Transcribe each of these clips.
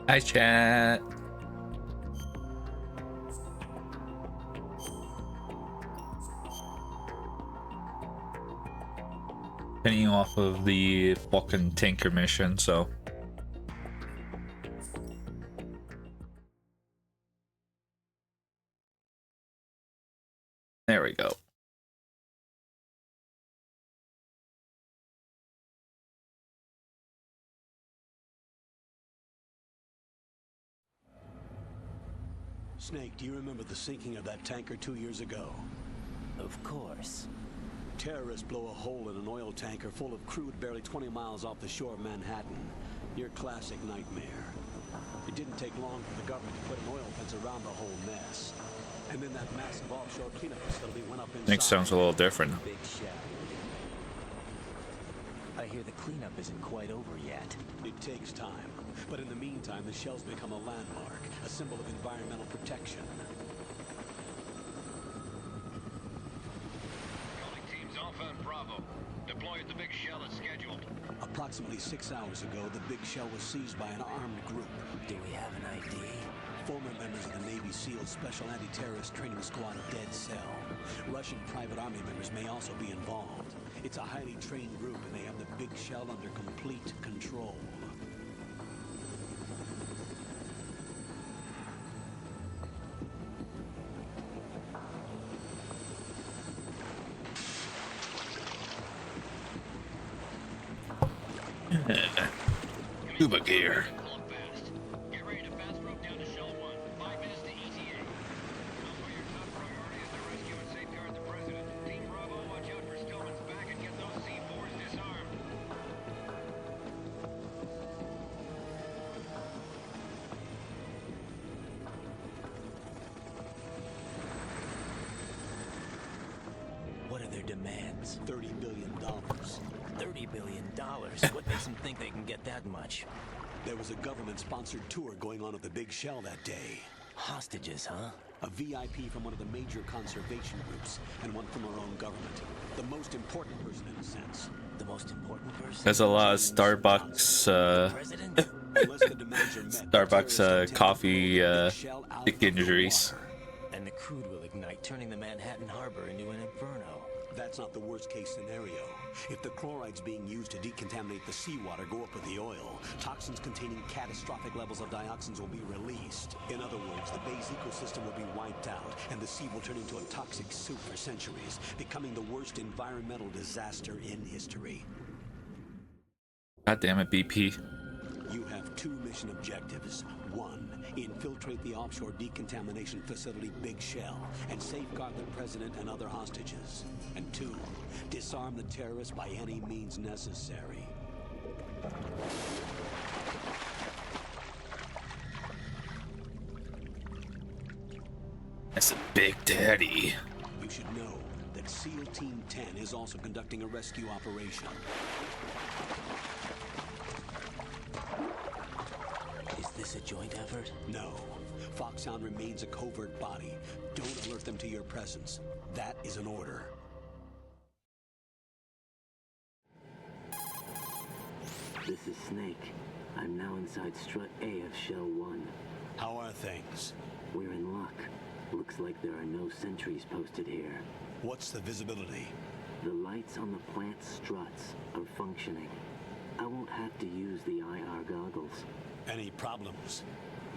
Hi, chat. Penny off of the fucking tanker mission, so. There we go. Snake, do you remember the sinking of that tanker 2 years ago? Of course. Terrorists blow a hole in an oil tanker full of crude barely 20 miles off the shore of Manhattan. Your classic nightmare. It didn't take long for the government to put an oil fence around the whole mess. And then that massive offshore cleanup facility went up inside. Nick sounds a little different. Big shell. I hear the cleanup isn't quite over yet. It takes time. But in the meantime, the shell's become a landmark, a symbol of environmental protection. Calling teams Alpha and Bravo. Deploy at the Big Shell as scheduled. Approximately 6 hours ago, the Big Shell was seized by an armed group. Do we have an ID? Former members of the Navy SEAL Special Anti-Terrorist Training Squad Dead Cell. Russian private army members may also be involved. It's a highly trained group, and they have the Big Shell under complete control. Scuba gear. Get ready to fast rope down to Shell 1. 5 minutes to ETA. Alpha, your top priority is to rescue and safeguard the president. Team Bravo, watch out for Stillman's back and get those C4s disarmed. What are their demands? $30 billion. $30 billion. What makes them think they can get that much? There was a government-sponsored tour going on at the Big Shell that day. Hostages, huh? A VIP from one of the major conservation groups, and one from our own government. The most important person in a sense. The most important person? There's a lot of Starbucks, President? Unless the demands are met, Starbucks, terrorists intend coffee, to blow the Big Shell out dick of the injuries. water. And the crude will ignite, turning the Manhattan Harbor into an inferno. That's not the worst-case scenario. If the chlorides being used to decontaminate the seawater go up with the oil, toxins containing catastrophic levels of dioxins will be released. In other words, the bay's ecosystem will be wiped out, and the sea will turn into a toxic soup for centuries, becoming the worst environmental disaster in history. God damn it, BP. You have 2 mission objectives. 1, infiltrate the offshore decontamination facility Big Shell and safeguard the president and other hostages. And 2, disarm the terrorists by any means necessary. That's a big daddy. You should know that SEAL Team 10 is also conducting a rescue operation. Is this a joint effort? No. Foxhound remains a covert body. Don't alert them to your presence. That is an order. This is Snake. I'm now inside Strut A of Shell 1. How are things? We're in luck. Looks like there are no sentries posted here. What's the visibility? The lights on the plant struts are functioning. I won't have to use the IR goggles. Any problems?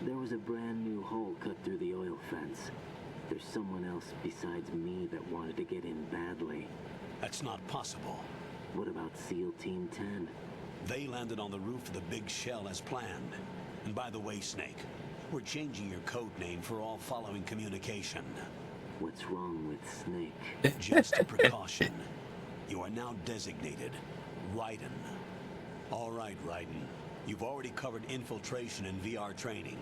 There was a brand new hole cut through the oil fence. There's someone else besides me that wanted to get in badly. That's not possible. What about SEAL Team 10? They landed on the roof of the Big Shell as planned. And by the way, Snake, we're changing your code name for all following communication. What's wrong with Snake? Just a precaution. You are now designated Raiden. All right, Raiden. You've already covered infiltration and VR training.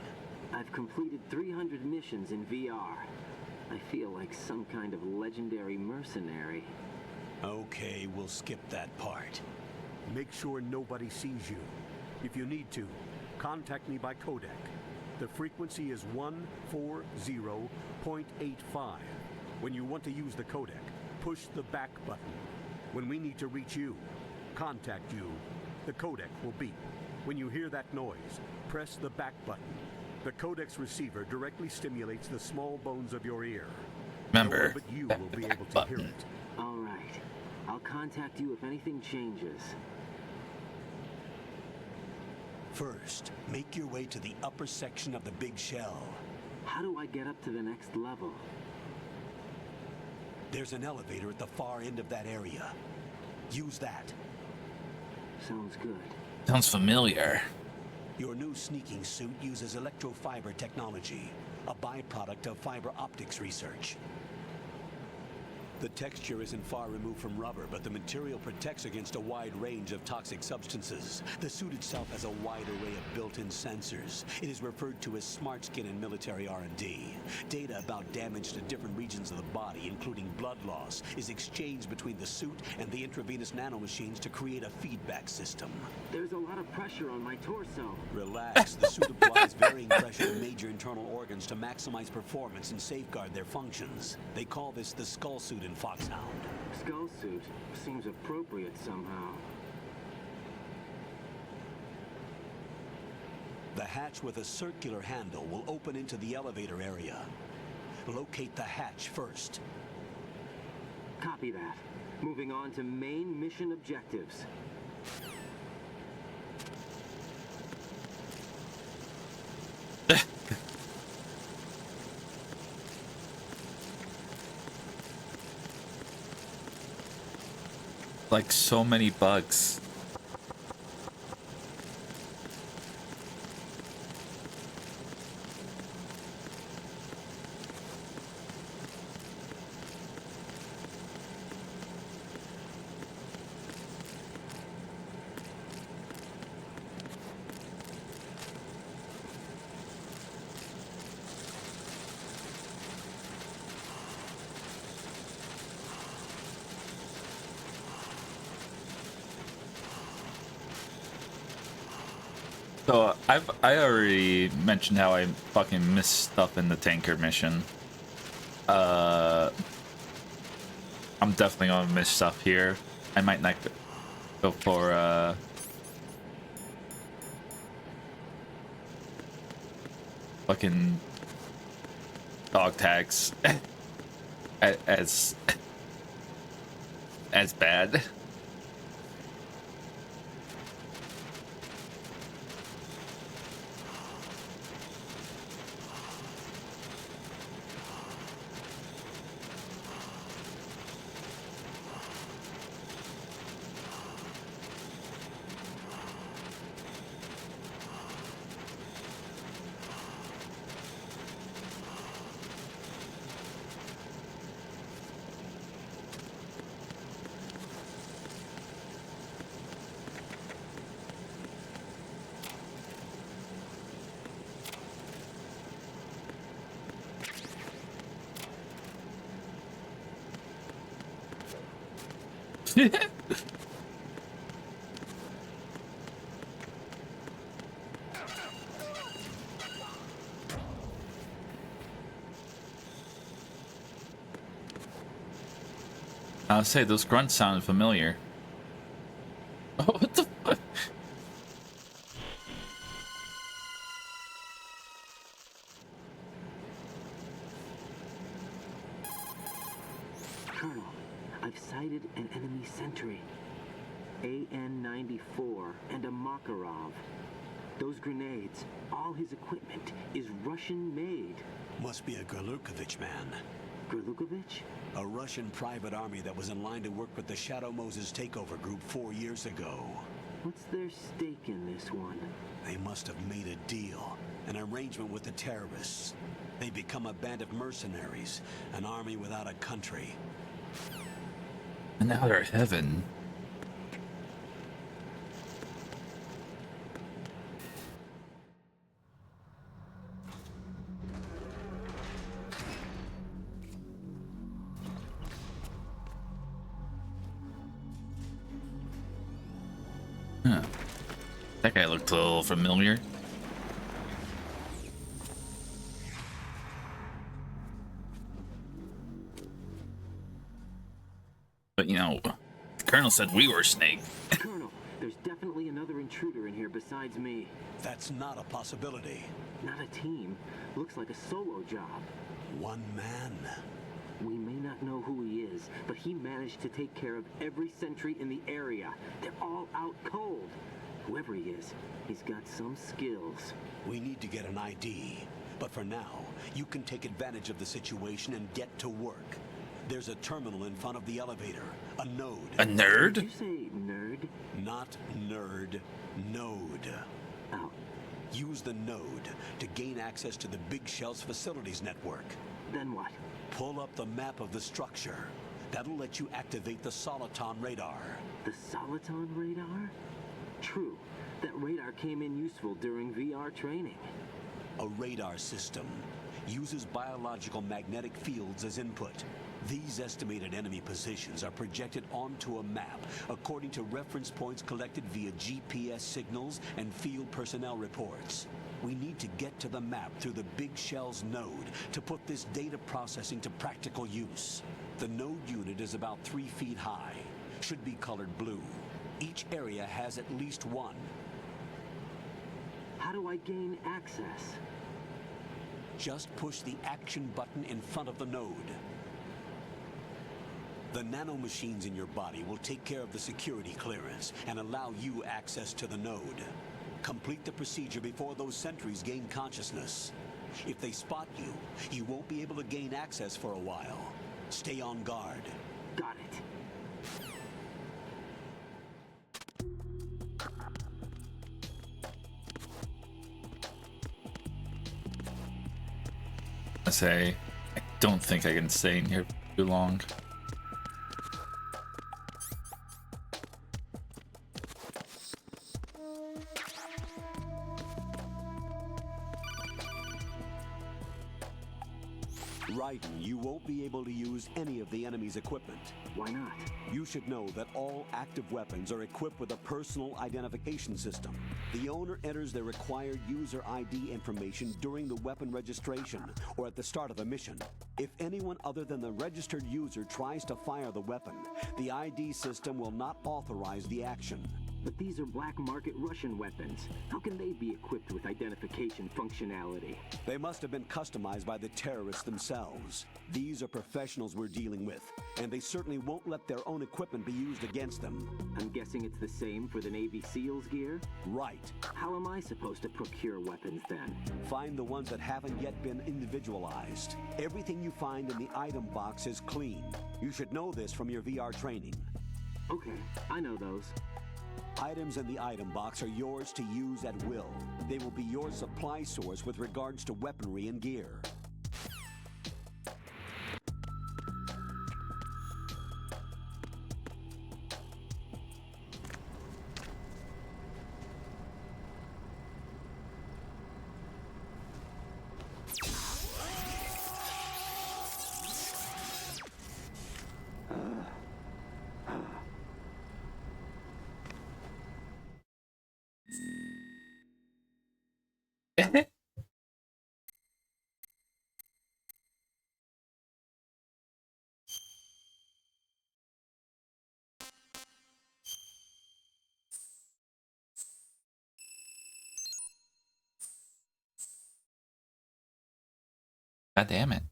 I've completed 300 missions in VR. I feel like some kind of legendary mercenary. Okay, we'll skip that part. Make sure nobody sees you. If you need to, contact me by codec. The frequency is 140.85. When you want to use the codec, push the back button. When we need to reach you, contact you, the codec will beep. When you hear that noise, press the back button. The codex receiver directly stimulates the small bones of your ear. No Remember, one but you will be able to hear it. All right. I'll contact you if anything changes. First, make your way to the upper section of the big shell. How do I get up to the next level? There's an elevator at the far end of that area. Use that. Sounds good. sounds familiar. Your new sneaking suit uses electrofiber technology, a byproduct of fiber optics research. The texture isn't far removed from rubber, but the material protects against a wide range of toxic substances. The suit itself has a wide array of built-in sensors. It is referred to as smart skin in military R&D. Data about damage to different regions of the body, including blood loss, is exchanged between the suit and the intravenous nanomachines to create a feedback system. There's a lot of pressure on my torso. Relax. The suit applies varying pressure to major internal organs to maximize performance and safeguard their functions. They call this the skull suit in Foxhound. Skull suit seems appropriate somehow. The hatch with a circular handle will open into the elevator area. Locate the hatch first. Copy that. Moving on to main mission objectives. Like so many bugs. So I already mentioned how I fucking missed stuff in the tanker mission. I'm definitely gonna miss stuff here. I might not go for fucking dog tags as bad. I'll say those grunts sound familiar. Oh, what the fuck? Colonel, I've sighted an enemy sentry. AN-94 and a Makarov. Those grenades, all his equipment, is Russian-made. Must be a Gorlukovich man. Gorlukovich? A Russian private army that was in line to work with the Shadow Moses takeover group 4 years ago. What's their stake in this one? They must have made a deal, an arrangement with the terrorists. They become a band of mercenaries, an army without a country. And now they're heaven. Huh. That guy looked a little familiar. But you know, the Colonel said we were Snake. Colonel, there's definitely another intruder in here besides me. That's not a possibility. Not a team. Looks like a solo job. One man. We may not know who he is, but he managed to take care of every sentry in the area. They're all out cold. Whoever he is, he's got some skills. We need to get an ID. But for now, you can take advantage of the situation and get to work. There's a terminal in front of the elevator. A node. A nerd? Did you say nerd? Not nerd. Node. Oh, Use the node to gain access to the Big Shell's facilities network. then what? Pull up the map of the structure. That'll let you activate the Soliton radar. The Soliton radar? True. That radar came in useful during VR training. A radar system uses biological magnetic fields as input. These estimated enemy positions are projected onto a map according to reference points collected via GPS signals and field personnel reports. We need to get to the map through the Big Shell's node to put this data processing to practical use. The node unit is about 3 feet high, should be colored blue. Each area has at least one. How do I gain access? Just push the action button in front of the node. The nanomachines in your body will take care of the security clearance and allow you access to the node. Complete the procedure before those sentries gain consciousness. If they spot you, you won't be able to gain access for a while. Stay on guard. Got it. I don't think I can stay in here too long. Raiden, you won't be able to use any of the enemy's equipment. Why not? You should know that all active weapons are equipped with a personal identification system. The owner enters their required user ID information during the weapon registration or at the start of a mission. If anyone other than the registered user tries to fire the weapon, the ID system will not authorize the action. But these are black market Russian weapons. How can they be equipped with identification functionality? They must have been customized by the terrorists themselves. These are professionals we're dealing with, and they certainly won't let their own equipment be used against them. I'm guessing it's the same for the Navy SEALs gear? Right. How am I supposed to procure weapons then? Find the ones that haven't yet been individualized. Everything you find in the item box is clean. You should know this from your VR training. Okay, I know those. Items in the item box are yours to use at will. They will be your supply source with regards to weaponry and gear. God damn it.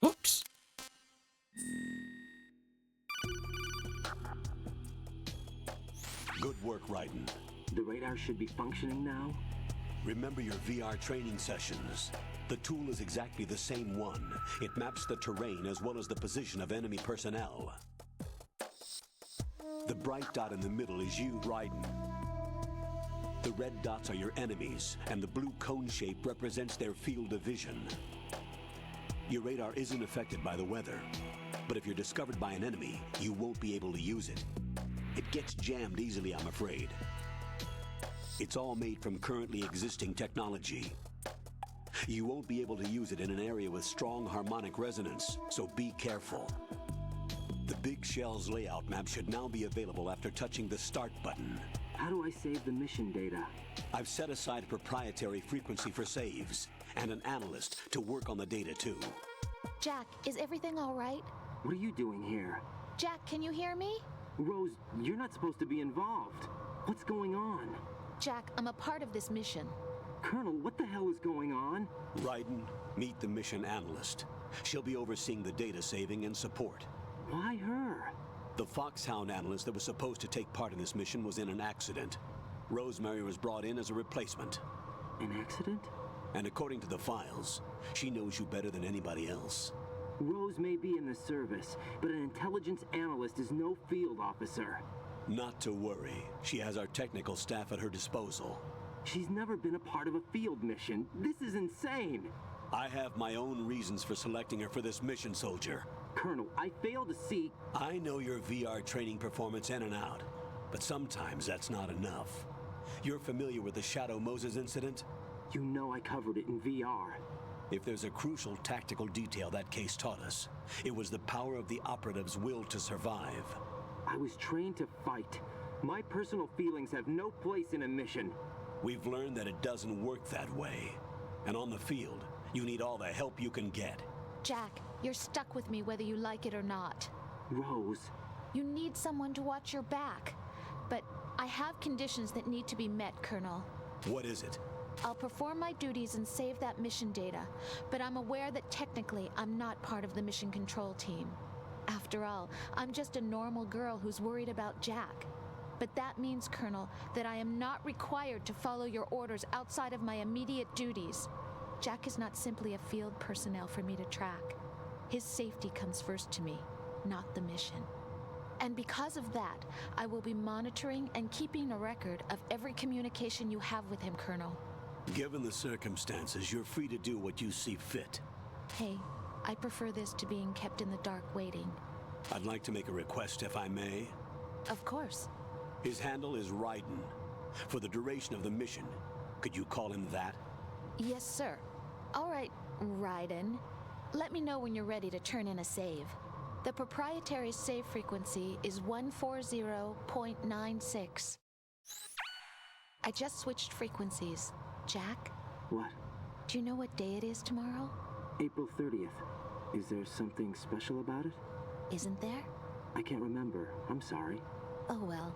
Oops. Good work, Raiden. The radar should be functioning now? Remember your VR training sessions. The tool is exactly the same one. It maps the terrain as well as the position of enemy personnel. The bright dot in the middle is you, Raiden. The red dots are your enemies, and the blue cone shape represents their field of vision. Your radar isn't affected by the weather, but if you're discovered by an enemy, you won't be able to use it. It gets jammed easily, I'm afraid. It's all made from currently existing technology. You won't be able to use it in an area with strong harmonic resonance, so be careful. The Big Shell's layout map should now be available after touching the Start button. How do I save the mission data? I've set aside a proprietary frequency for saves, and an analyst to work on the data too. Jack, is everything all right? What are you doing here? Jack, can you hear me? Rose, you're not supposed to be involved. What's going on? Jack, I'm a part of this mission. Colonel, what the hell is going on? Raiden, meet the mission analyst. She'll be overseeing the data saving and support. Why her? The Foxhound analyst that was supposed to take part in this mission was in an accident. Rosemary was brought in as a replacement. An accident? And according to the files, she knows you better than anybody else. Rose may be in the service, but an intelligence analyst is no field officer. Not to worry. She has our technical staff at her disposal. She's never been a part of a field mission. This is insane. I have my own reasons for selecting her for this mission, soldier. Colonel, I fail to see... I know your VR training performance in and out, but sometimes that's not enough. You're familiar with the Shadow Moses incident? You know I covered it in VR. If there's a crucial tactical detail that case taught us, it was the power of the operative's will to survive. I was trained to fight. My personal feelings have no place in a mission. We've learned that it doesn't work that way. And on the field, you need all the help you can get. Jack, you're stuck with me whether you like it or not. Rose. You need someone to watch your back. But I have conditions that need to be met, Colonel. What is it? I'll perform my duties and save that mission data, but I'm aware that technically I'm not part of the mission control team. After all, I'm just a normal girl who's worried about Jack. But that means, Colonel, that I am not required to follow your orders outside of my immediate duties. Jack is not simply a field personnel for me to track. His safety comes first to me, not the mission. And because of that, I will be monitoring and keeping a record of every communication you have with him, Colonel. Given the circumstances, you're free to do what you see fit. Hey, I prefer this to being kept in the dark waiting. I'd like to make a request, if I may. Of course. His handle is Raiden. For the duration of the mission, could you call him that? Yes, sir. All right, Raiden. Let me know when you're ready to turn in a save. The proprietary save frequency is 140.96. I just switched frequencies. Jack, What? do you know what day it is tomorrow? April 30th. Is there something special about it? Isn't there? I can't remember. I'm sorry. Oh well,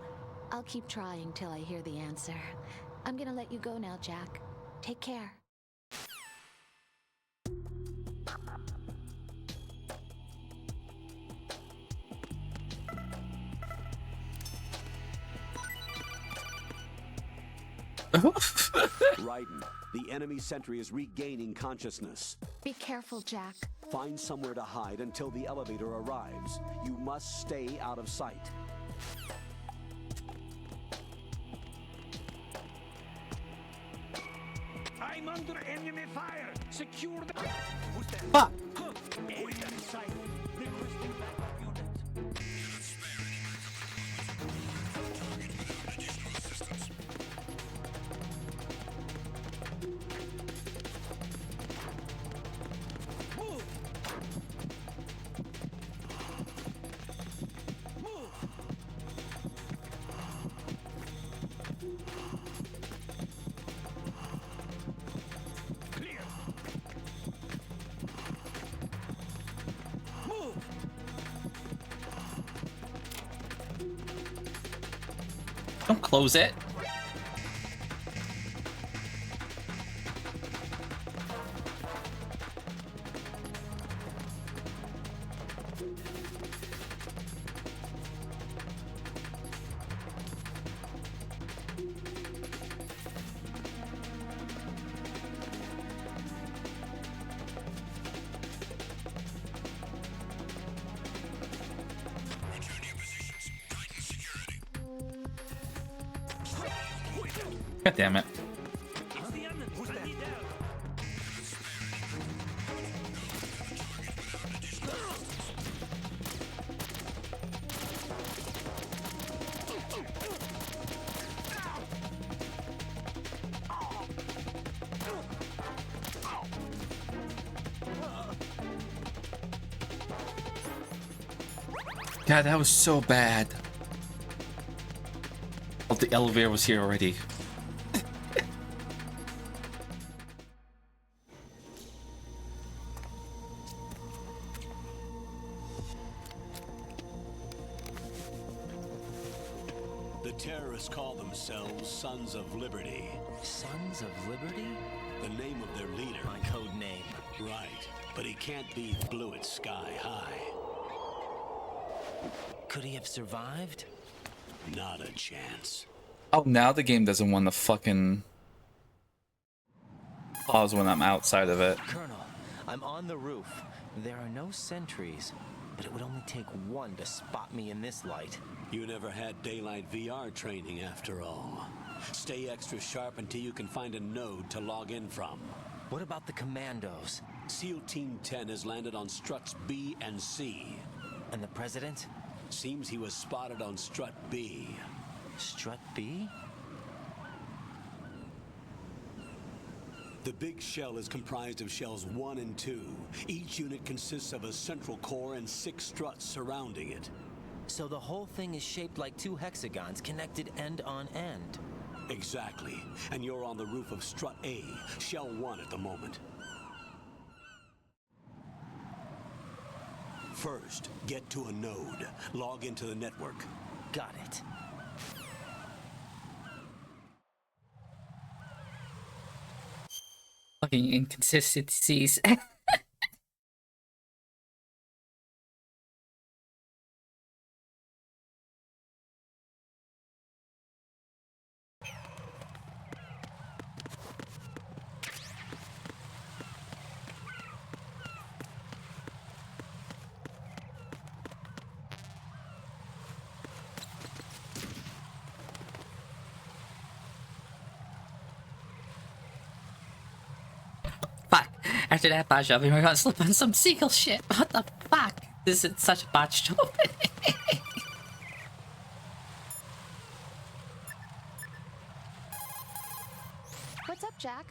I'll keep trying till I hear the answer. I'm gonna let you go now, Jack. Take care. Raiden, the enemy sentry is regaining consciousness. Be careful, Jack. Find somewhere to hide until the elevator arrives. You must stay out of sight. I'm under enemy fire. Secure the... Who's that? Fuck. Enemy in sight. Requesting backup unit. Move. Move. Clear. Move. Don't close it. God damn it. It's the enemy. Who's that? God, that was so bad. Oh, the elevator was here already. The terrorists call themselves Sons of Liberty. Sons of Liberty? The name of their leader. My code name. Right, but he can't be Blewett Sky High. Could he have survived? Not a chance. Oh, now the game doesn't want to fucking pause when I'm outside of it. Colonel, I'm on the roof. There are no sentries, but it would only take one to spot me in this light. You never had daylight VR training after all. Stay extra sharp until you can find a node to log in from. What about the commandos? SEAL Team 10 has landed on struts B and C. And the president? Seems he was spotted on strut B. Strut B? The big shell is comprised of shells 1 and 2. Each unit consists of a central core and 6 struts surrounding it. So the whole thing is shaped like 2 hexagons connected end on end. Exactly. And you're on the roof of strut A, shell 1 at the moment. First, get to a node. Log into the network. Got it. Fucking inconsistencies. Fuck. After that botch job, we're gonna slip on some seagull shit. What the fuck? This is such a botch job. What's up, Jack?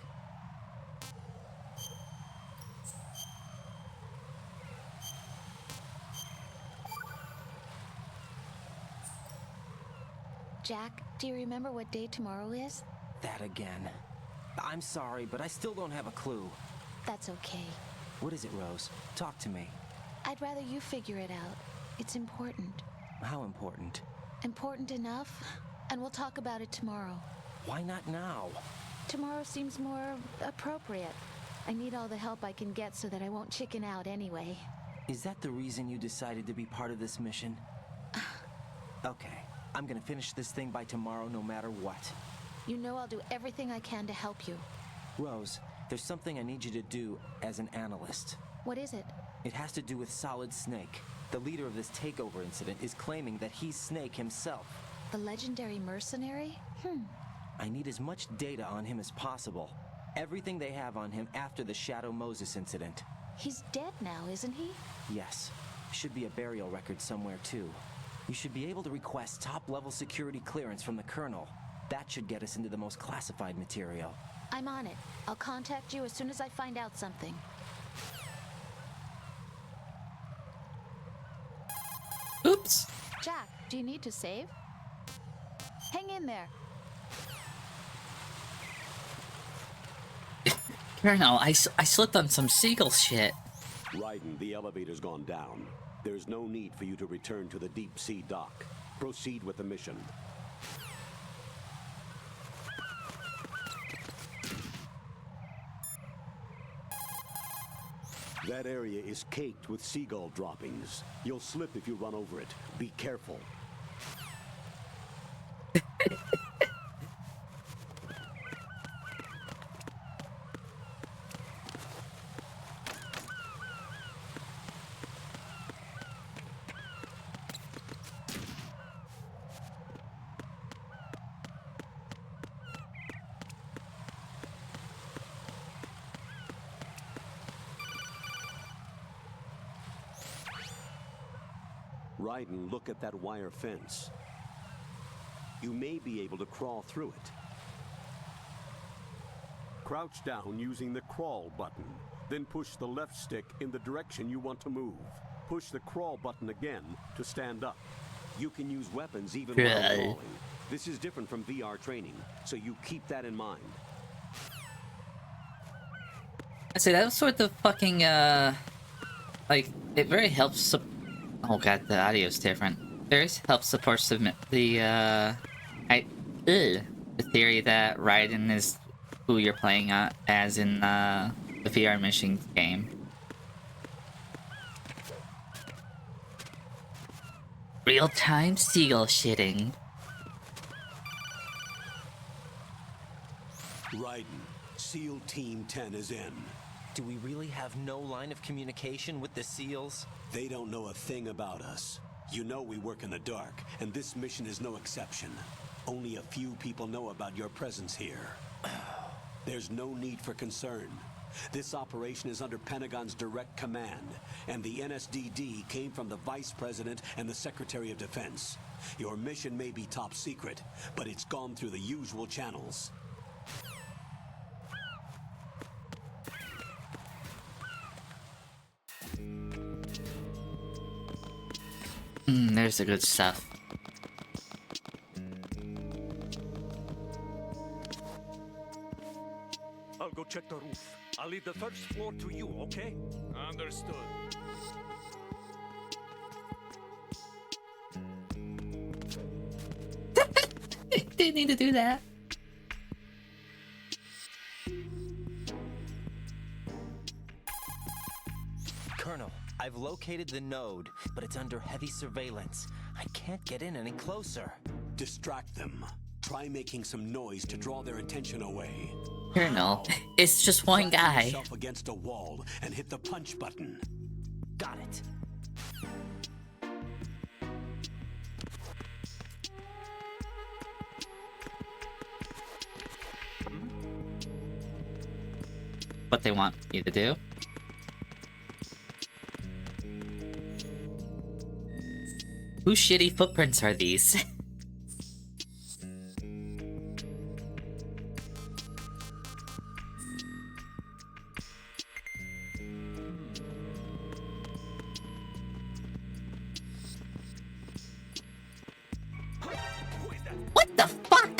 Jack, do you remember what day tomorrow is? That again. I'm sorry, but I still don't have a clue. That's okay. What is it, Rose? Talk to me. I'd rather you figure it out. It's important. How important? Important enough, and we'll talk about it tomorrow. Why not now? Tomorrow seems more appropriate. I need all the help I can get so that I won't chicken out anyway. Is that the reason you decided to be part of this mission? Okay, I'm gonna finish this thing by tomorrow no matter what. You know I'll do everything I can to help you. Rose, there's something I need you to do as an analyst. What is it? It has to do with Solid Snake. The leader of this takeover incident is claiming that he's Snake himself. The legendary mercenary? I need as much data on him as possible. Everything they have on him after the Shadow Moses incident. He's dead now, isn't he? Yes. Should be a burial record somewhere too. You should be able to request top-level security clearance from the Colonel. That should get us into the most classified material. I'm on it. I'll contact you as soon as I find out something. Oops. Jack, do you need to save? Hang in there. Colonel, I slipped on some seagull shit. Raiden, the elevator's gone down. There's no need for you to return to the deep sea dock. Proceed with the mission. That area is caked with seagull droppings. You'll slip if you run over it. Be careful. Raiden, look at that wire fence. You may be able to crawl through it. Crouch down using the crawl button. Then push the left stick in the direction you want to move. Push the crawl button again to stand up. You can use weapons even while crawling. This is different from VR training, so you keep that in mind. I say that was sort of fucking like it very helps. Oh god, the audio's different. Very helps support submit the the theory that Raiden is who you're playing as in the VR mission game. Real-time seagull shitting. Raiden, SEAL Team 10 is in. Do we really have no line of communication with the SEALs? They don't know a thing about us. You know we work in the dark, and this mission is no exception. Only a few people know about your presence here. There's no need for concern. This operation is under Pentagon's direct command, and the NSDD came from the Vice President and the Secretary of Defense. Your mission may be top secret, but it's gone through the usual channels. There's the good stuff. I'll go check the roof. I'll leave the first floor to you, okay? Understood. Didn't need to do that. Colonel, I've located the node, but it's under heavy surveillance. I can't get in any closer. Distract them. Try making some noise to draw their attention away. Colonel, it's just one Flatten guy. yourself against a wall and hit the punch button. Got it. What they want you to do. Whose shitty footprints are these? What the fuck?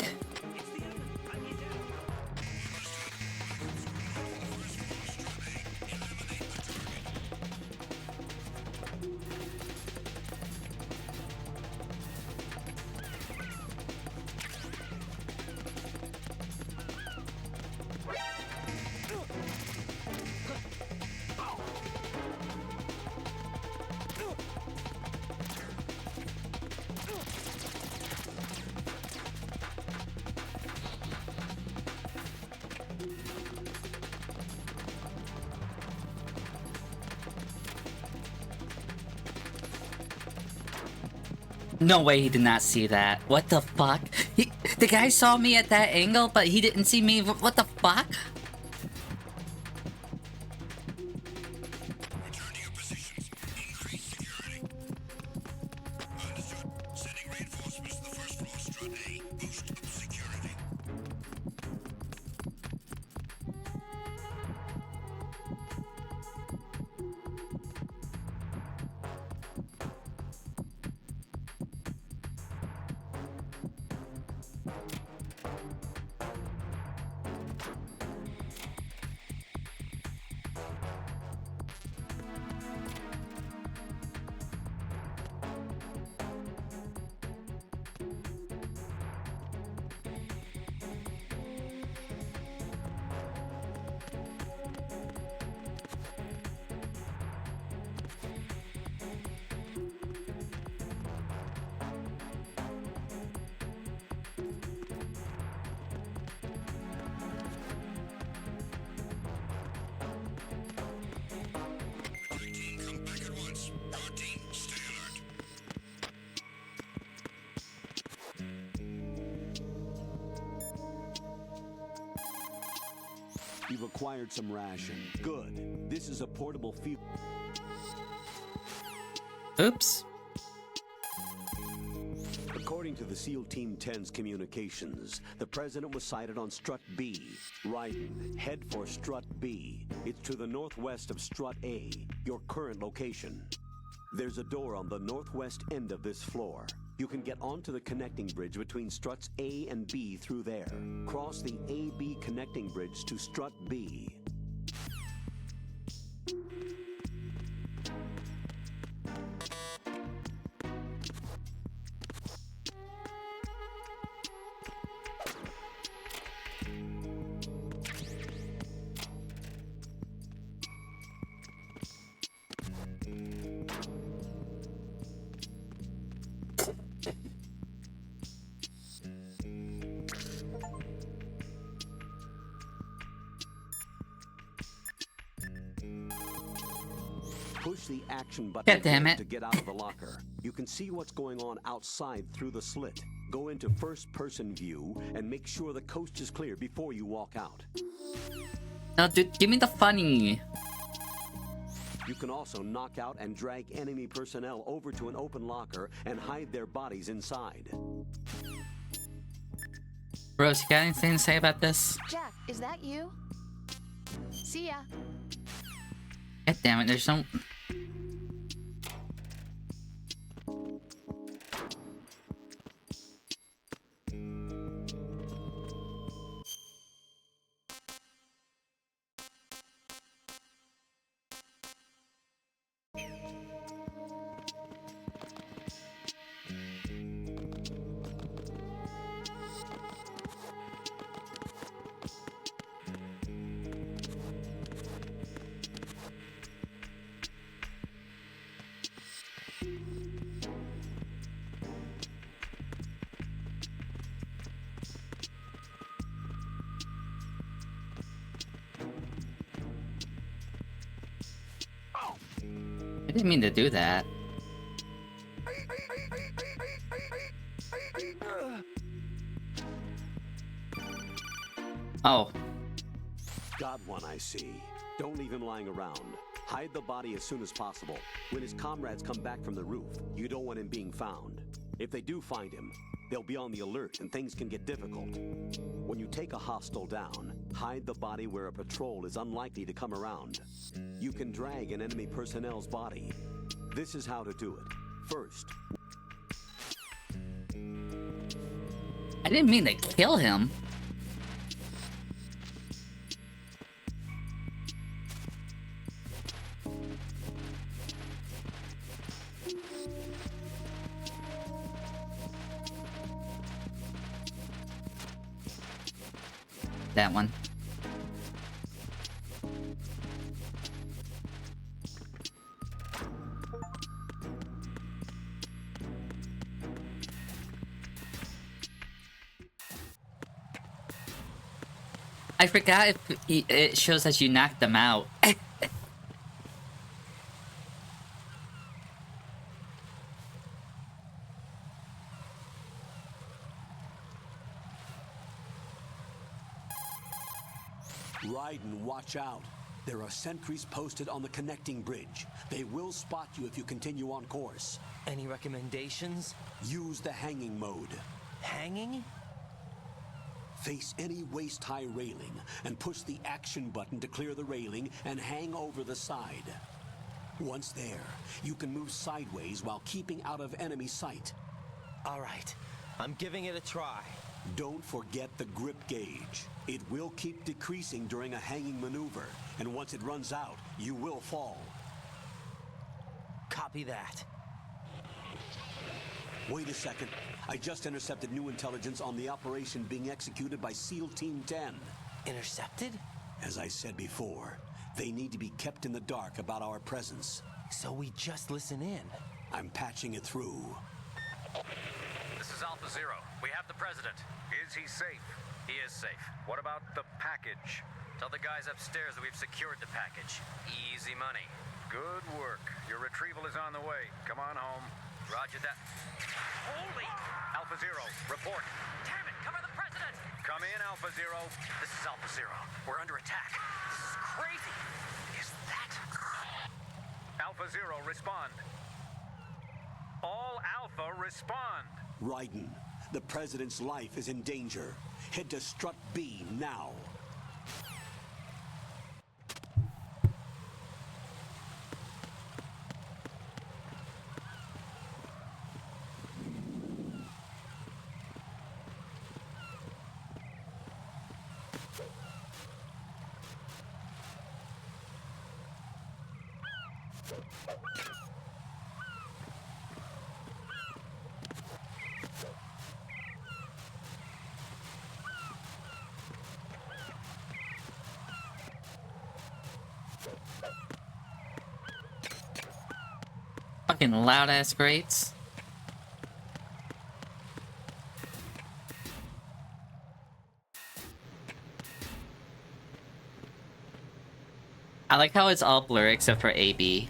No way he did not see that. What the fuck? The guy saw me at that angle, but he didn't see me. What the fuck? Return to your positions. Increase security. Understood. Sending reinforcements to the first floor, strut A. Boost up security. Strike team, come back at once. Guard team, stay alert. You've acquired some ration. Good. This is a portable fuel. Oops. According to the SEAL Team 10's communications, the president was sighted on Strut B. Raiden, head for Strut B. It's to the northwest of Strut A, your current location. There's a door on the northwest end of this floor. You can get onto the connecting bridge between struts A and B through there. Cross the A-B connecting bridge to strut B. Push the action button God damn it. to get out of the locker. You can see what's going on outside through the slit. Go into first-person view and make sure the coast is clear before you walk out. No, dude, give me the funny. You can also knock out and drag enemy personnel over to an open locker and hide their bodies inside. Rose, you got anything to say about this? Jack, is that you? See ya. God damn it, there's no... I didn't mean to do that. Oh. Got one, I see. Don't leave him lying around. Hide the body as soon as possible. When his comrades come back from the roof, you don't want him being found. If they do find him, they'll be on the alert and things can get difficult. When you take a hostile down, hide the body where a patrol is unlikely to come around. You can drag an enemy personnel's body. This is how to do it. First, I didn't mean to kill him. That one. I forgot if it shows that you knocked them out. Raiden, watch out. There are sentries posted on the connecting bridge. They will spot you if you continue on course. Any recommendations? Use the hanging mode. Hanging? Face any waist-high railing and push the action button to clear the railing and hang over the side. Once there, you can move sideways while keeping out of enemy sight. All right, I'm giving it a try. Don't forget the grip gauge. It will keep decreasing during a hanging maneuver, and once it runs out, you will fall. Copy that. Wait a second. I just intercepted new intelligence on the operation being executed by SEAL Team 10. Intercepted? As I said before, they need to be kept in the dark about our presence. So we just listen in. I'm patching it through. This is Alpha Zero. We have the president. Is he safe? He is safe. What about the package? Tell the guys upstairs that we've secured the package. Easy money. Good work. Your retrieval is on the way. Come on home. Roger that. Holy! Alpha Zero, report. Damn it, cover the president! Come in, Alpha Zero. This is Alpha Zero. We're under attack. This is crazy. Is that... Alpha Zero, respond. All Alpha, respond. Raiden, the president's life is in danger. Head to Strut B now. Fucking loud ass grates. I like how it's all blurry except for AB.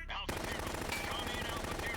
Alpha Zero. Come in, Alpha Zero.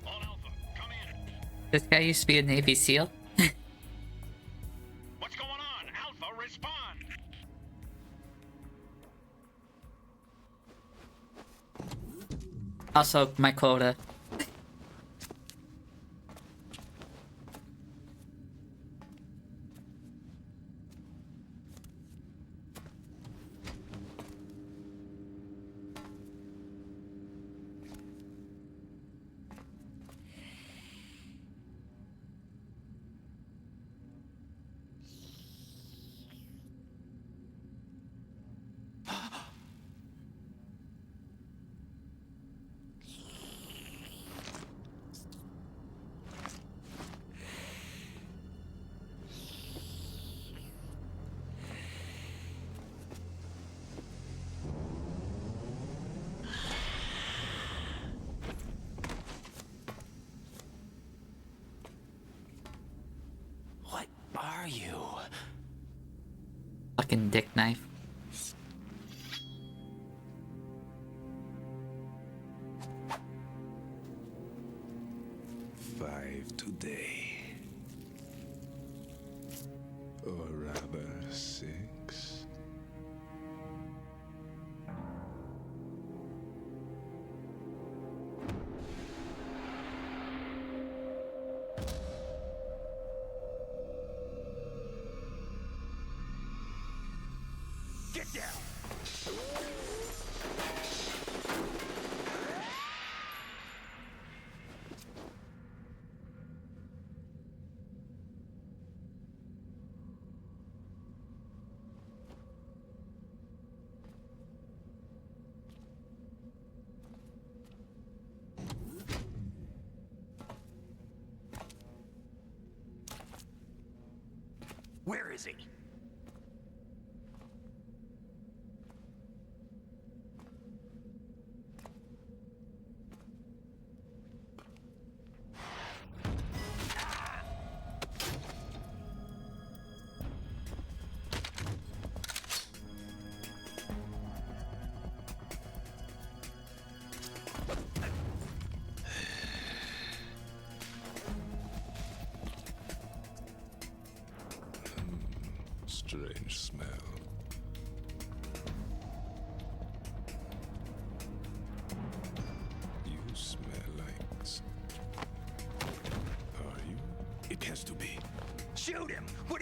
All Alpha, come in. This guy used to be a Navy SEAL. What's going on? Alpha, respond. Also, my quota. What are you? Fucking dick knife. Five today. Or rather, 6. Get down! Where is he?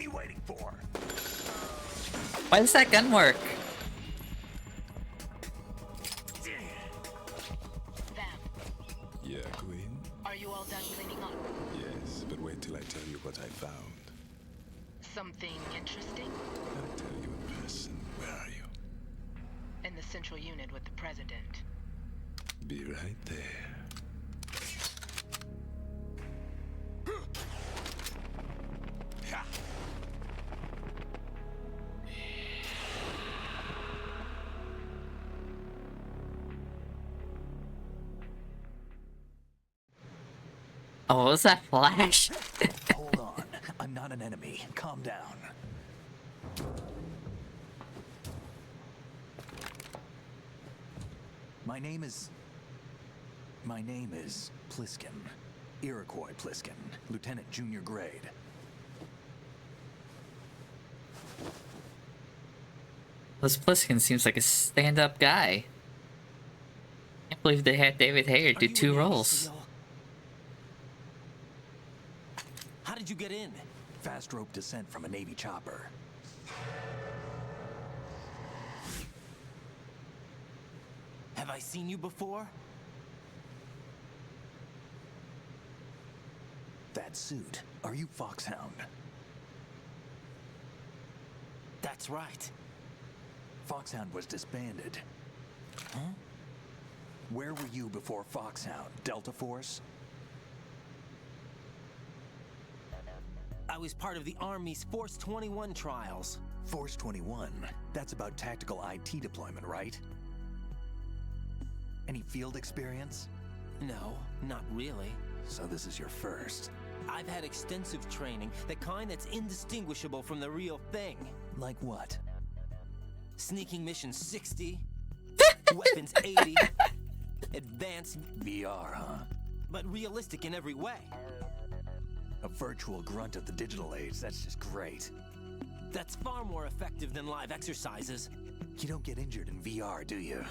you waiting for? Why does that gun work? Vam, Yeah, Queen? are you all done cleaning up? Yes, but wait till I tell you what I found. Something interesting? I'll tell you in person. Where are you? In the central unit with the president. Be right there. Oh, what was that flash? Hold on. I'm not an enemy. Calm down. My name is Pliskin. Iroquois Pliskin. Lieutenant Junior Grade. This Pliskin seems like a stand-up guy. Can't believe they had David Hayter do 2 roles. How did you get in? Fast rope descent from a Navy chopper. Have I seen you before? That suit. Are you Foxhound? That's right. Foxhound was disbanded. Huh? Where were you before Foxhound? Delta Force? I was part of the Army's Force 21 trials. Force 21? That's about tactical IT deployment, right? Any field experience? No, not really. So this is your first. I've had extensive training, the kind that's indistinguishable from the real thing. Like what? Sneaking mission 60, weapons 80, advanced VR, huh? But realistic in every way. A virtual grunt of the digital age, that's just great. That's far more effective than live exercises. You don't get injured in VR, do you?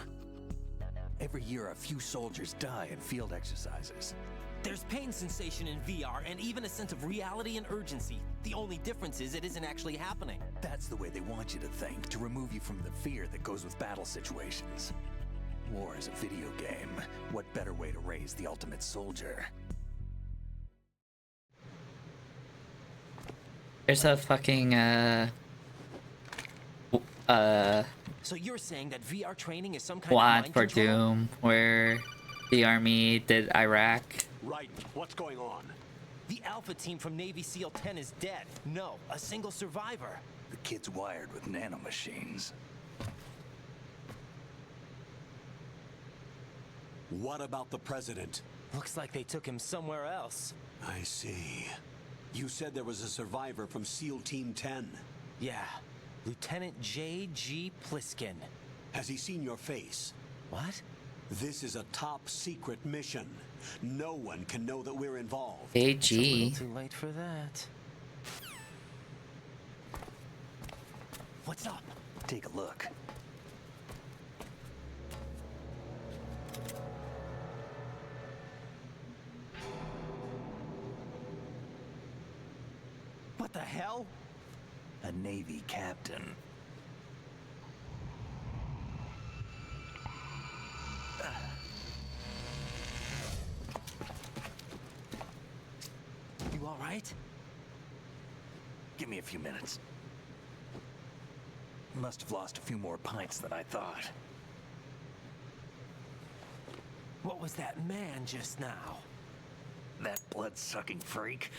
Every year, a few soldiers die in field exercises. There's pain sensation in VR and even a sense of reality and urgency. The only difference is it isn't actually happening. That's the way they want you to think, to remove you from the fear that goes with battle situations. War is a video game. What better way to raise the ultimate soldier? There's a fucking, So you're saying that VR training is some kind of Squad mind for control? Doom, where the army did Iraq. Right. What's going on? The Alpha team from Navy SEAL 10 is dead. No, a single survivor. The kid's wired with nanomachines. What about the president? Looks like they took him somewhere else. I see. You said there was a survivor from SEAL Team 10. Yeah, Lieutenant J.G. Pliskin. Has he seen your face? What? This is a top secret mission. No one can know that we're involved. It's a AG. little too late for that. What's up? Take a look. What the hell? A Navy captain. You all right? Give me a few minutes. Must have lost a few more pints than I thought. What was that man just now? That blood-sucking freak?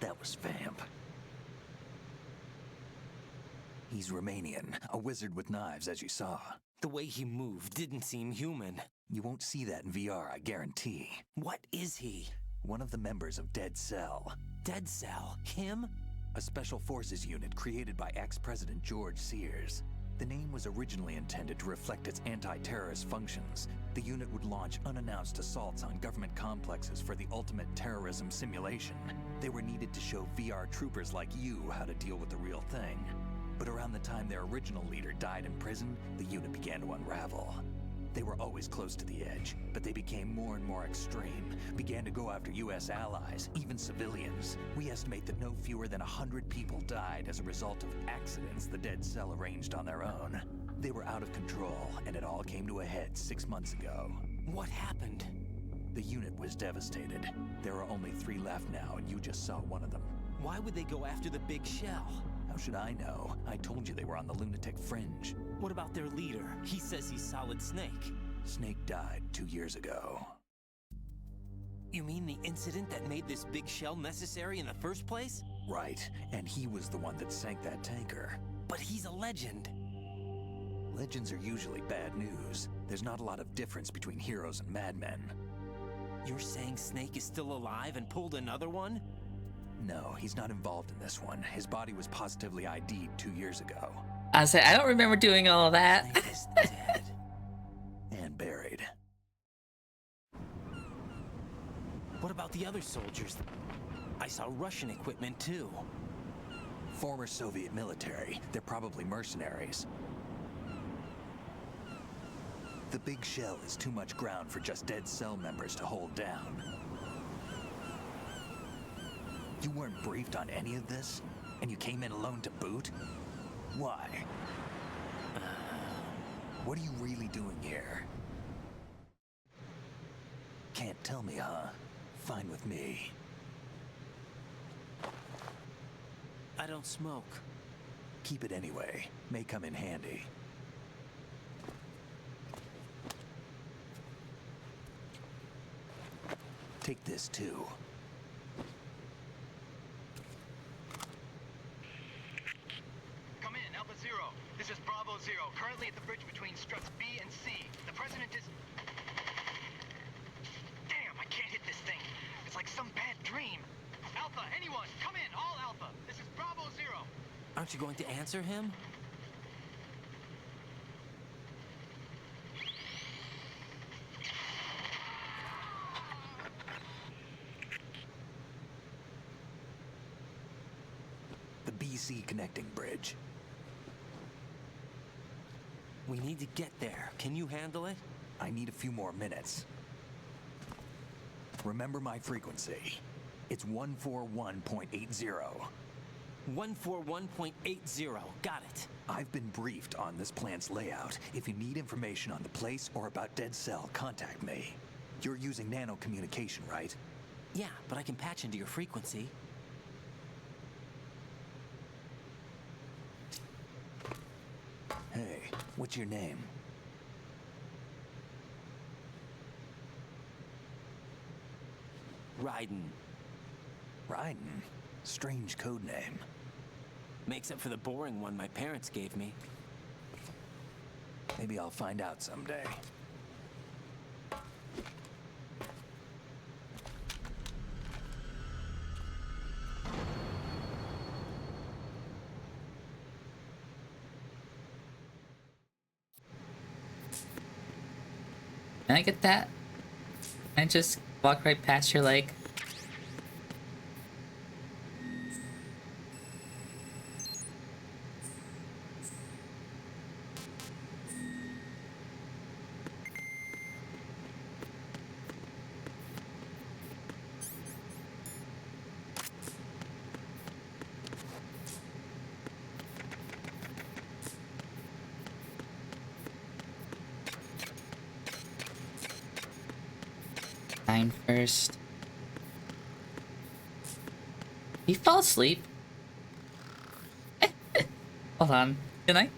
That was Vamp. He's Romanian, a wizard with knives, as you saw. The way he moved didn't seem human. You won't see that in VR, I guarantee. What is he? One of the members of Dead Cell. Dead Cell? Him? A special forces unit created by ex-President George Sears. The name was originally intended to reflect its anti-terrorist functions. The unit would launch unannounced assaults on government complexes for the ultimate terrorism simulation. They were needed to show VR troopers like you how to deal with the real thing. But around the time their original leader died in prison, the unit began to unravel. They were always close to the edge, but they became more and more extreme, began to go after U.S. allies, even civilians. We estimate that no fewer than 100 people died as a result of accidents the Dead Cell arranged on their own. They were out of control, and it all came to a head 6 months ago. What happened? The unit was devastated. There are only 3 left now, and you just saw one of them. Why would they go after the big shell? How should I know? I told you they were on the lunatic fringe. What about their leader? He says he's Solid Snake. Snake died 2 years ago. You mean the incident that made this big shell necessary in the first place? Right, and he was the one that sank that tanker. But he's a legend. Legends are usually bad news. There's not a lot of difference between heroes and madmen. You're saying Snake is still alive and pulled another one? No, he's not involved in this one. His body was positively ID'd 2 years ago. I say I don't remember doing all of that. Snake is dead. And buried. What about the other soldiers? I saw Russian equipment too. Former Soviet military. They're probably mercenaries. The big shell is too much ground for just Dead Cell members to hold down. You weren't briefed on any of this? And you came in alone to boot? Why? What are you really doing here? Can't tell me, huh? Fine with me. I don't smoke. Keep it anyway. May come in handy. Take this too. Come in, Alpha Zero. This is Bravo Zero, currently at the bridge between struts B and C. The president is... Damn, I can't hit this thing. It's like some bad dream. Alpha, anyone, come in, all Alpha. This is Bravo Zero. Aren't you going to answer him? The BC connecting bridge. We need to get there. Can you handle it? I need a few more minutes. Remember my frequency. It's 141.80. 141.80. Got it. I've been briefed on this plant's layout. If you need information on the place or about Dead Cell, contact me. You're using nano communication, right? Yeah, but I can patch into your frequency. Hey, what's your name? Raiden. Raiden? Strange code name. Makes up for the boring one my parents gave me. Maybe I'll find out someday. Can I get that? Can I just walk right past your leg? Time first. You fall asleep? Hold on. Can I?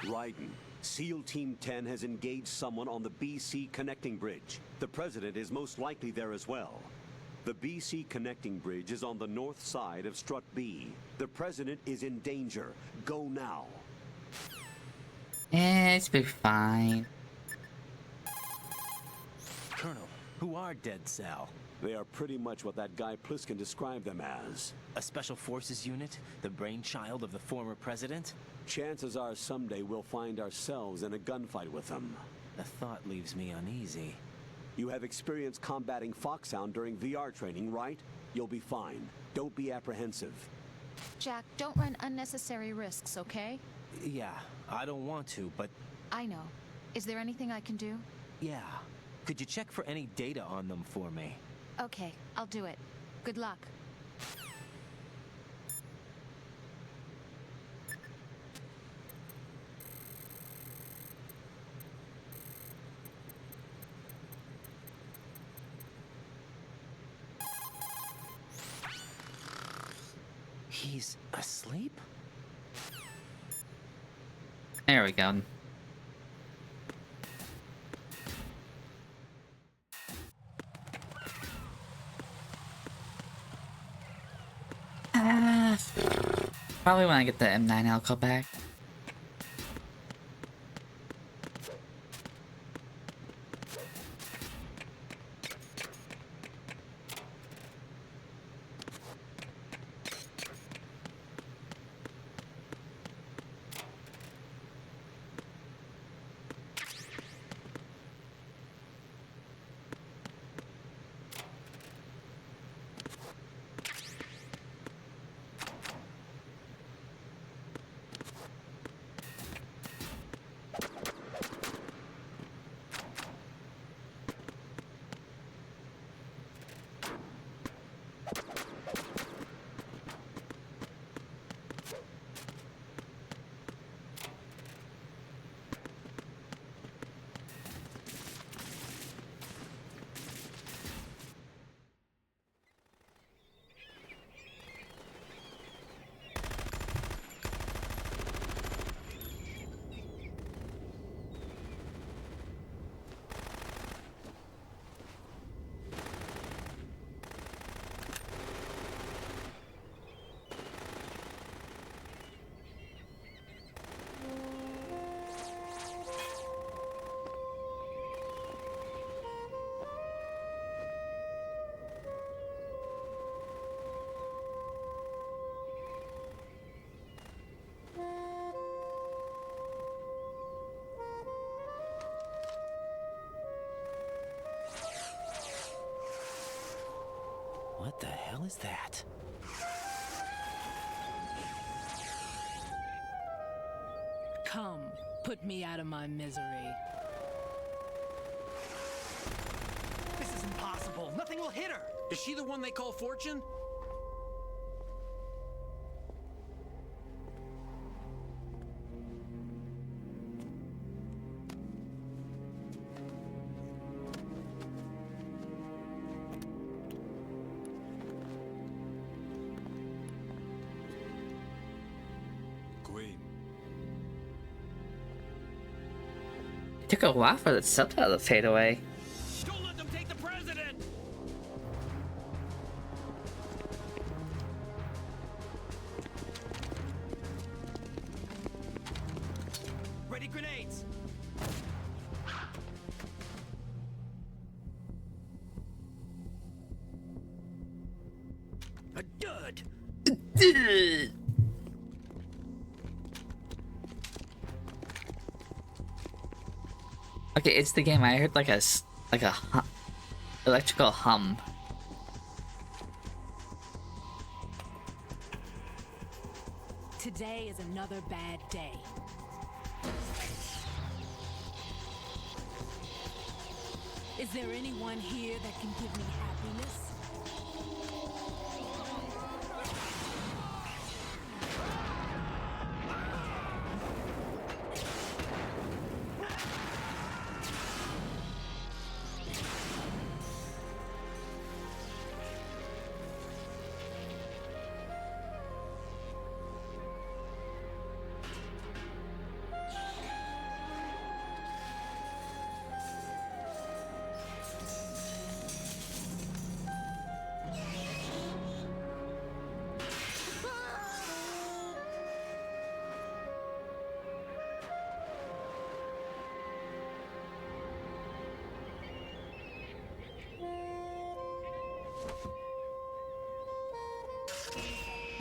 Raiden, SEAL Team 10 has engaged someone on the BC connecting bridge. The president is most likely there as well. The BC connecting bridge is on the north side of Strut B. The president is in danger. Go now. It's be fine. Colonel, who are Dead Sal? They are pretty much what that guy Pliskin described them as. A special forces unit? The brainchild of the former president? Chances are someday we'll find ourselves in a gunfight with them. The thought leaves me uneasy. You have experience combating Foxhound during VR training, right? You'll be fine. Don't be apprehensive. Jack, don't run unnecessary risks, okay? Yeah, I don't want to, but... I know. Is there anything I can do? Yeah. Could you check for any data on them for me? Okay, I'll do it. Good luck. He's asleep? There we go. Probably when I get the M9 alcohol back. What the hell is that? Come, put me out of my misery. This is impossible. Nothing will hit her. Is she the one they call Fortune? It took a while for the subtitle to fade away. Don't let them take the president! Ready grenades! A dud! Okay, it's the game. I heard like a electrical hum. Today is another bad day. Is there anyone here that can give me happiness?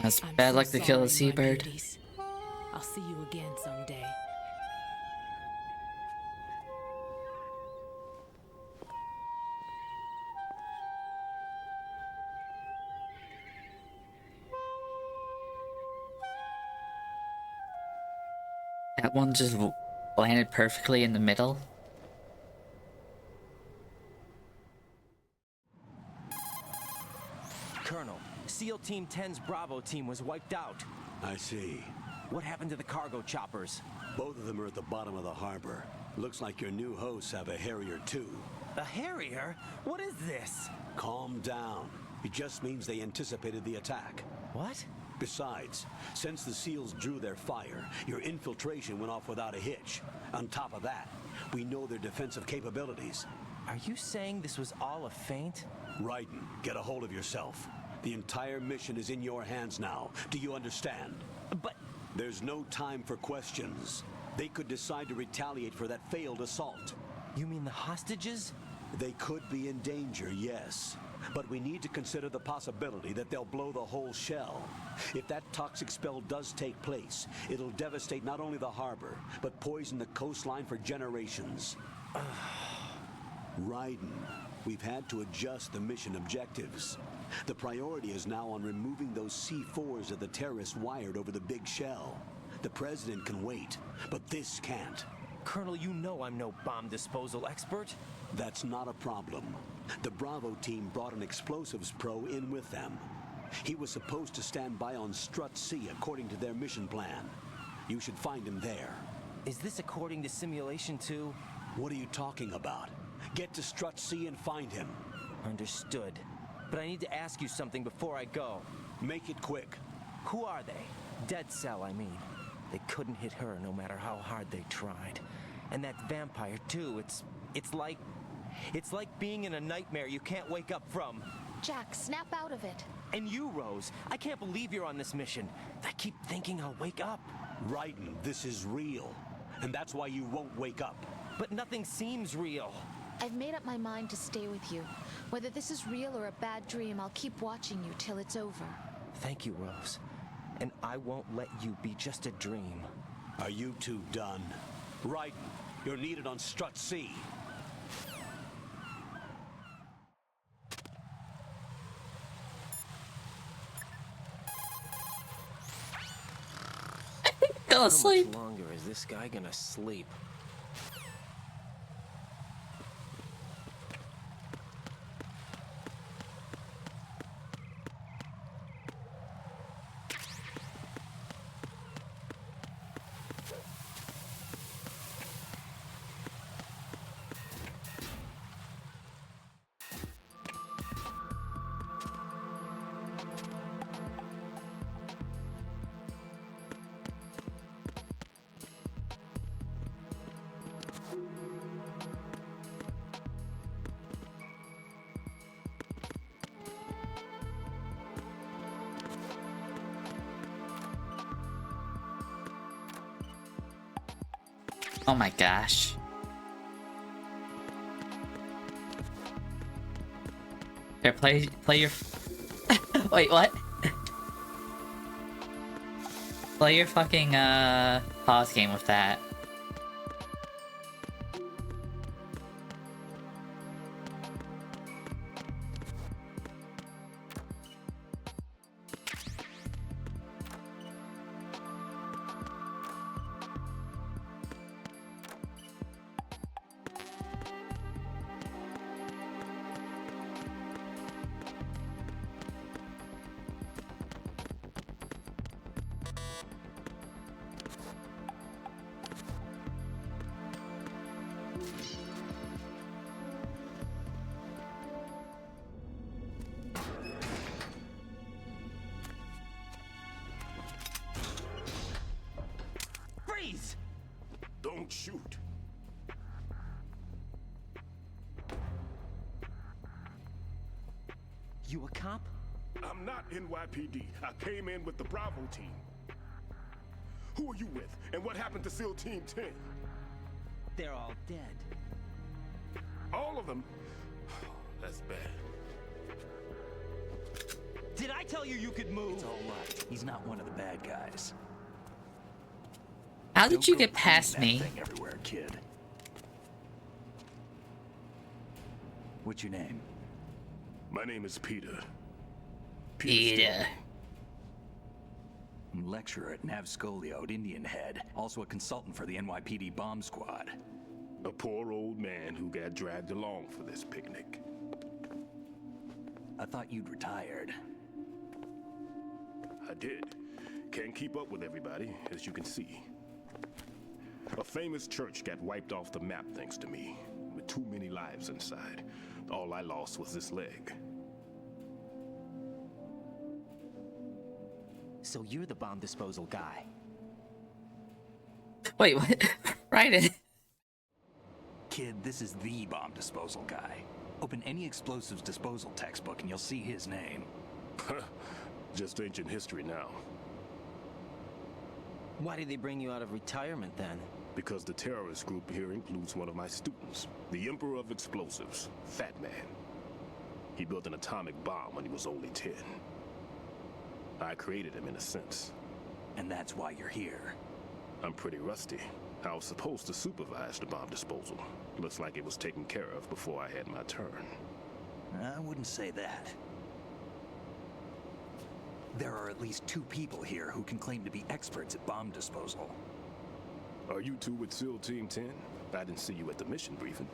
That's I'm bad so luck to kill a sorry, my seabird. beauties. I'll see you again someday. That one just landed perfectly in the middle. Colonel, SEAL Team 10's Bravo team was wiped out. I see. What happened to the cargo choppers? Both of them are at the bottom of the harbor. Looks like your new hosts have a Harrier too. A Harrier? What is this? Calm down. It just means they anticipated the attack. What? Besides, since the SEALs drew their fire, your infiltration went off without a hitch. On top of that, we know their defensive capabilities. Are you saying this was all a feint? Raiden, get a hold of yourself. The entire mission is in your hands now. Do you understand? But... There's no time for questions. They could decide to retaliate for that failed assault. You mean the hostages? They could be in danger, yes. But we need to consider the possibility that they'll blow the whole shell. If that toxic spell does take place, it'll devastate not only the harbor, but poison the coastline for generations. Raiden, we've had to adjust the mission objectives. The priority is now on removing those C4s that the terrorists wired over the big shell. The president can wait, but this can't. Colonel, you know I'm no bomb disposal expert. That's not a problem. The Bravo team brought an explosives pro in with them. He was supposed to stand by on Strut C according to their mission plan. You should find him there. Is this according to Simulation 2? What are you talking about? Get to Strut C and find him. Understood. But I need to ask you something before I go. Make it quick. Who are they? Dead Cell, I mean. They couldn't hit her no matter how hard they tried. And that vampire, too, it's like being in a nightmare you can't wake up from. Jack, snap out of it. And you, Rose, I can't believe you're on this mission. I keep thinking I'll wake up. Raiden, this is real. And that's why you won't wake up. But nothing seems real. I've made up my mind to stay with you. Whether this is real or a bad dream, I'll keep watching you till it's over. Thank you, Rose. And I won't let you be just a dream. Are you two done? Raiden, you're needed on Strut C. Go asleep. How much longer is this guy gonna sleep? Oh my gosh. Here, play your... Wait, what? Play your fucking, pause game with that. Don't shoot. You a cop? I'm not NYPD. I came in with the Bravo team. Who are you with? And what happened to SEAL Team 10? They're all dead. All of them? That's bad. Did I tell you you could move? It's all right. He's not one of the bad guys. How did Don't you go get past pointing me? that thing everywhere, kid. What's your name? My name is Peter. Peter. Lecturer at Navscolio at Indian Head. Also a consultant for the NYPD bomb squad. A poor old man who got dragged along for this picnic. I thought you'd retired. I did. Can't keep up with everybody, as you can see. A famous church got wiped off the map thanks to me, with too many lives inside. All I lost was this leg. So you're the bomb disposal guy. Wait, what? Right. Kid, this is the bomb disposal guy. Open any explosives disposal textbook and you'll see his name. Just ancient history now. Why did they bring you out of retirement then? Because the terrorist group here includes one of my students, the Emperor of Explosives, Fat Man. He built an atomic bomb when he was only 10. I created him in a sense. And that's why you're here. I'm pretty rusty. I was supposed to supervise the bomb disposal. Looks like it was taken care of before I had my turn. I wouldn't say that. There are at least 2 people here who can claim to be experts at bomb disposal. Are you two with SEAL Team 10? I didn't see you at the mission briefing.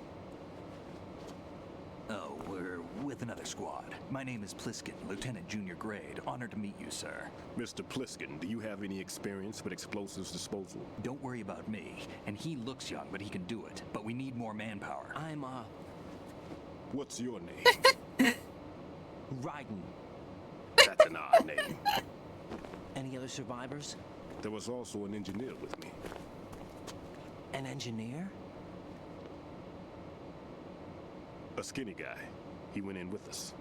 Oh, we're with another squad. My name is Pliskin, Lieutenant Junior Grade. Honored to meet you, sir. Mr. Pliskin, do you have any experience with explosives disposal? Don't worry about me. And he looks young, but he can do it. But we need more manpower. I'm, What's your name? Raiden. That's an odd name. Any other survivors? There was also an engineer with me. An engineer? A skinny guy. He went in with us.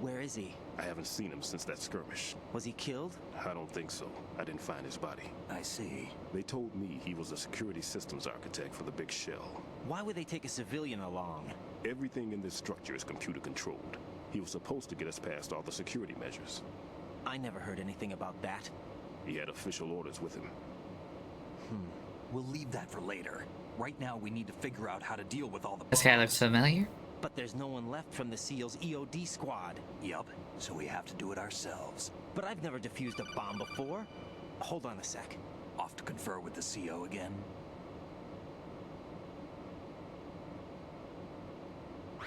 Where is he? I haven't seen him since that skirmish. Was he killed? I don't think so. I didn't find his body. I see. They told me he was a security systems architect for the big shell. Why would they take a civilian along? Everything in this structure is computer controlled. He was supposed to get us past all the security measures. I never heard anything about that. He had official orders with him. We'll leave that for later. Right now, we need to figure out how to deal with all the This guy looks familiar. But there's no one left from the SEAL's EOD squad. Yup, so we have to do it ourselves. But I've never defused a bomb before. Hold on a sec. Off to confer with the CO again?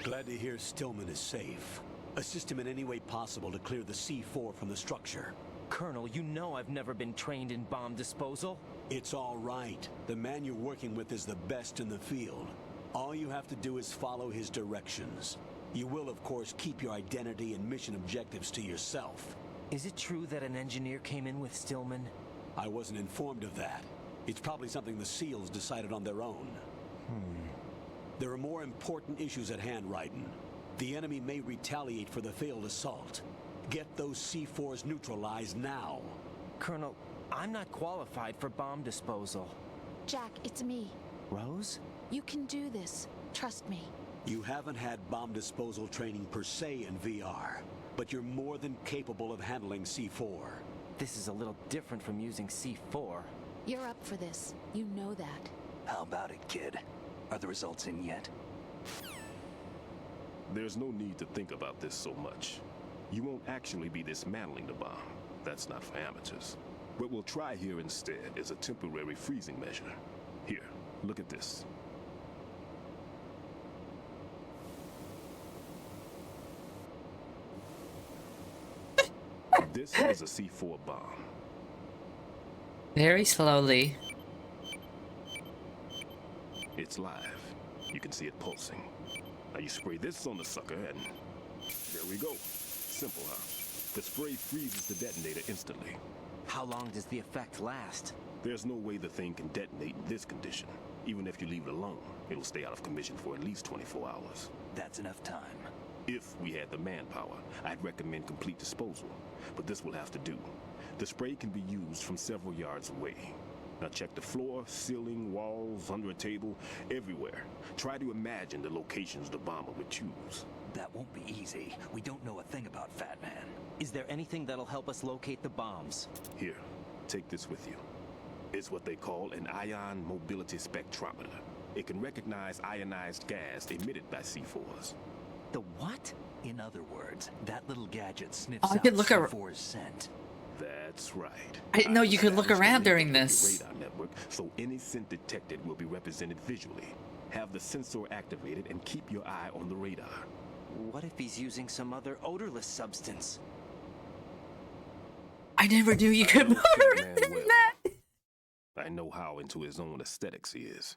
Glad to hear Stillman is safe. Assist him in any way possible to clear the C4 from the structure. Colonel, you know I've never been trained in bomb disposal. It's all right. The man you're working with is the best in the field. All you have to do is follow his directions. You will, of course, keep your identity and mission objectives to yourself. Is it true that an engineer came in with Stillman? I wasn't informed of that. It's probably something the SEALs decided on their own. There are more important issues at hand, Raiden. The enemy may retaliate for the failed assault. Get those C4s neutralized now. Colonel, I'm not qualified for bomb disposal. Jack, it's me. Rose? You can do this. Trust me. You haven't had bomb disposal training per se in VR, but you're more than capable of handling C4. This is a little different from using C4. You're up for this. You know that. How about it, kid? Are the results in yet? There's no need to think about this so much. You won't actually be dismantling the bomb. That's not for amateurs. What we'll try here instead is a temporary freezing measure. Here, look at this. This is a C4 bomb. Very slowly. It's live. You can see it pulsing. Now you spray this on the sucker and there we go. Simple, huh? The spray freezes the detonator instantly. How long does the effect last? There's no way the thing can detonate in this condition. Even if you leave it alone, it'll stay out of commission for at least 24 hours. That's enough time. If we had the manpower, I'd recommend complete disposal. But this will have to do. The spray can be used from several yards away. Now check the floor, ceiling, walls, under a table, everywhere. Try to imagine the locations the bomber would choose. That won't be easy. We don't know a thing about Fat Man. Is there anything that'll help us locate the bombs? Here, take this with you. It's what they call an ion mobility spectrometer. It can recognize ionized gas emitted by C4s. The what? In other words, that little gadget sniffs Oh, I out could look C4's scent. That's right. I didn't know you could look established a around during link with this. the radar network, so any scent detected will be represented visually. Have the sensor activated and keep your eye on the radar. What if he's using some other odorless substance? I never knew you could know motor Fat Man well. that. I know how into his own aesthetics he is.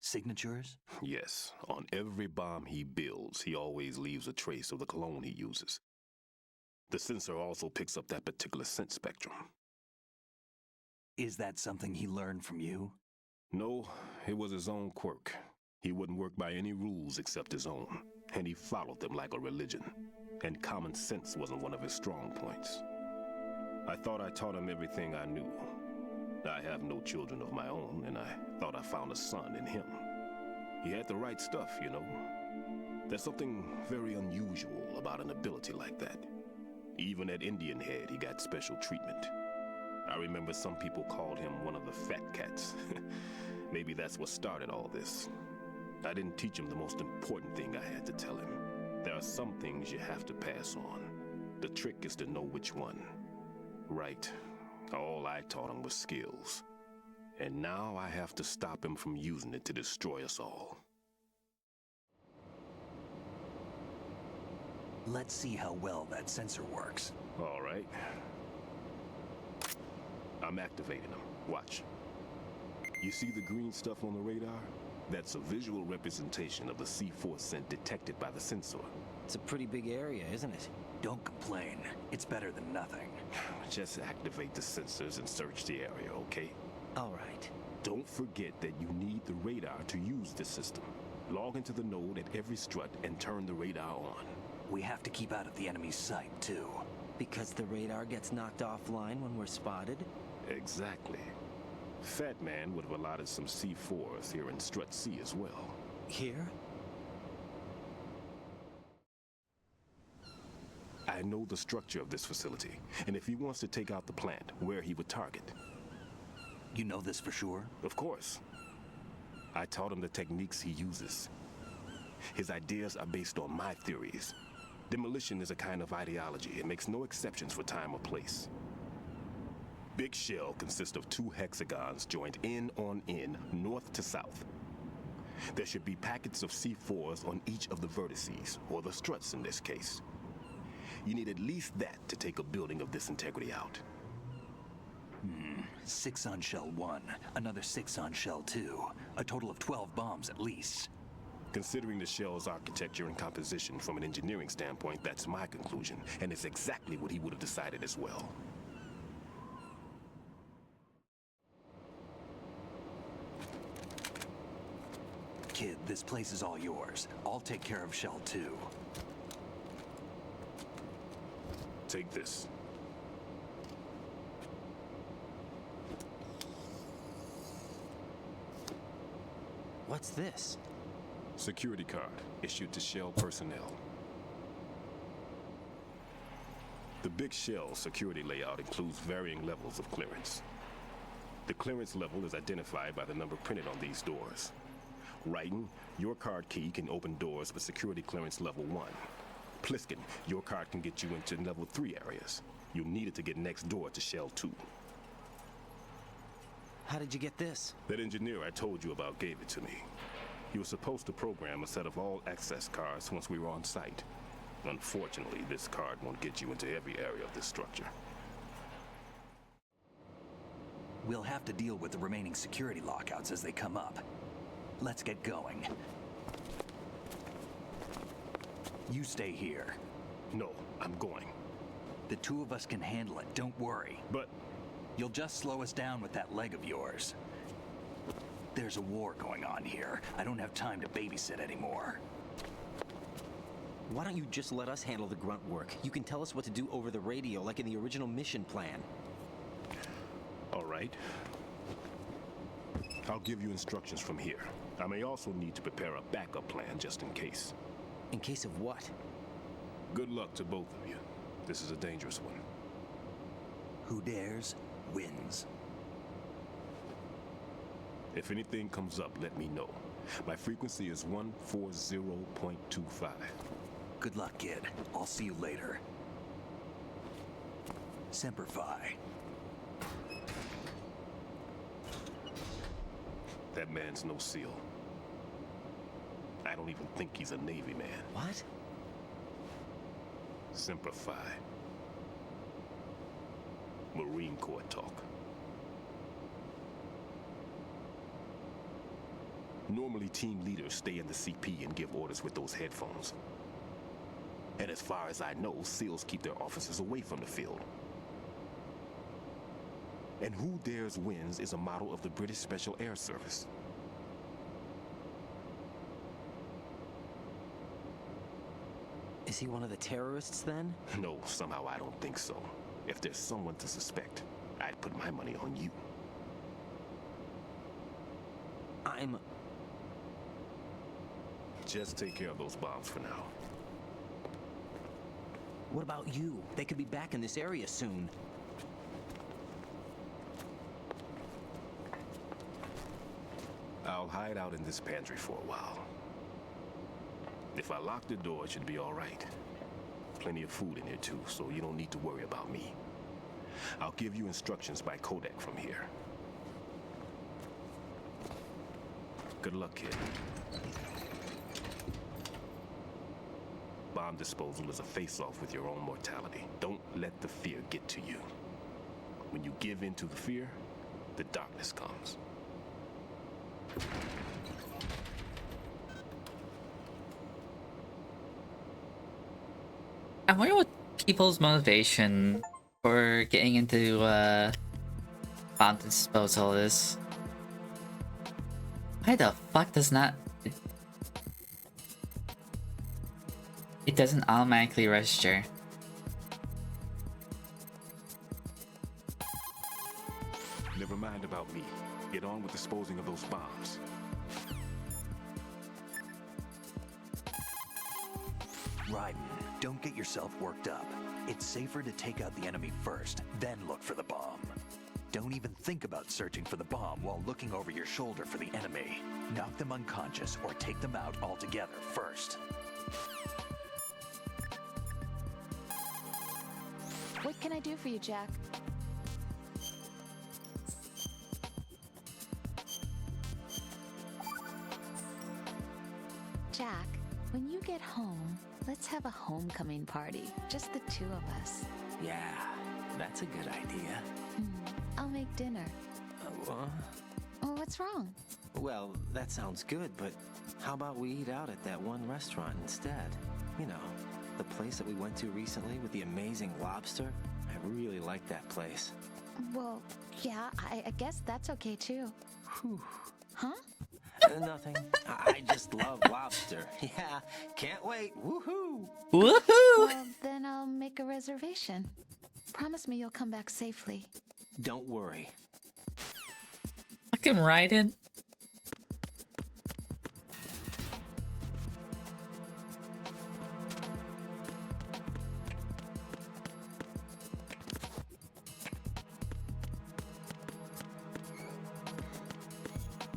Signatures? Yes, on every bomb he builds, he always leaves a trace of the cologne he uses. The sensor also picks up that particular scent spectrum. Is that something he learned from you? No, it was his own quirk. He wouldn't work by any rules except his own, and he followed them like a religion. And common sense wasn't one of his strong points. I thought I taught him everything I knew. I have no children of my own, and I thought I found a son in him. He had the right stuff, you know. There's something very unusual about an ability like that. Even at Indian Head, he got special treatment. I remember some people called him one of the fat cats. Maybe that's what started all this. I didn't teach him the most important thing I had to tell him. There are some things you have to pass on. The trick is to know which one. Right. All I taught him was skills. And now I have to stop him from using it to destroy us all. Let's see how well that sensor works. All right. I'm activating them. Watch. You see the green stuff on the radar? That's a visual representation of the C4 scent detected by the sensor. It's a pretty big area, isn't it? Don't complain. It's better than nothing. Just activate the sensors and search the area, okay? All right. Don't forget that you need the radar to use this system. Log into the node at every strut and turn the radar on. We have to keep out of the enemy's sight, too. Because the radar gets knocked offline when we're spotted? Exactly. Fat Man would have allotted some C4s here in Strut C as well. Here? I know the structure of this facility, and if he wants to take out the plant, where he would target. You know this for sure? Of course. I taught him the techniques he uses. His ideas are based on my theories. Demolition is a kind of ideology. It makes no exceptions for time or place. Big shell consists of 2 hexagons joined end on end, north to south. There should be packets of C4s on each of the vertices, or the struts in this case. You need at least that to take a building of this integrity out. 6 on shell 1, another 6 on shell 2. A total of 12 bombs at least. Considering the shell's architecture and composition from an engineering standpoint, that's my conclusion, and it's exactly what he would have decided as well. Kid, this place is all yours. I'll take care of shell 2. Take this. What's this? Security card issued to Shell personnel. The Big Shell security layout includes varying levels of clearance. The clearance level is identified by the number printed on these doors. Writing, your card key can open doors with security clearance level 1. Pliskin, your card can get you into level 3 areas. You'll need it to get next door to Shell 2. How did you get this? That engineer I told you about gave it to me. He was supposed to program a set of all access cards once we were on site. Unfortunately, this card won't get you into every area of this structure. We'll have to deal with the remaining security lockouts as they come up. Let's get going. You stay here. No, I'm going. The 2 of us can handle it, don't worry. But you'll just slow us down with that leg of yours. There's a war going on here. I don't have time to babysit anymore. Why don't you just let us handle the grunt work? You can tell us what to do over the radio, like in the original mission plan. All right. I'll give you instructions from here. I may also need to prepare a backup plan just in case. In case of what? Good luck to both of you. This is a dangerous one. Who dares, wins. If anything comes up, let me know. My frequency is 140.25. Good luck, kid. I'll see you later. Semper Fi. That man's no SEAL. I don't even think he's a Navy man. What? Semper Fi. Marine Corps talk. Normally, team leaders stay in the CP and give orders with those headphones. And as far as I know, SEALs keep their officers away from the field. And Who Dares Wins is a model of the British Special Air Service. Is he one of the terrorists then? No, somehow I don't think so. If there's someone to suspect, I'd put my money on you. Just take care of those bombs for now. What about you? They could be back in this area soon. I'll hide out in this pantry for a while. If I lock the door, it should be all right. Plenty of food in here too, so you don't need to worry about me. I'll give you instructions by codec from here. Good luck, kid. Bomb disposal is a face-off with your own mortality. Don't let the fear get to you. When you give in to the fear, the darkness comes. I wonder what people's motivation for getting into bomb disposal is. Why the fuck does not... It doesn't automatically register. Never mind about me. Get on with disposing of those bombs. Raiden, don't get yourself worked up. It's safer to take out the enemy first, then look for the bomb. Don't even think about searching for the bomb while looking over your shoulder for the enemy. Knock them unconscious or take them out altogether first. What can I do for you, Jack? Jack, when you get home, let's have a homecoming party. Just the two of us. Yeah, that's a good idea. I'll make dinner. Oh, what's wrong? Well, that sounds good, but how about we eat out at that one restaurant instead? You know, the place that we went to recently with the amazing lobster? I really like that place. Well, yeah, I guess that's okay too. Whew. Huh? Nothing. I just love lobster. Yeah, can't wait. Woohoo! Woohoo! Well, then I'll make a reservation. Promise me you'll come back safely. Don't worry. Fucking Raiden.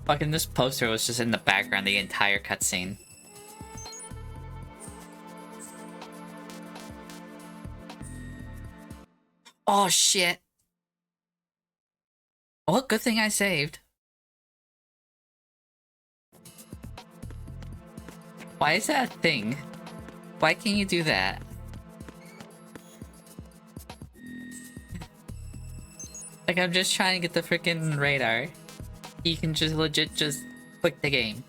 Fucking this poster was just in the background the entire cutscene. Oh shit. Well, good thing I saved. Why is that a thing? Why can't you do that? Like, I'm just trying to get the freaking radar. You can just legit just click the game.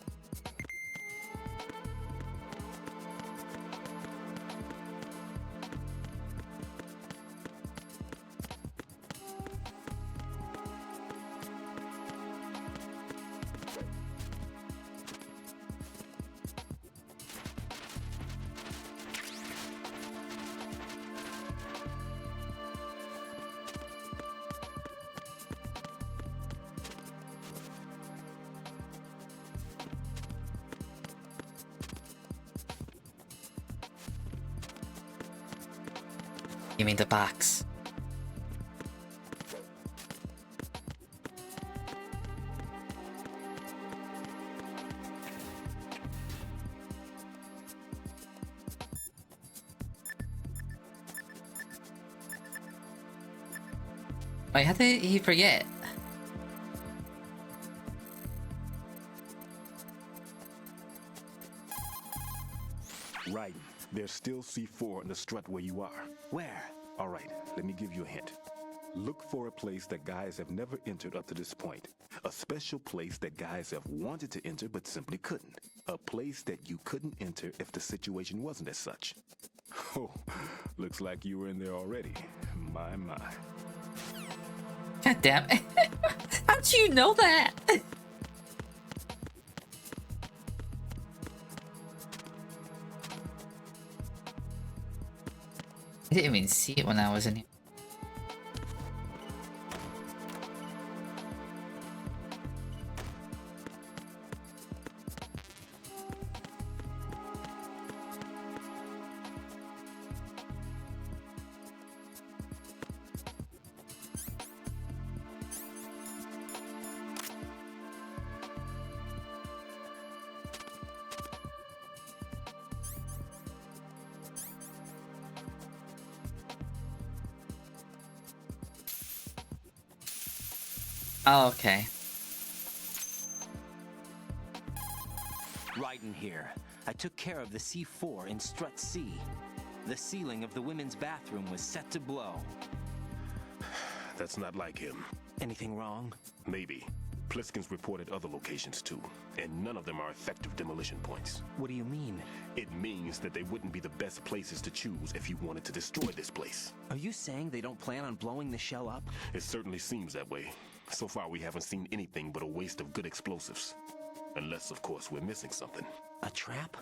You mean the box? Wait, how did he forget? Right. There's still C4 in the strut where you are. Where? All right, let me give you a hint. Look for a place that guys have never entered up to this point. A special place that guys have wanted to enter but simply couldn't. A place that you couldn't enter if the situation wasn't as such. Oh, looks like you were in there already. My. God damn it. How'd you know that? I didn't even see it when I was in here. Oh, okay. Raiden here. I took care of the C4 in Strut C. The ceiling of the women's bathroom was set to blow. That's not like him. Anything wrong? Maybe. Pliskin's reported other locations too, and none of them are effective demolition points. What do you mean? It means that they wouldn't be the best places to choose if you wanted to destroy this place. Are you saying they don't plan on blowing the shell up? It certainly seems that way. So far, we haven't seen anything but a waste of good explosives. Unless, of course, we're missing something. A trap?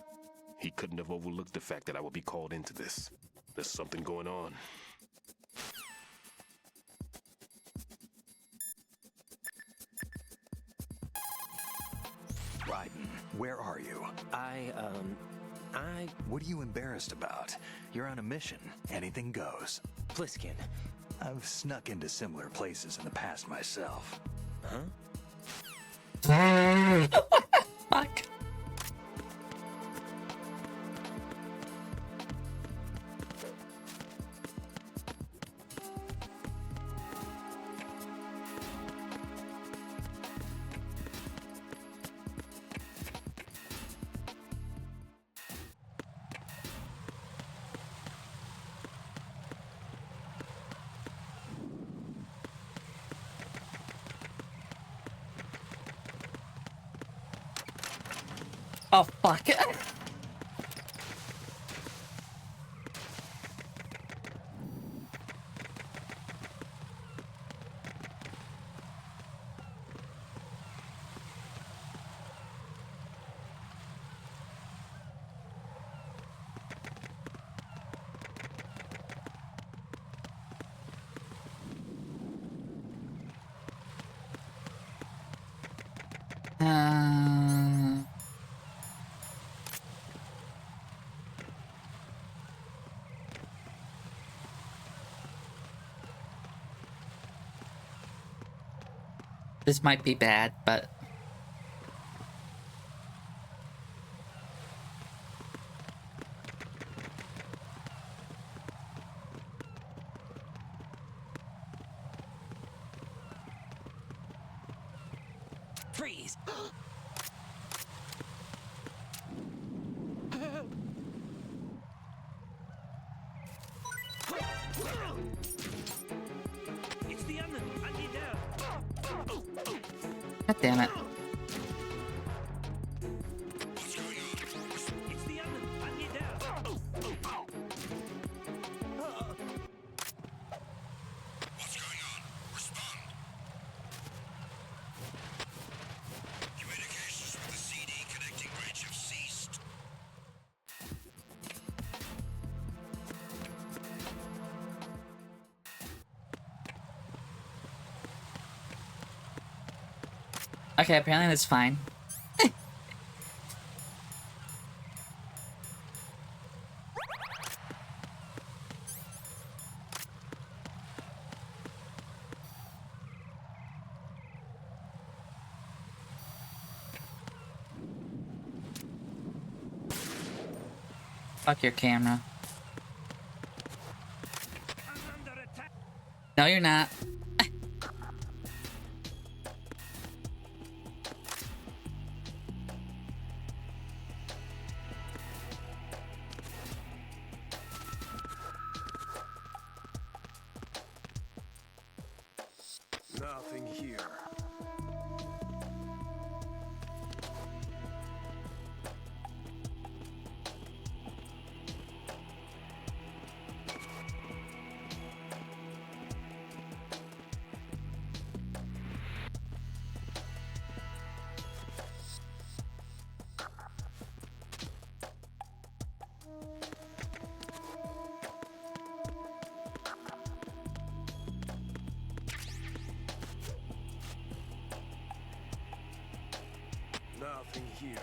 He couldn't have overlooked the fact that I would be called into this. There's something going on. Raiden, where are you? What are you embarrassed about? You're on a mission. Anything goes. Pliskin. I've snuck into similar places in the past myself. Huh? Fuck. Oh, fuck. This might be bad, but... Freeze! It's the Emden. I need help. God damn it. It's the Emden. I need help. What's going on? Respond. Communications with the CD connecting bridge have ceased. Okay, apparently that's fine. Fuck your camera. No, you're not. Nothing here. Nothing here.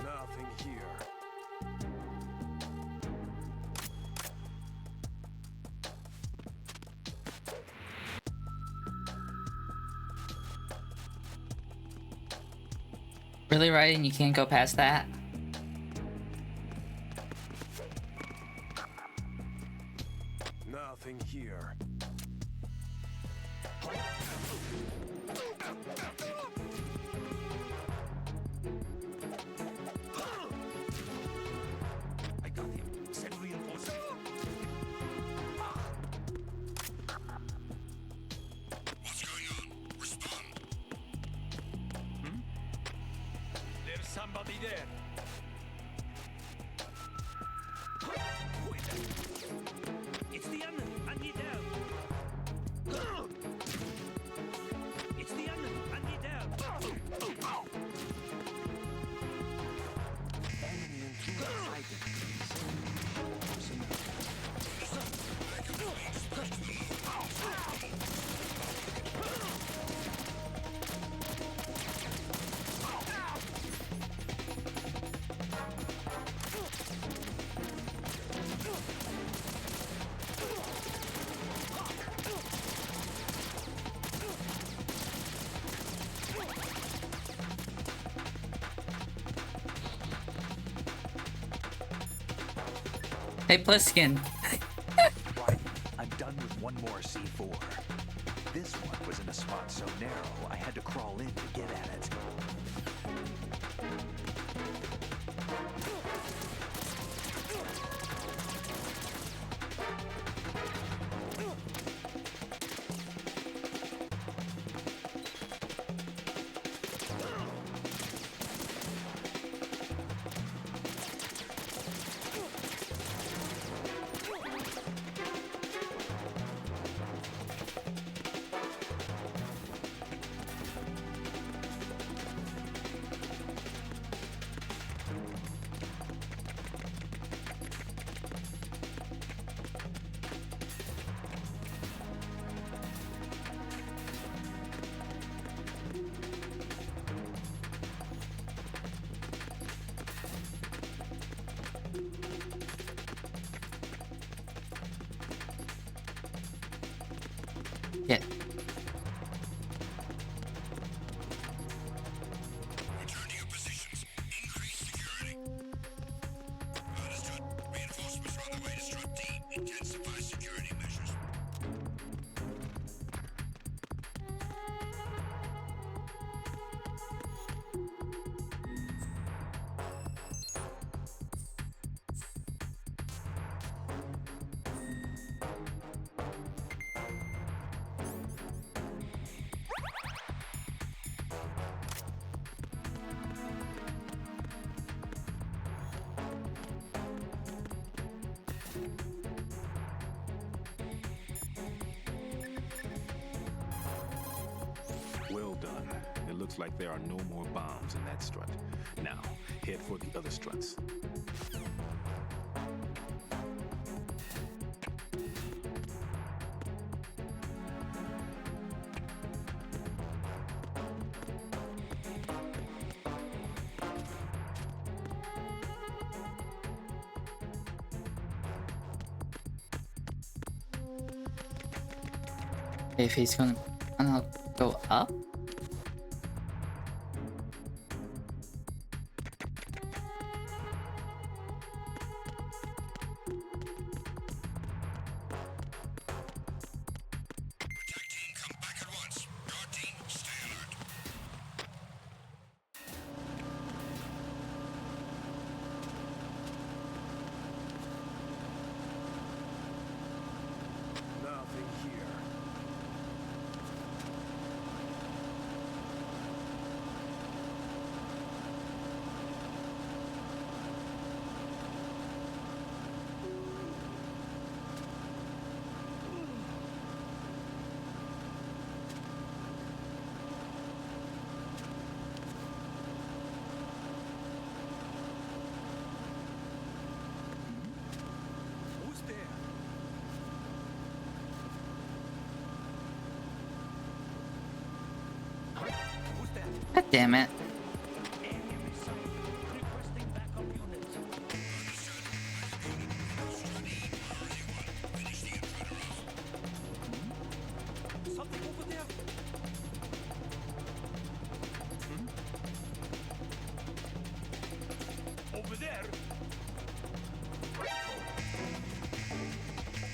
Nothing here. Really, Ryan? You can't go past that? Nothing here. I got him. Send reinforcements. What's going on? Respond. There's somebody there. It's the enemy. I need help. It's the enemy. I need help. Enemy intruder sighted. Hey, Pliskin. Right. I'm done with one more C4. This one was in a spot so narrow, I had to crawl in to get at it. Yeah. Return to your positions. Increase security. Understood. Reinforcements are on the way to Strut D. Intensify security measures. Well done. It looks like there are no more bombs in that strut. Now, head for the other struts. If he's gonna go up? Nothing here. Who's there? Who's that? God damn it. Requesting backup units. Something over there? Over there?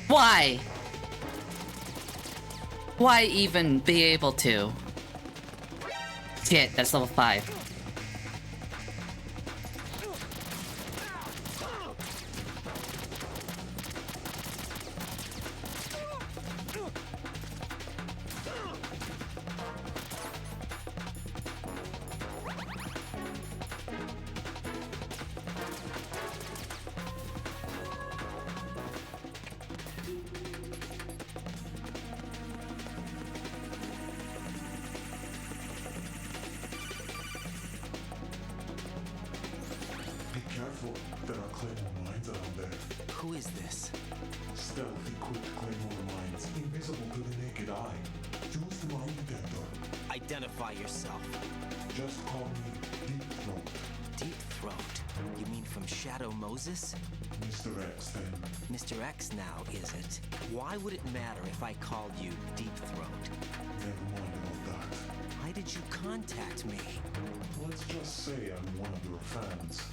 Why? Why even be able to? Shit, that's level 5. Be careful. There are Claymore mines around there. Who is this? Stealth-equipped Claymore mines, invisible to the naked eye. Use the mine detector. Identify yourself. Just call me Deep Throat. Deep Throat? You mean from Shadow Moses? Mr. X, then. Mr. X now, is it? Why would it matter if I called you Deep Throat? Never mind about that. Why did you contact me? Let's just say I'm one of your fans.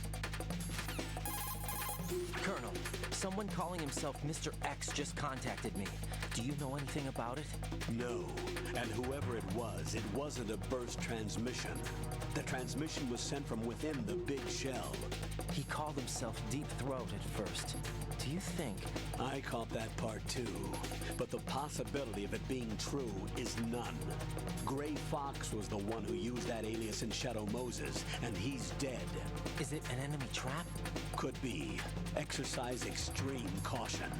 Colonel, someone calling himself Mr. X just contacted me. Do you know anything about it? No, and whoever it wasn't a burst transmission. The transmission was sent from within the big shell. He called himself Deep Throat at first. Do you think? I caught that part too, but the possibility of it being true is none. Gray Fox was the one who used that alias in Shadow Moses, and he's dead. Is it an enemy trap? Could be. Exercise extreme caution.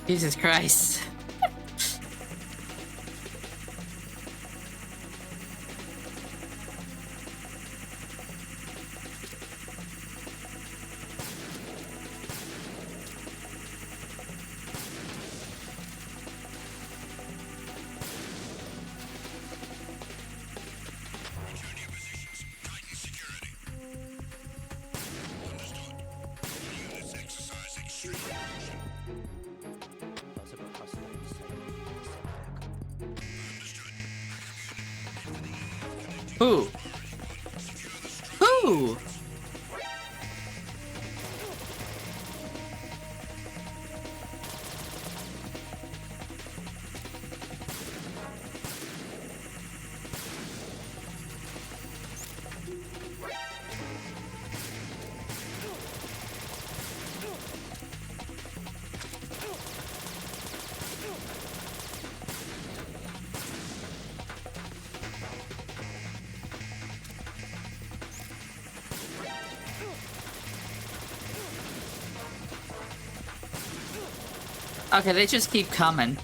Jesus Christ. Who? Who? Okay, they just keep coming.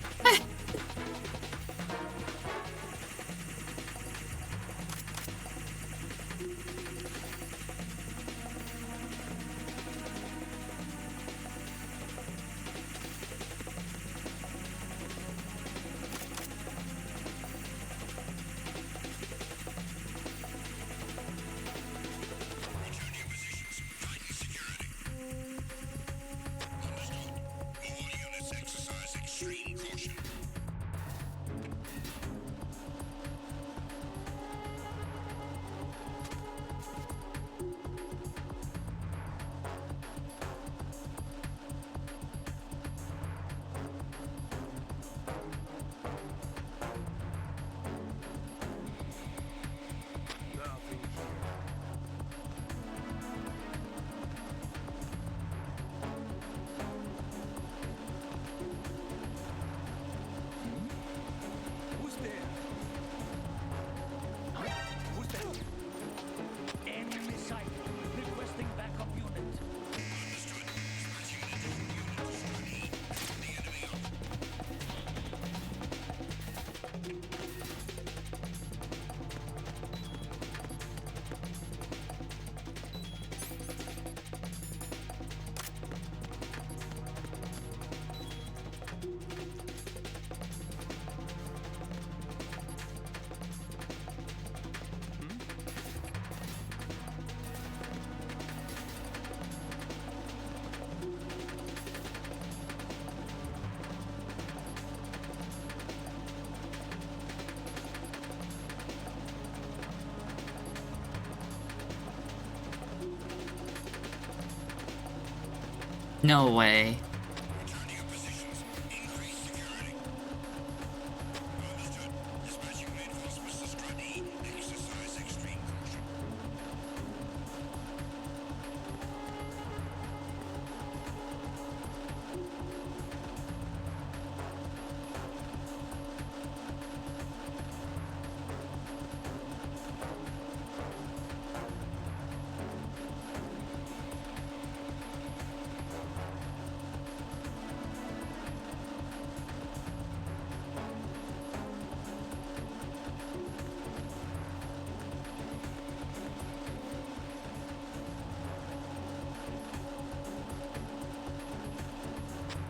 No way. Return to your positions. Increase security. Understood. Dispatching reinforcements to Strut E. Exercise extreme caution.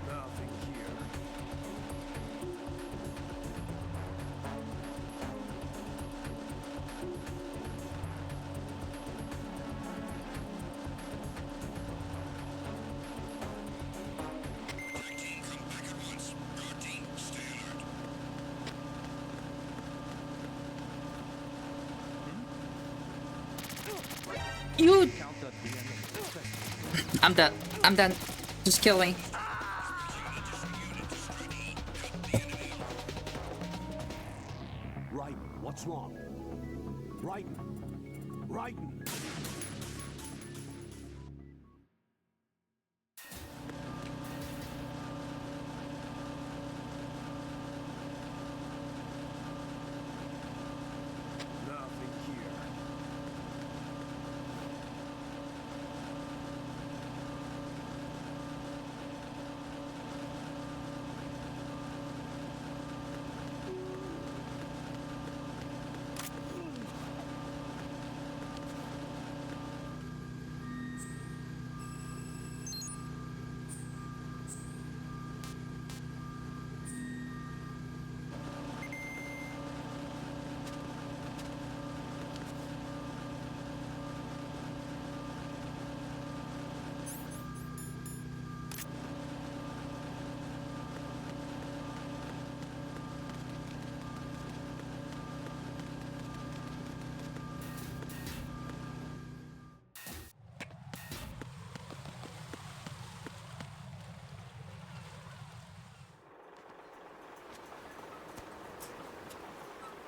Nothing here. Attack team, come back at once. Guard team, stay alert. You. I'm done. I'm done. Just kill me. Right. What's wrong? Right. Right. Nothing here.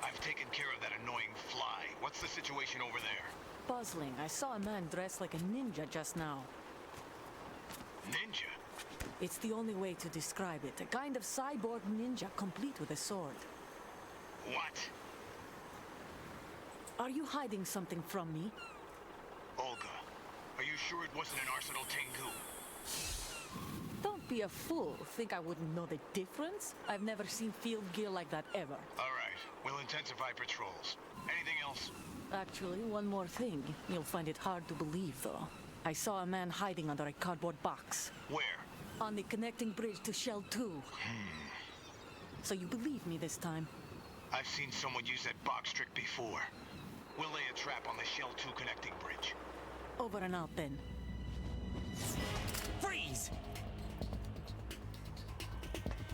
I've taken care of that annoying fly. What's the situation over there? Puzzling. I saw a man dressed like a ninja just now. Ninja? It's the only way to describe it. A kind of cyborg ninja complete with a sword. What? Are you hiding something from me? Olga, are you sure it wasn't an Arsenal Tengu? Don't be a fool. Think I wouldn't know the difference? I've never seen field gear like that ever. All right, we'll intensify patrols. Anything else? Actually, one more thing. You'll find it hard to believe, though. I saw a man hiding under a cardboard box. Where? On the connecting bridge to Shell 2. So you believe me this time? I've seen someone use that box trick before. We'll lay a trap on the Shell 2 connecting bridge. Over and out, then. Freeze!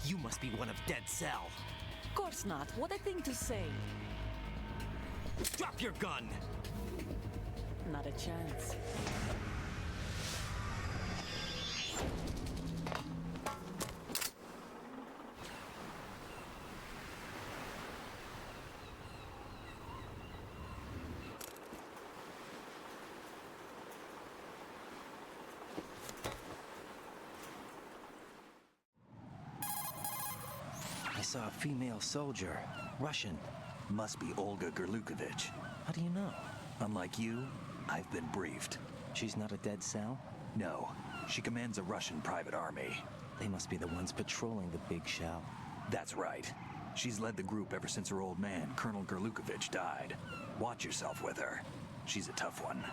You must be one of Dead Cell. Of course not. What a thing to say. Drop your gun! Not a chance. I saw a female soldier. Russian. Must be Olga Gerlukovich. How do you know? Unlike you, I've been briefed. She's not a Dead Cell? No, she commands a Russian private army. They must be the ones patrolling the big shell. That's right. She's led the group ever since her old man, Colonel Gerlukovich, died. Watch yourself with her. She's a tough one.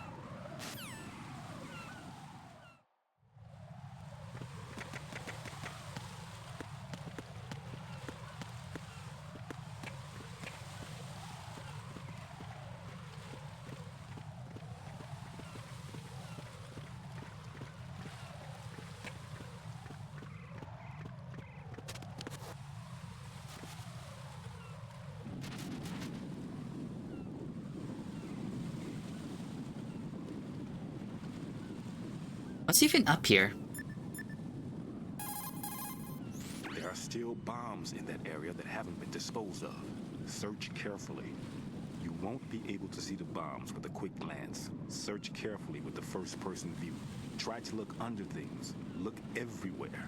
What's even up here? still bombs in that area that haven't been disposed of. Search carefully. You won't be able to see the bombs with a quick glance. Search carefully with the first-person view. Try to look under things. Look everywhere.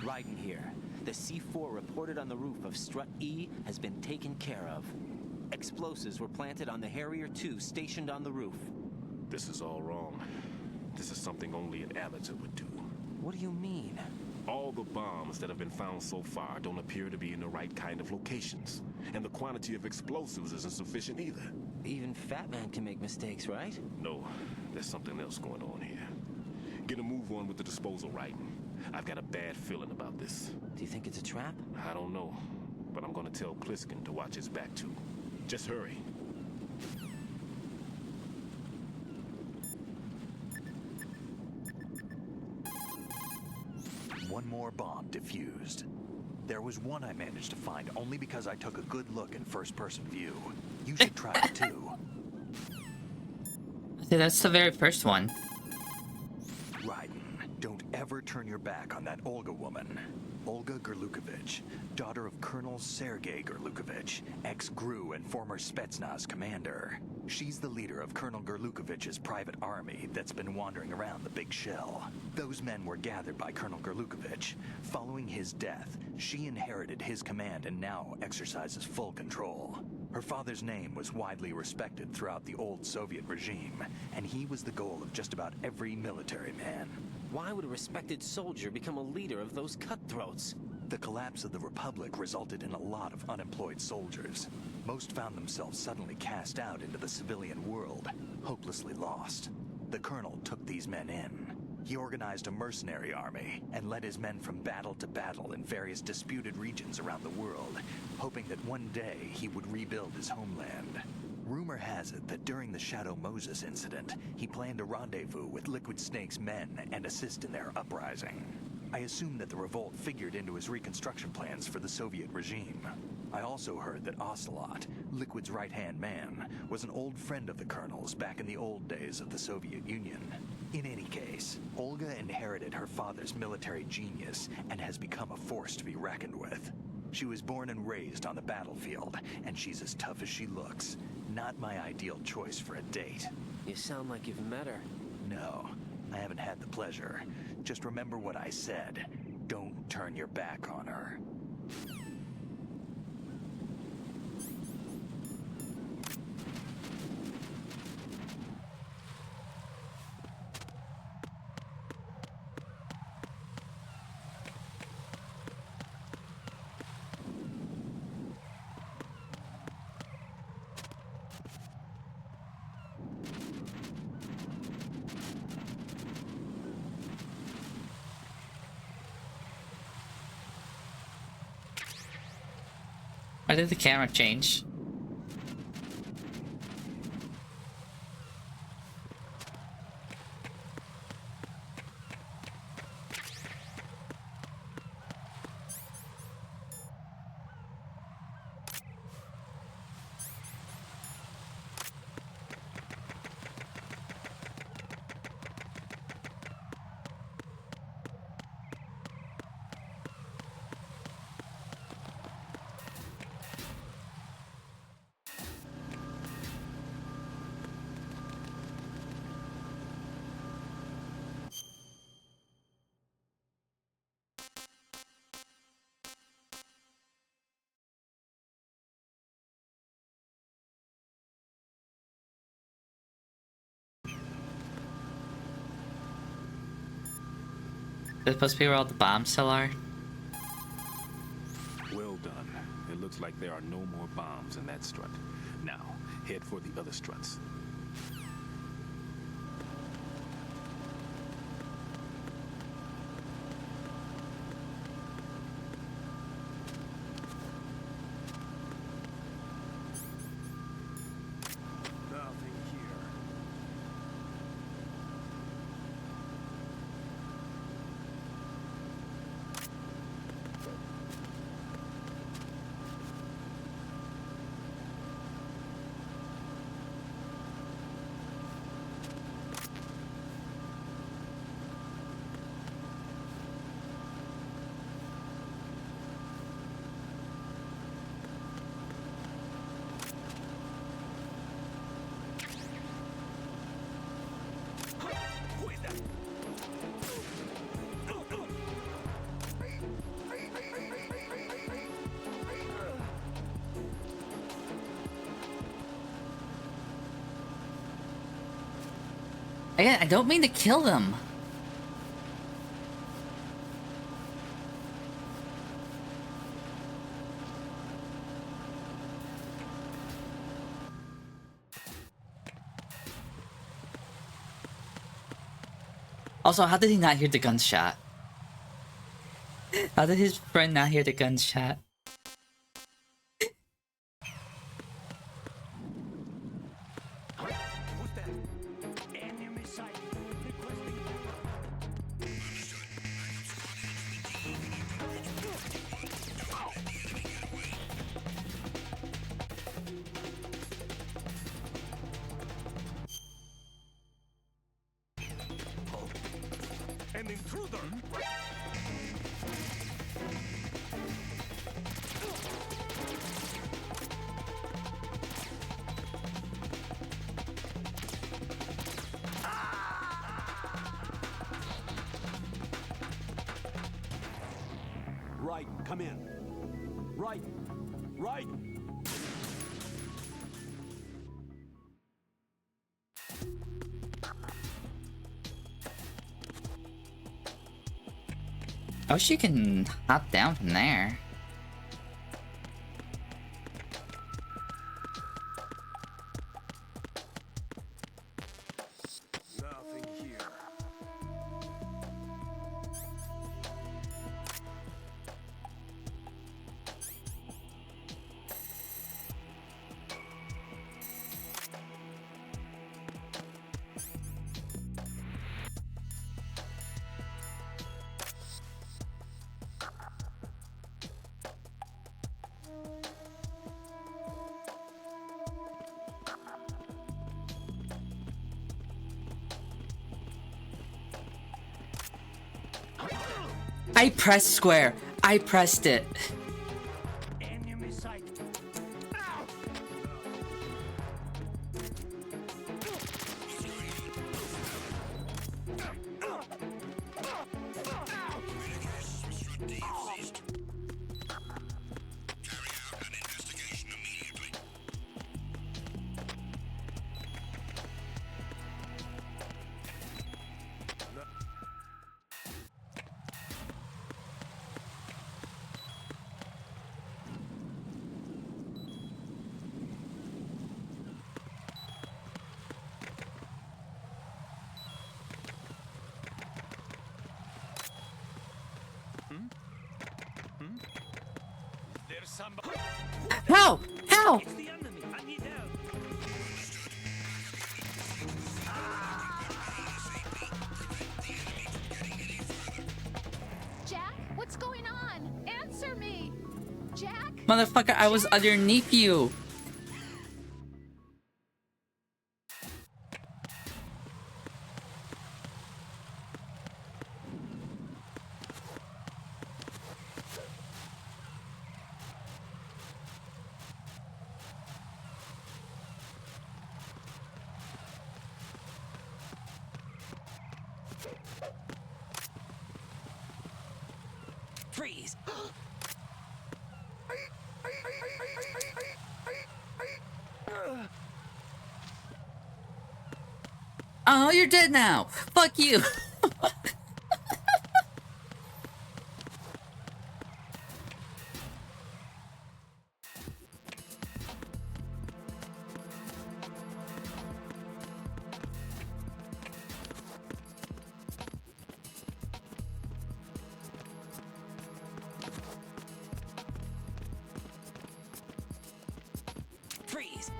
Raiden here. The C4 reported on the roof of Strut E has been taken care of. Explosives were planted on the Harrier 2 stationed on the roof. This is all wrong. This is something only an amateur would do. What do you mean? All the bombs that have been found so far don't appear to be in the right kind of locations. And the quantity of explosives isn't sufficient either. Even Fat Man can make mistakes, right? No, there's something else going on here. Get a move on with the disposal, Raiden. I've got a bad feeling about this. Do you think it's a trap? I don't know, but I'm gonna tell Pliskin to watch his back too. Just hurry. One more bomb defused. There was one I managed to find only because I took a good look in first-person view. You should try it too. See, that's the very first one. Raiden, don't ever turn your back on that Olga woman. Olga Gerlukovich, daughter of Colonel Sergei Gerlukovich, ex-GRU and former Spetsnaz commander. She's the leader of Colonel Gerlukovich's private army that's been wandering around the Big Shell. Those men were gathered by Colonel Gerlukovich. Following his death, she inherited his command and now exercises full control. Her father's name was widely respected throughout the old Soviet regime, and he was the goal of just about every military man. Why would a respected soldier become a leader of those cutthroats? The collapse of the Republic resulted in a lot of unemployed soldiers. Most found themselves suddenly cast out into the civilian world, hopelessly lost. The colonel took these men in. He organized a mercenary army and led his men from battle to battle in various disputed regions around the world, hoping that one day he would rebuild his homeland. Rumor has it that during the Shadow Moses incident, he planned a rendezvous with Liquid Snake's men and assist in their uprising. I assume that the revolt figured into his reconstruction plans for the Soviet regime. I also heard that Ocelot, Liquid's right-hand man, was an old friend of the Colonel's back in the old days of the Soviet Union. In any case, Olga inherited her father's military genius and has become a force to be reckoned with. She was born and raised on the battlefield, and she's as tough as she looks. Not my ideal choice for a date. You sound like you've met her. No, I haven't had the pleasure. Just remember what I said. Don't turn your back on her. Why did the camera change? Is it supposed to be where all the bombs still are? Well done. It looks like there are no more bombs in that strut. Now, head for the other struts. Again, I don't mean to kill them. Also, how did he not hear the gunshot? How did his friend not hear the gunshot? An intruder! Right, come in. Right, right. Oh, she can hop down from there. Nothing here. I pressed square. I pressed it. Enemy sight. Ow! There's somebody. How? How? It's the enemy. I need help. Jack, what's going on? Answer me! Jack? Motherfucker, I was underneath you. Freeze! Oh, you're dead now. Fuck you. Freeze!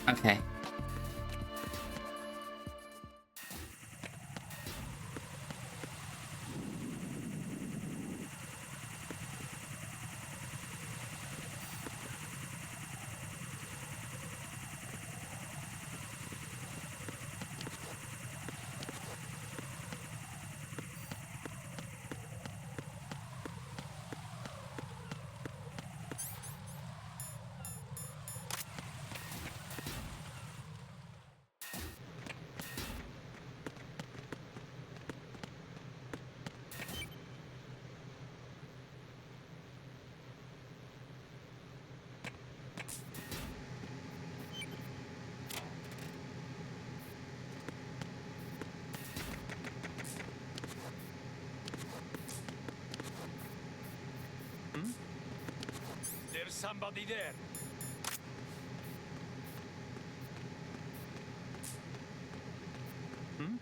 Okay. There's somebody there. Hmm?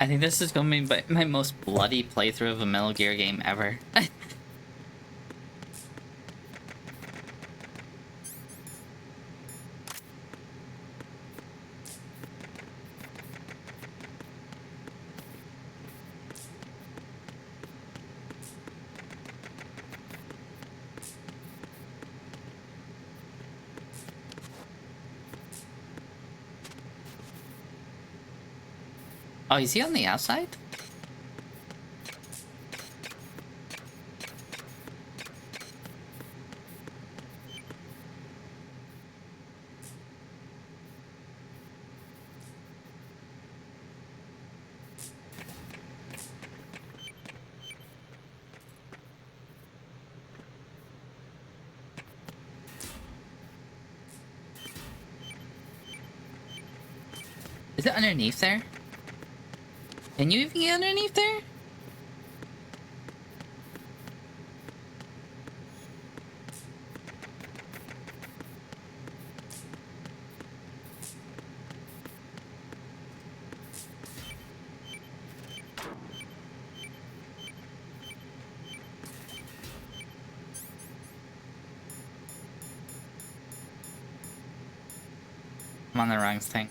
I think this is going to be my most bloody playthrough of a Metal Gear game ever. Oh, is he on the outside? Is it underneath there? Can you even get underneath there? I'm on the wrong thing.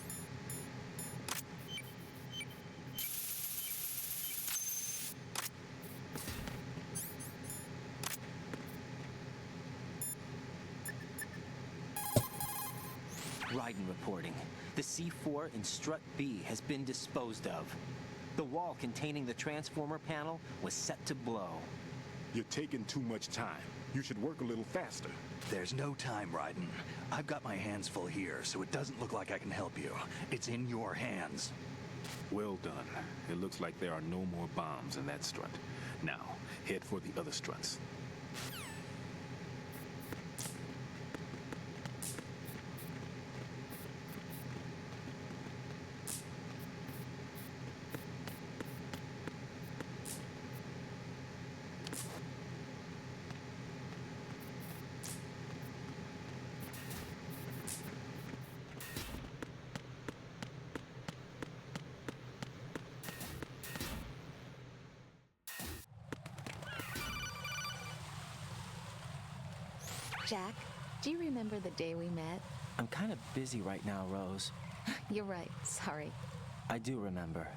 Raiden reporting. The C4 in Strut B has been disposed of. The wall containing the transformer panel was set to blow. You're taking too much time. You should work a little faster. There's no time, Raiden. I've got my hands full here, so it doesn't look like I can help you. It's in your hands. Well done. It looks like there are no more bombs in that strut. Now, head for the other struts. Jack, do you remember the day we met? I'm kind of busy right now, Rose. You're right. Sorry. I do remember.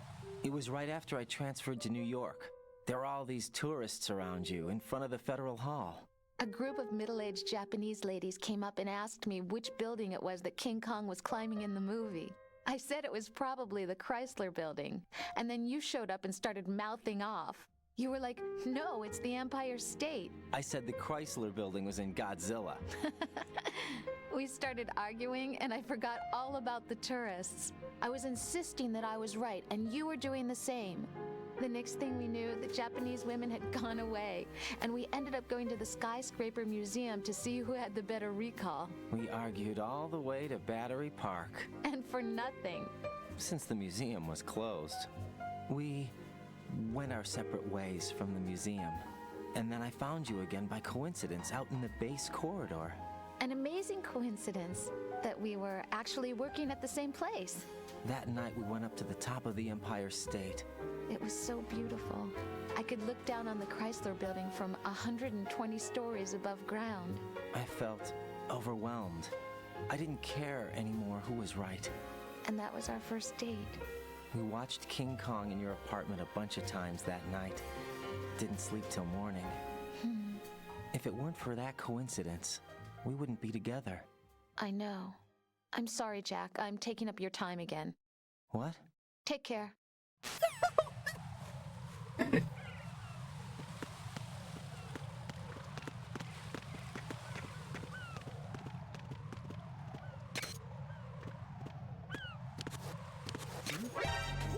It was right after I transferred to New York. There are all these tourists around you in front of the Federal Hall. A group of middle-aged Japanese ladies came up and asked me which building it was that King Kong was climbing in the movie. I said it was probably the Chrysler Building, and then you showed up and started mouthing off. You were like, no, it's the Empire State. I said the Chrysler Building was in Godzilla. We started arguing, and I forgot all about the tourists. I was insisting that I was right, and you were doing the same. The next thing we knew, the Japanese women had gone away, and we ended up going to the Skyscraper Museum to see who had the better recall. We argued all the way to Battery Park. And for nothing. Since the museum was closed, we went our separate ways from the museum. And then I found you again by coincidence out in the base corridor. An amazing coincidence that we were actually working at the same place. That night we went up to the top of the Empire State. It was so beautiful. I could look down on the Chrysler Building from 120 stories above ground. I felt overwhelmed. I didn't care anymore who was right. And that was our first date. We watched King Kong in your apartment a bunch of times that night. Didn't sleep till morning. If it weren't for that coincidence, we wouldn't be together. I know. I'm sorry, Jack. I'm taking up your time again. What? Take care.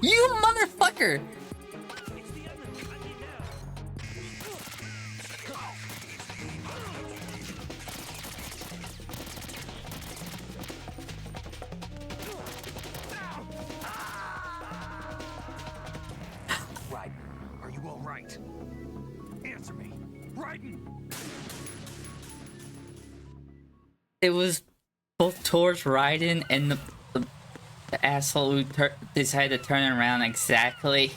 You motherfucker! Right. Are you all right? Answer me. Raiden! It was both towards Raiden and the asshole who decided to turn around exactly.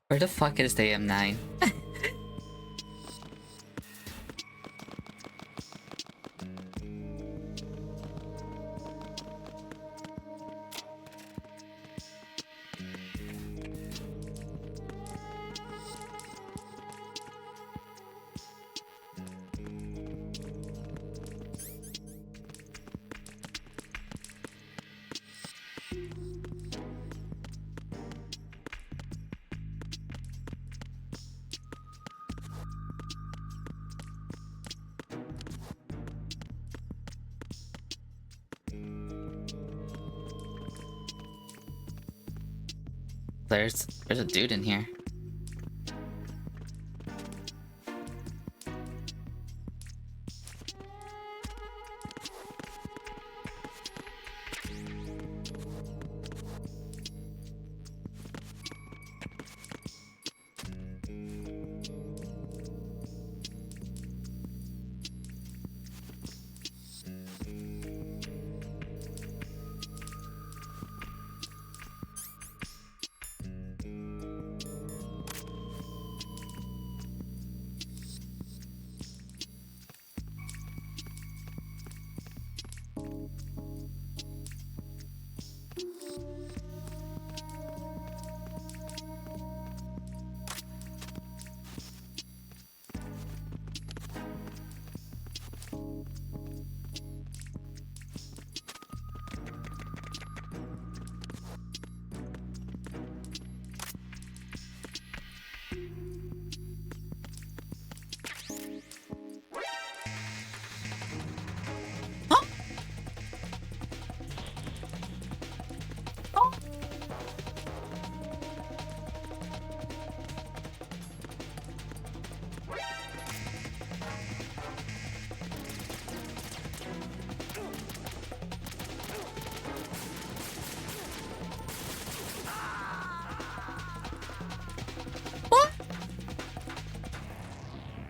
Where the fuck is the M9? There's a dude in here.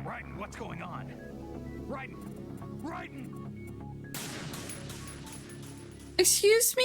Raiden, what's going on? Raiden! Raiden! Excuse me?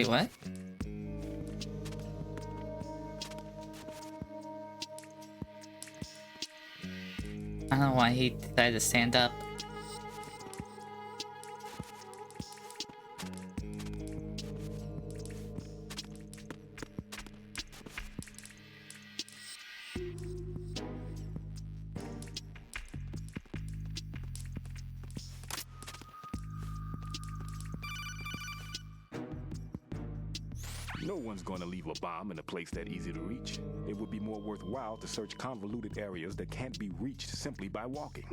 Wait, what? I don't know why he decided to stand up. No one's going to leave a bomb in a place that easy to reach. It would be more worthwhile to search convoluted areas that can't be reached simply by walking.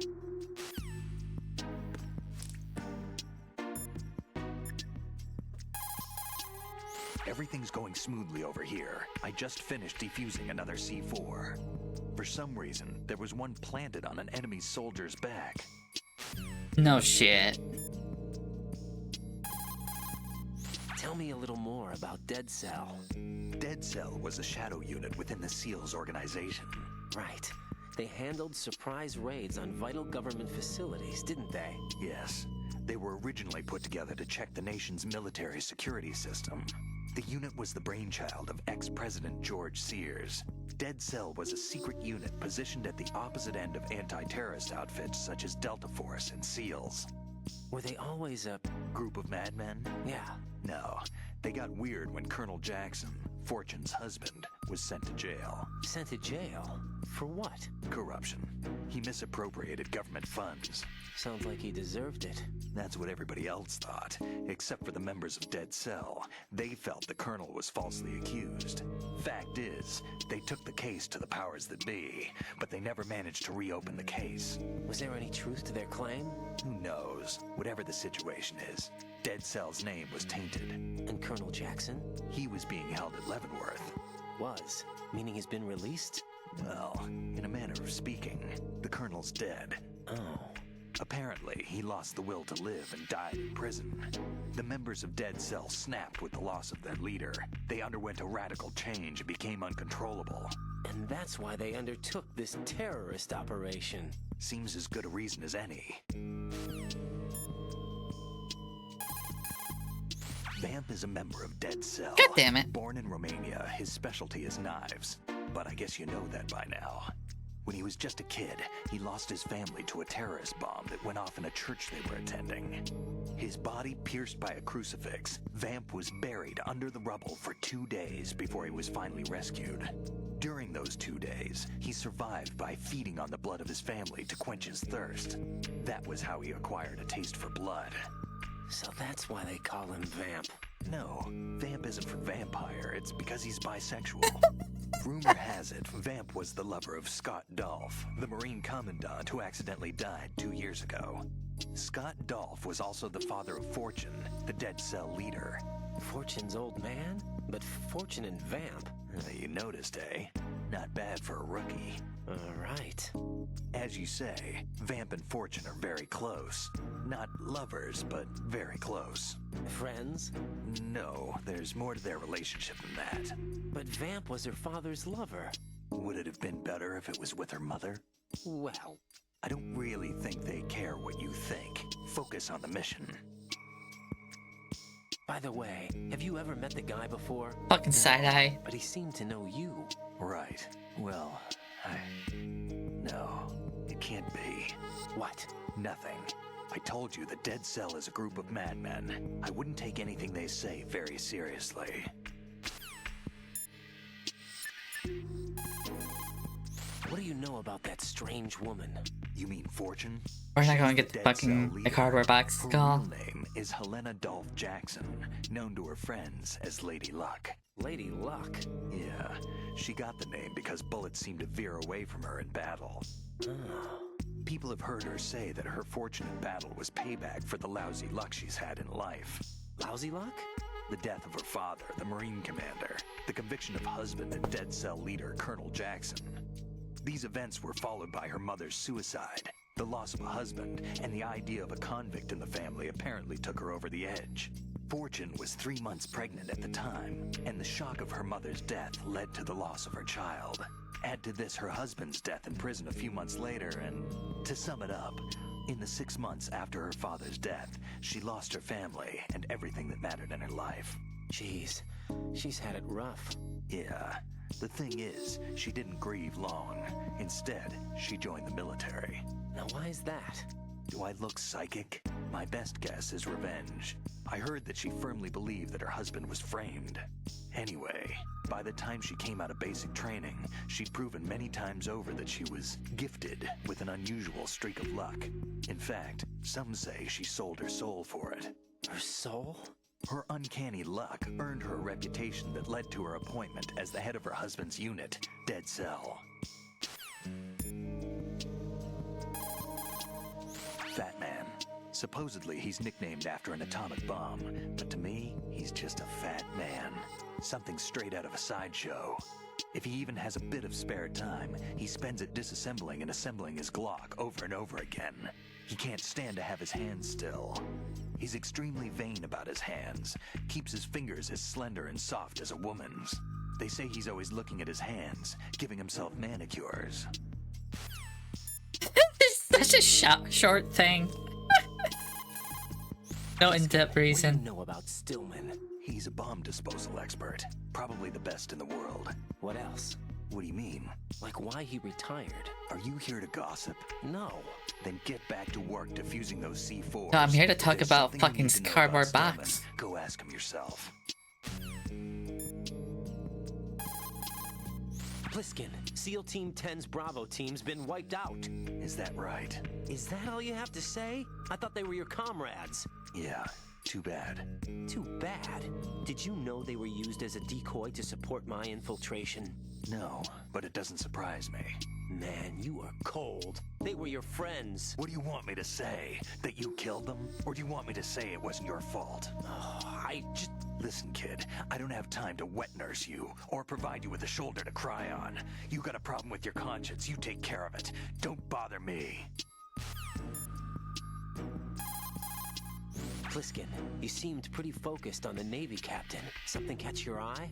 Everything's going smoothly over here. I just finished defusing another C4. For some reason, there was one planted on an enemy soldier's back. No shit. Tell me a little more about Dead Cell. Dead Cell was a shadow unit within the SEALs organization. Right. They handled surprise raids on vital government facilities, didn't they? Yes. They were originally put together to check the nation's military security system. The unit was the brainchild of ex-President George Sears. Dead Cell was a secret unit positioned at the opposite end of anti-terrorist outfits such as Delta Force and SEALs. Were they always a group of madmen? Yeah. No. They got weird when Colonel Jackson, Fortune's husband, was sent to jail. Sent to jail? For what? Corruption. He misappropriated government funds. Sounds like he deserved it. That's what everybody else thought, except for the members of Dead Cell. They felt the colonel was falsely accused. Fact is, they took the case to the powers that be, but they never managed to reopen the case. Was there any truth to their claim? Who knows? Whatever the situation is, Dead Cell's name was tainted. And Colonel Jackson? He was being held at Leavenworth. Was? Meaning he's been released? Well, in a manner of speaking, the colonel's dead. Oh. Apparently, he lost the will to live and died in prison. The members of Dead Cell snapped with the loss of their leader. They underwent a radical change and became uncontrollable. And that's why they undertook this terrorist operation. Seems as good a reason as any. Vamp is a member of Dead Cell. God damn it. Born in Romania, his specialty is knives. But I guess you know that by now. When he was just a kid, he lost his family to a terrorist bomb that went off in a church they were attending. His body pierced by a crucifix, Vamp was buried under the rubble for 2 days before he was finally rescued. During those 2 days, he survived by feeding on the blood of his family to quench his thirst. That was how he acquired a taste for blood. So that's why they call him Vamp. No, Vamp isn't for vampire, it's because he's bisexual. Rumor has it, Vamp was the lover of Scott Dolph, the Marine Commandant who accidentally died 2 years ago. Scott Dolph was also the father of Fortune, the Dead Cell leader. Fortune's old man? But Fortune and Vamp? You noticed, eh? Not bad for a rookie. Right. As you say, Vamp and Fortune are very close. Not lovers, but very close. Friends? No, there's more to their relationship than that. But Vamp was her father's lover. Would it have been better if it was with her mother? Well, I don't really think they care what you think. Focus on the mission. by the way, have you ever met the guy before? Fucking side-eye. But he seemed to know you. Right. Well, no, it can't be. What? Nothing. I told you the Dead Cell is a group of madmen. I wouldn't take anything they say very seriously. What do you know about that strange woman? You mean Fortune? We're not going to get the fucking the cardboard box Her call. real name is Helena Dolph Jackson, known to her friends as Lady Luck. Lady Luck? Yeah, she got the name because bullets seemed to veer away from her in battle. Oh. People have heard her say that her fortune in battle was payback for the lousy luck she's had in life. Lousy luck? The death of her father, the Marine commander, the conviction of husband and Dead Cell leader Colonel Jackson. These events were followed by her mother's suicide, the loss of a husband, and the idea of a convict in the family apparently took her over the edge. Fortune was 3 months pregnant at the time, and the shock of her mother's death led to the loss of her child. Add to this her husband's death in prison a few months later, and to sum it up, in the 6 months after her father's death, she lost her family and everything that mattered in her life. Jeez, she's had it rough. Yeah. The thing is, she didn't grieve long. Instead, she joined the military. Now why is that? Do I look psychic? My best guess is revenge. I heard that she firmly believed that her husband was framed. Anyway, by the time she came out of basic training, she'd proven many times over that she was gifted with an unusual streak of luck. In fact, some say she sold her soul for it. Her soul? Her uncanny luck earned her a reputation that led to her appointment as the head of her husband's unit, Dead Cell. Fat Man. Supposedly, he's nicknamed after an atomic bomb, but to me, he's just a fat man. Something straight out of a sideshow. If he even has a bit of spare time, he spends it disassembling and assembling his Glock over and over again. He can't stand to have his hands still. He's extremely vain about his hands, keeps his fingers as slender and soft as a woman's. They say he's always looking at his hands, giving himself manicures. That's a short thing. No in-depth reason. What do you know about Stillman? He's a bomb disposal expert, probably the best in the world. What else? What do you mean? Like why he retired? Are you here to gossip? No. Then get back to work defusing those C4s. No, I'm here to talk There's about something you fucking need to know cardboard about box. Stillman. Go ask him yourself. Pliskin, SEAL Team 10's Bravo team's been wiped out. Is that right? Is that all you have to say? I thought they were your comrades. Yeah, too bad. Too bad? Did you know they were used as a decoy to support my infiltration? No, but it doesn't surprise me. Man, you are cold. They were your friends. What do you want me to say? That you killed them? Or do you want me to say it wasn't your fault? Oh, I just... Listen, kid, I don't have time to wet nurse you, or provide you with a shoulder to cry on. You got a problem with your conscience, you take care of it. Don't bother me. Pliskin, you seemed pretty focused on the Navy captain. Something catch your eye?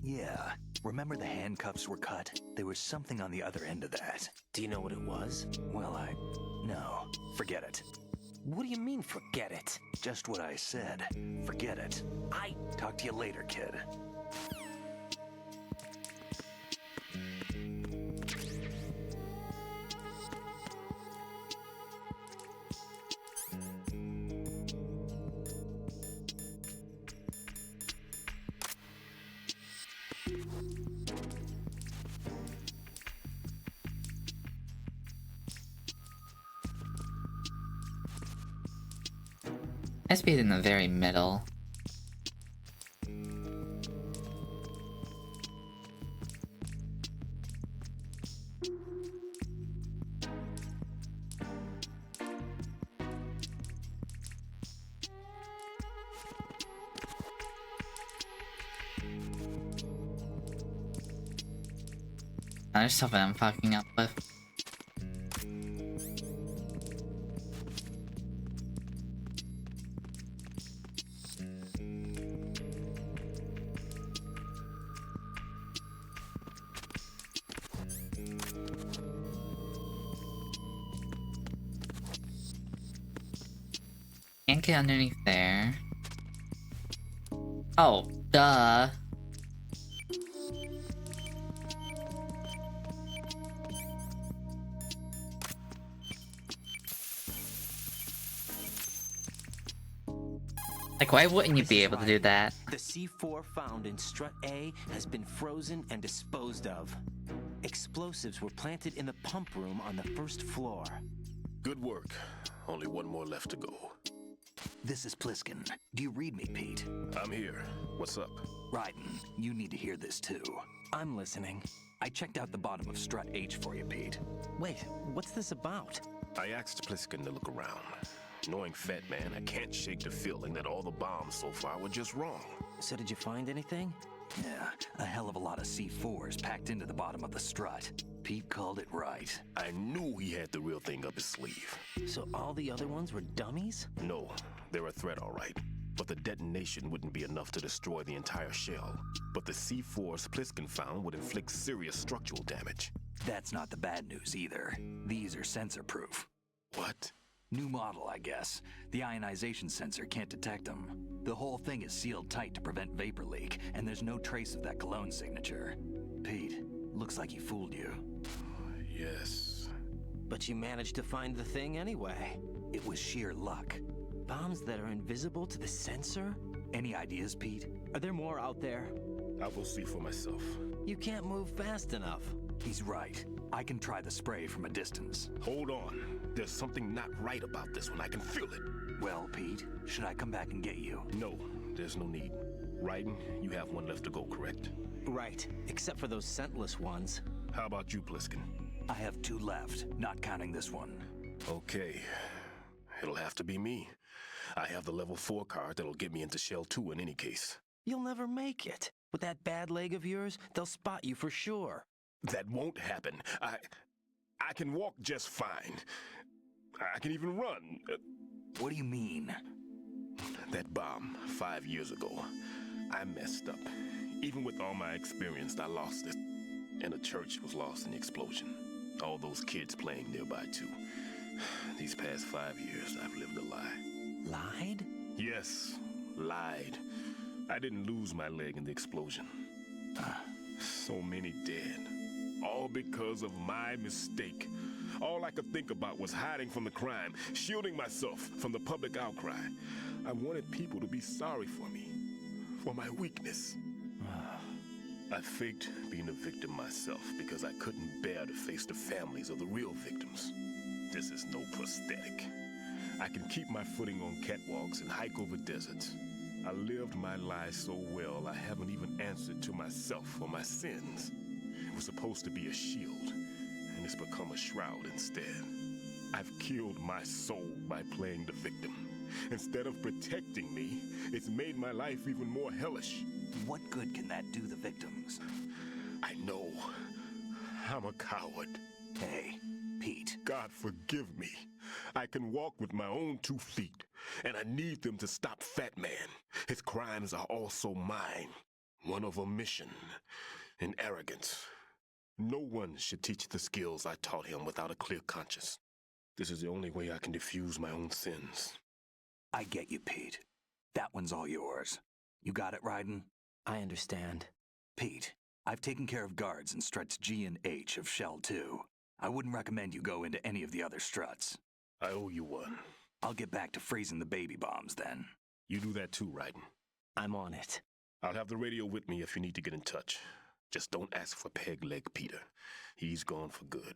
Yeah. Remember the handcuffs were cut? There was something on the other end of that. Do you know what it was? Well, no. Forget it. What do you mean, forget it? Just what I said. Forget it. Talk to you later, kid. Must be in the very middle. There's something I'm fucking up with. Can't get underneath there. Oh, duh. Like, why wouldn't you be able to do that? The C4 found in Strut A has been frozen and disposed of. Explosives were planted in the pump room on the first floor. Good work. Only one more left to go. This is Pliskin. Do you read me, Pete? I'm here. What's up? Raiden, you need to hear this too. I'm listening. I checked out the bottom of Strut H for you, Pete. Wait, what's this about? I asked Pliskin to look around. Knowing Fat Man, I can't shake the feeling that all the bombs so far were just wrong. So did you find anything? Yeah, a hell of a lot of C4s packed into the bottom of the strut. Pete called it right. I knew he had the real thing up his sleeve. So all the other ones were dummies? No, they're a threat, all right. But the detonation wouldn't be enough to destroy the entire shell. But the C4s Pliskin found would inflict serious structural damage. That's not the bad news either. These are sensor-proof. What? New model, I guess. The ionization sensor can't detect them. The whole thing is sealed tight to prevent vapor leak, and there's no trace of that cologne signature. Pete, looks like he fooled you. Yes. But you managed to find the thing anyway. It was sheer luck. Bombs that are invisible to the sensor? Any ideas, Pete? Are there more out there? I will see for myself. You can't move fast enough. He's right. I can try the spray from a distance. Hold on. There's something not right about this one. I can feel it. Well, Pete, should I come back and get you? No, there's no need. Raiden, you have one left to go, correct? Right, except for those scentless ones. How about you, Pliskin? I have 2 left, not counting this one. Okay. It'll have to be me. I have the level 4 card that'll get me into Shell 2 in any case. You'll never make it. With that bad leg of yours, they'll spot you for sure. That won't happen. I can walk just fine. I can even run. What do you mean? That bomb 5 years ago, I messed up. Even with all my experience, I lost it. And the church was lost in the explosion. All those kids playing nearby, too. These past 5 years, I've lived a lie. Lied? Yes, lied. I didn't lose my leg in the explosion. So many dead. All because of my mistake. All I could think about was hiding from the crime, shielding myself from the public outcry. I wanted people to be sorry for me, for my weakness. I faked being a victim myself because I couldn't bear to face the families of the real victims. This is no prosthetic. I can keep my footing on catwalks and hike over deserts. I lived my life so well, I haven't even answered to myself for my sins. It was supposed to be a shield, and it's become a shroud instead. I've killed my soul by playing the victim. Instead of protecting me, it's made my life even more hellish. What good can that do the victims? I know. I'm a coward. Hey, Pete. God forgive me. I can walk with my own 2 feet, and I need them to stop Fat Man. His crimes are also mine. One of omission and arrogance. No one should teach the skills I taught him without a clear conscience. This is the only way I can diffuse my own sins. I get you, Pete. That one's all yours. You got it, Raiden? I understand. Pete, I've taken care of guards in struts G and H of Shell 2. I wouldn't recommend you go into any of the other struts. I owe you one. I'll get back to freezing the baby bombs then. You do that too, Raiden. I'm on it. I'll have the radio with me if you need to get in touch. Just don't ask for Peg Leg Peter. He's gone for good.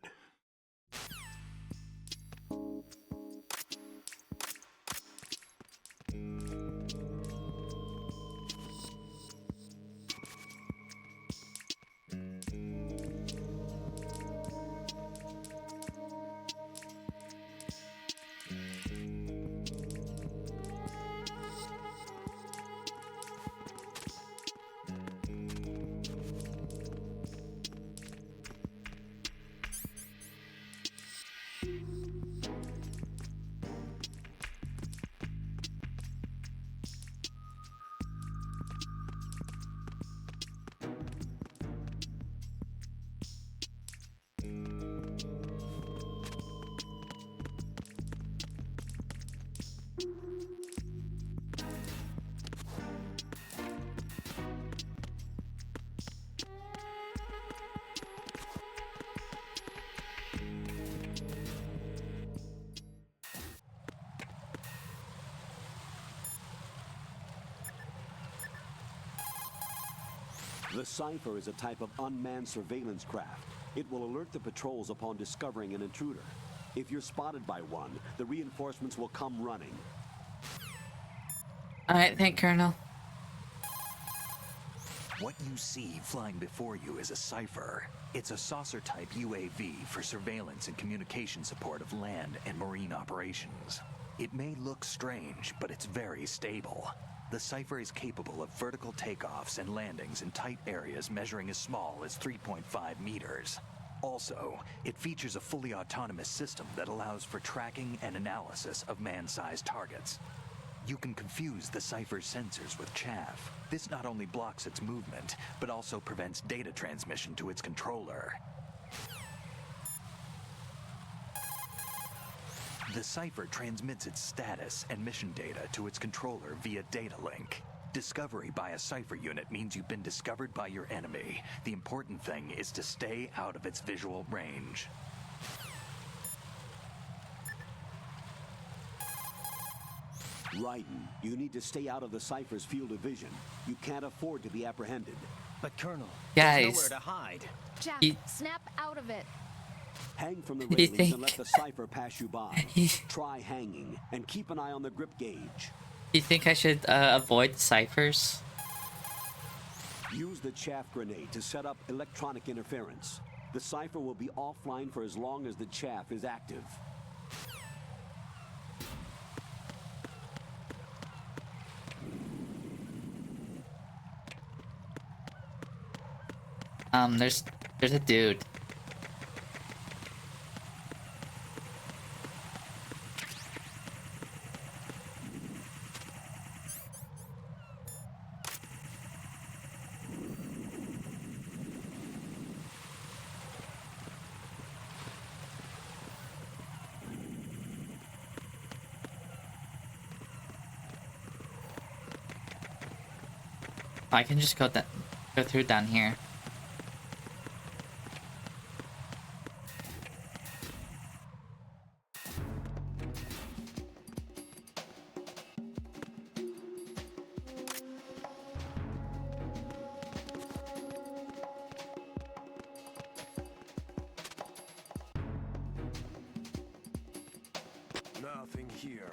The Cypher is a type of unmanned surveillance craft. It will alert the patrols upon discovering an intruder. If you're spotted by one, the reinforcements will come running. Alright, thank Colonel. What you see flying before you is a Cypher. It's a saucer-type UAV for surveillance and communication support of land and marine operations. It may look strange, but it's very stable. The Cypher is capable of vertical takeoffs and landings in tight areas measuring as small as 3.5 meters. Also, it features a fully autonomous system that allows for tracking and analysis of man-sized targets. You can confuse the Cypher's sensors with chaff. This not only blocks its movement, but also prevents data transmission to its controller. The cipher transmits its status and mission data to its controller via data link. Discovery by a cipher unit means you've been discovered by your enemy. The important thing is to stay out of its visual range. Raiden, you need to stay out of the cipher's field of vision. You can't afford to be apprehended. But Colonel, Guys. there's nowhere to hide. Jack, snap out of it. Hang from the You railings think- and let the cipher pass you by. Try hanging, and keep an eye on the grip gauge. You think I should avoid ciphers? Use the chaff grenade to set up electronic interference. The cipher will be offline for as long as the chaff is active. There's a dude. I can just go through down here. Nothing here.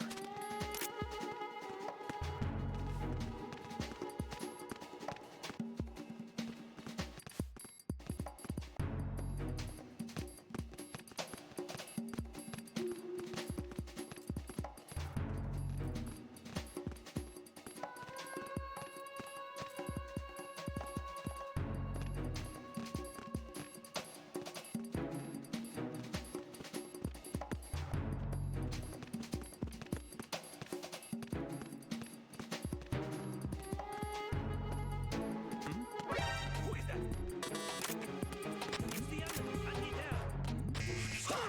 Who is that? Use the oven. I need help.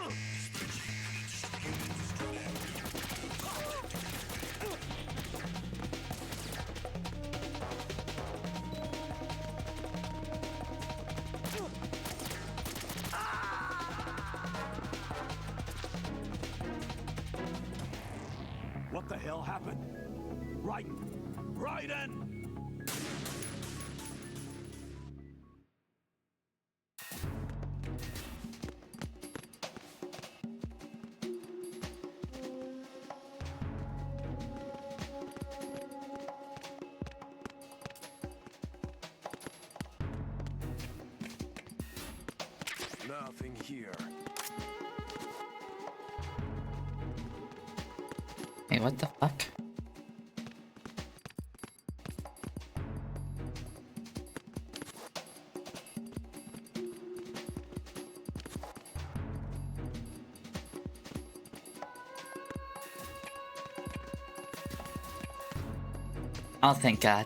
What the hell happened? Raiden! Raiden! Nothing here. Hey, what the fuck? Oh, thank God.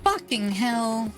Fucking hell.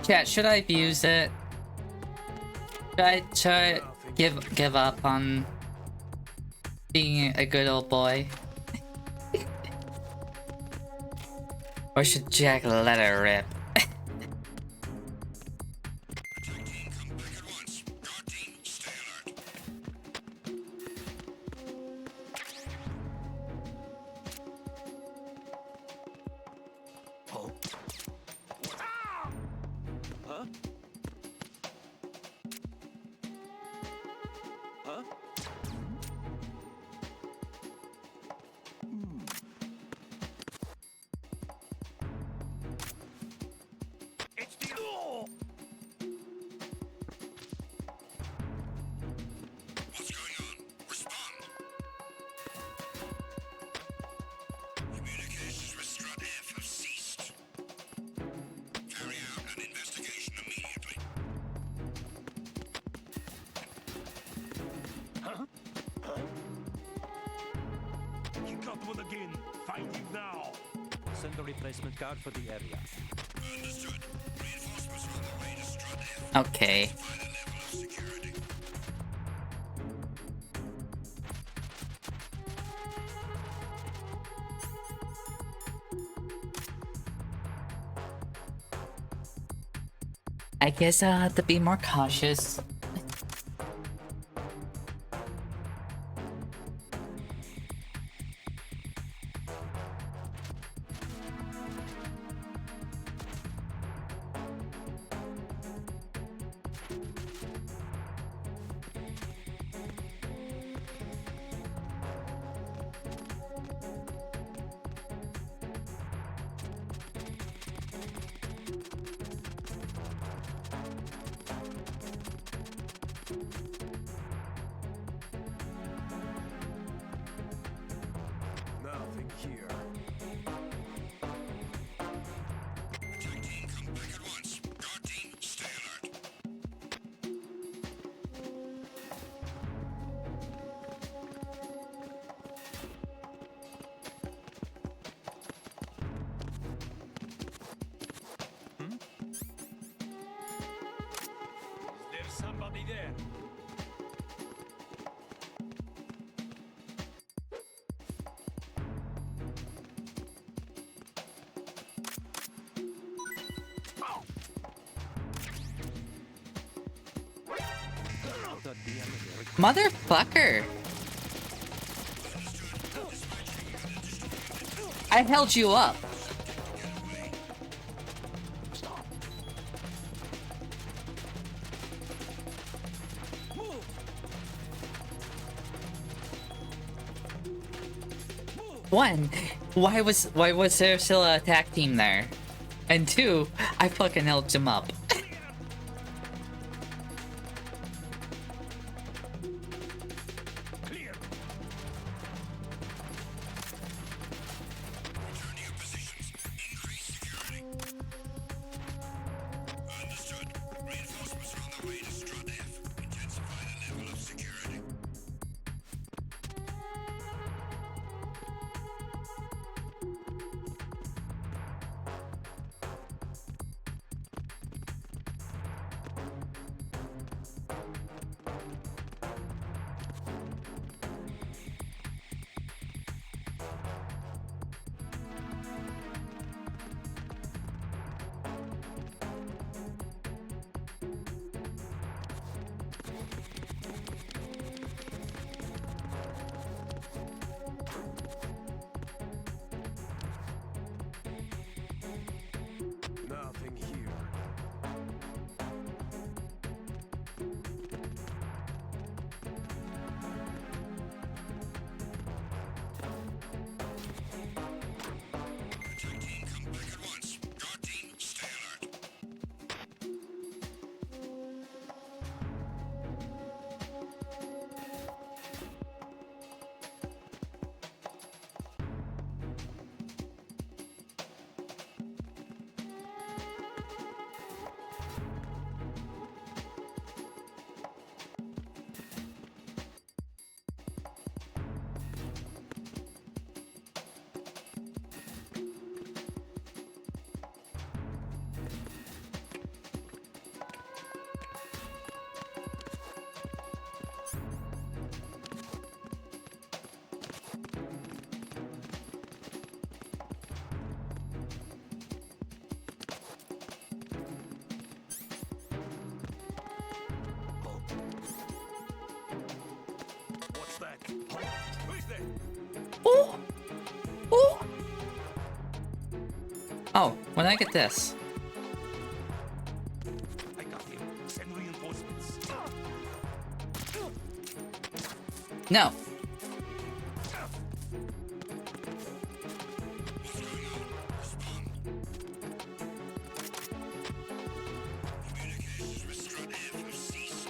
Chat, should I abuse it? Should I give up on being a good old boy? Or should Jack let it rip? Huh? Huh? It's the law. What's going on? Respond. Communications with Strut F have ceased. Carry out an investigation immediately. Huh? Huh? You got one again. Find him now. Send a replacement guard for the area. Understood. Reinforcements are on the way to Strut F. Okay. Find a level of security. I guess I'll have to be more cautious. Nothing here. Attack team, come back at once. Guard team, stay alert. There's somebody there. Motherfucker! I held you up. One, why was there still an attack team there? And two, I fucking held him up. Clear. Return to your positions. Increase security. Understood. Reinforcements are on the way to Strut F. Intensify the level of security. Oh, when I get this. I got him. Send reinforcements. No. Communications with Strut F have ceased.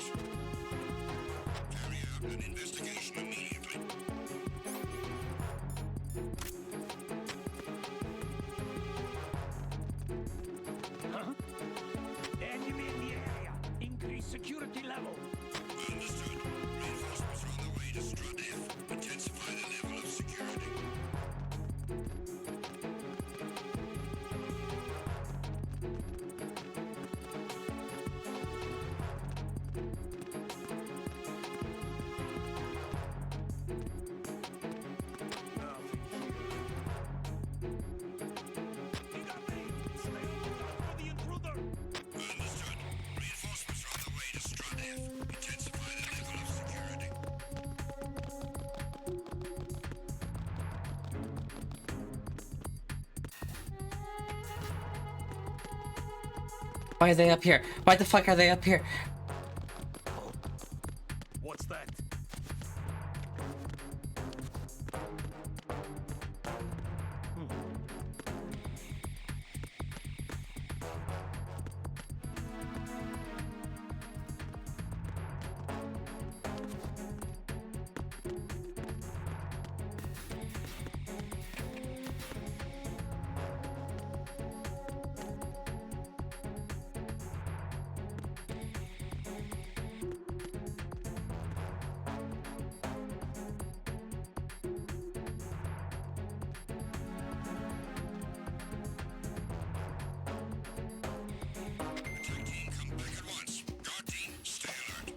Carry out an investigation immediately. Huh? Enemy in the area. Increase security level. Understood. Reinforcements are on the way to Strut F. Intensify the level of security. He got me. Stay on the lookout for the intruder. Understood. Reinforcements are on the way to Strut F. Intensify the level of security. Why are they up here? Why the fuck are they up here? What's that? Attack team, come back at once. Guard team, stay alert.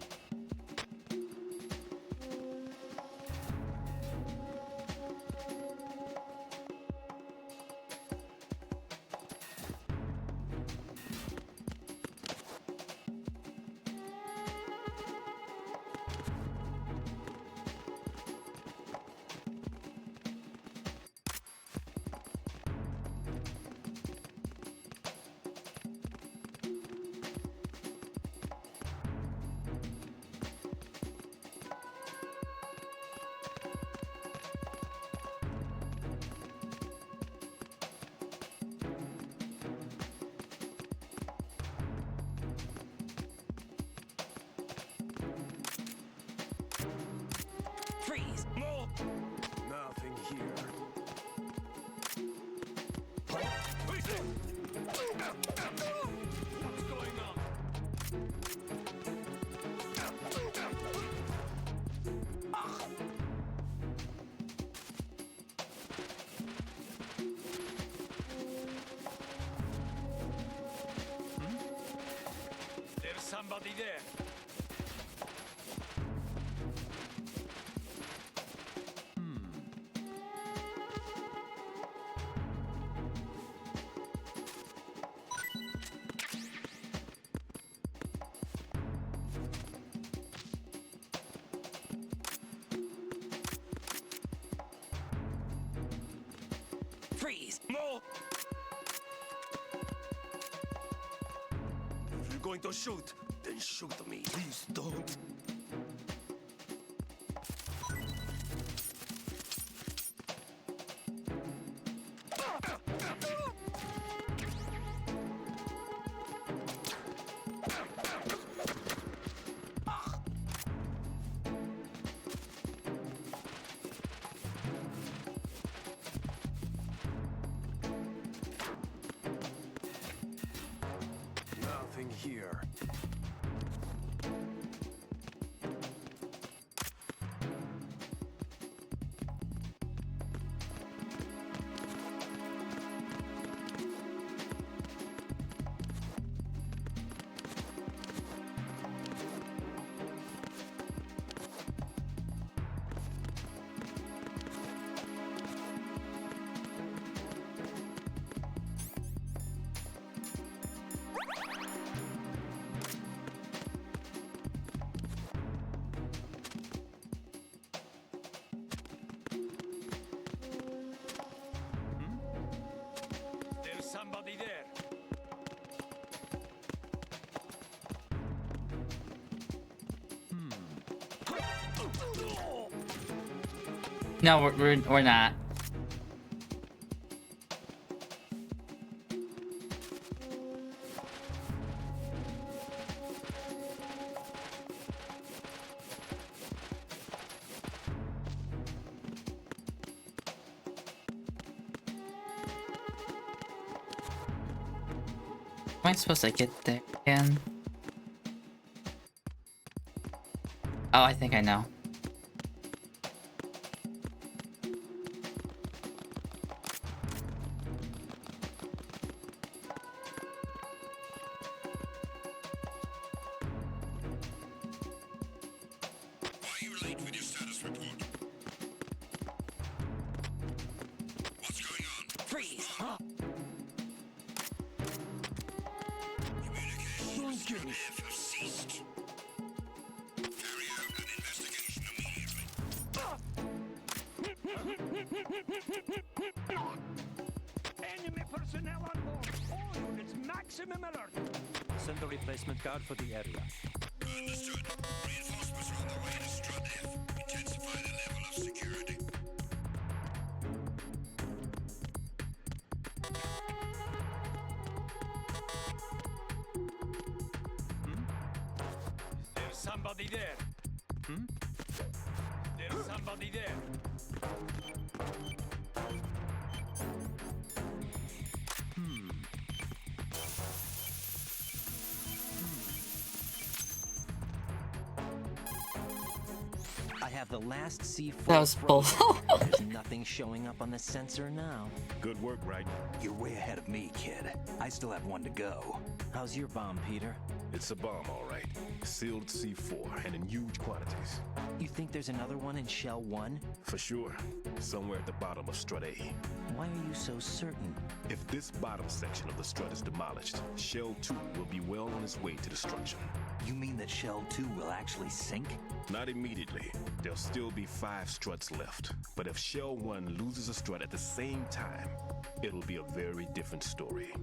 Freeze. Move. Nothing here. What's going on? There's somebody there. Freeze! Move. If you're going to shoot, then shoot me. Please don't. Nothing here. No, we're not. Am I supposed to get there again? Oh, I think I know. Why are you late with your status report? What's going on? Freeze! Communications with F have ceased. Carry out an investigation immediately. Enemy personnel on board. All units, maximum alert. Send a replacement guard for the area. Understood. Reinforcements are on the way to Strut F. Intensify the level of security. There's somebody there. There's somebody there. I have the last C4 That was bull. frozen. There's nothing showing up on the sensor now. Good work, right? You're way ahead of me, kid. I still have one to go. How's your bomb, Peter? It's a bomb, all right. Sealed C4 and in huge quantities. You think there's another one in Shell 1? For sure. Somewhere at the bottom of Strut A. Why are you so certain? If this bottom section of the strut is demolished, Shell 2 will be well on its way to destruction. You mean that Shell 2 will actually sink? Not immediately. There'll still be 5 struts left. But if Shell 1 loses a strut at the same time, it'll be a very different story.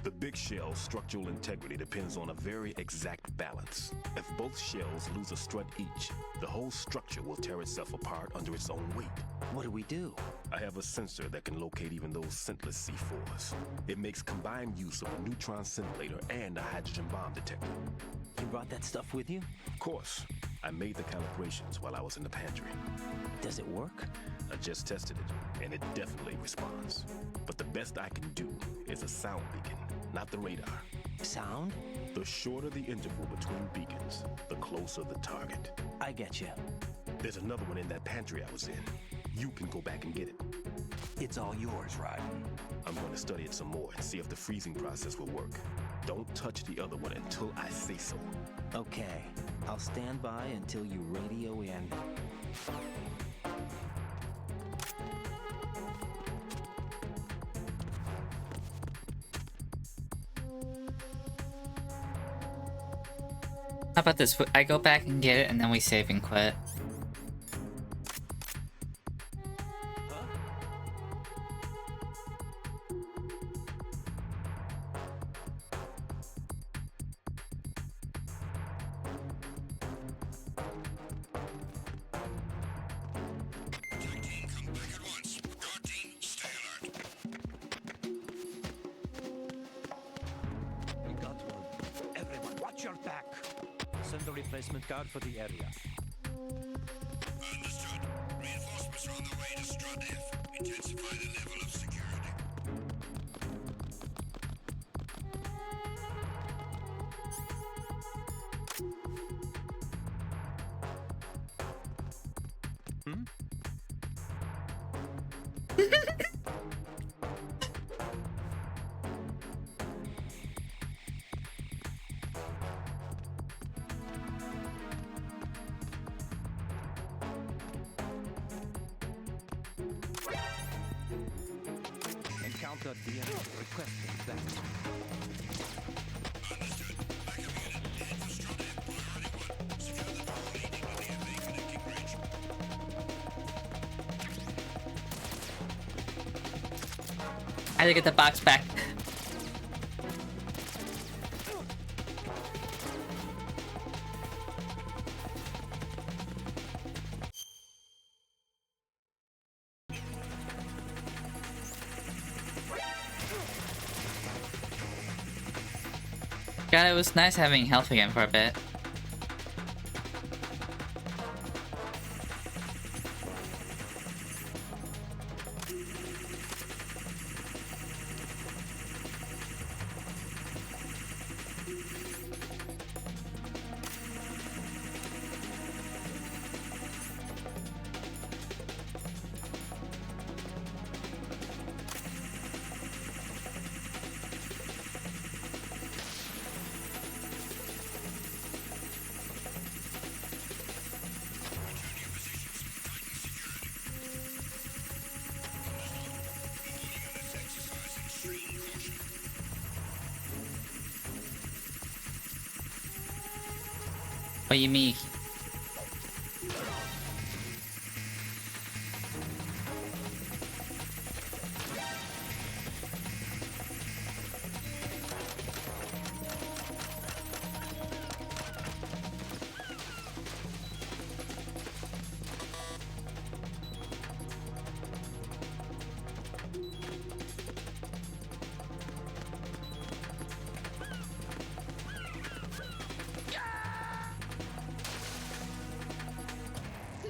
The big shell's structural integrity depends on a very exact balance. If both shells lose a strut each, the whole structure will tear itself apart under its own weight. What do we do? I have a sensor that can locate even those scentless C4s. It makes combined use of a neutron scintillator and a hydrogen bomb detector. You brought that stuff with you? Of course. I made the calibrations while I was in the pantry. Does it work? I just tested it, and it definitely responds. But the best I can do is a sound beacon, not the radar. Sound? The shorter the interval between beacons, the closer the target. I get you. There's another one in that pantry I was in. You can go back and get it. It's all yours, Ryden. I'm going to study it some more and see if the freezing process will work. Don't touch the other one until I say so. Okay. I'll stand by until you radio in. How about this? I go back and get it, and then we save and quit. We got one. Everyone, watch your back. Send a replacement guard for the area. Understood. Reinforcements are on the way to Strut F. Intensify the level of security. Encounter the enemy. Requesting back. Understood. Backup unit, head for Strut F. Priority 1. Secure the door leading to the FA connecting bridge. I had to get the box back. God, it was nice having health again for a bit. What do you mean?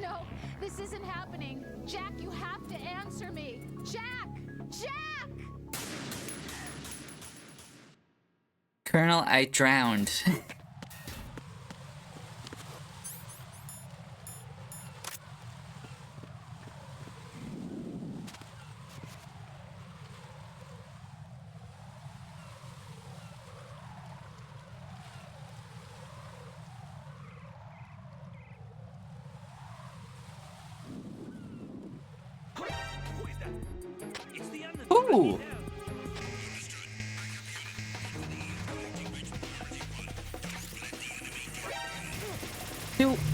No, this isn't happening. Jack, you have to answer me. Jack! Jack! Colonel, I drowned. Ooh.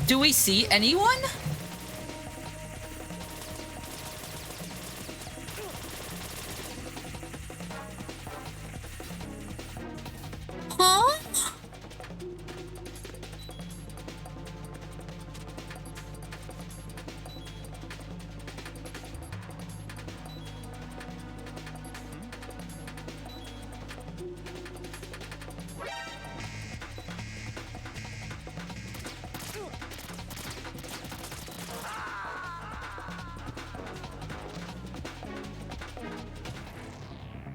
Do we see anyone? Huh?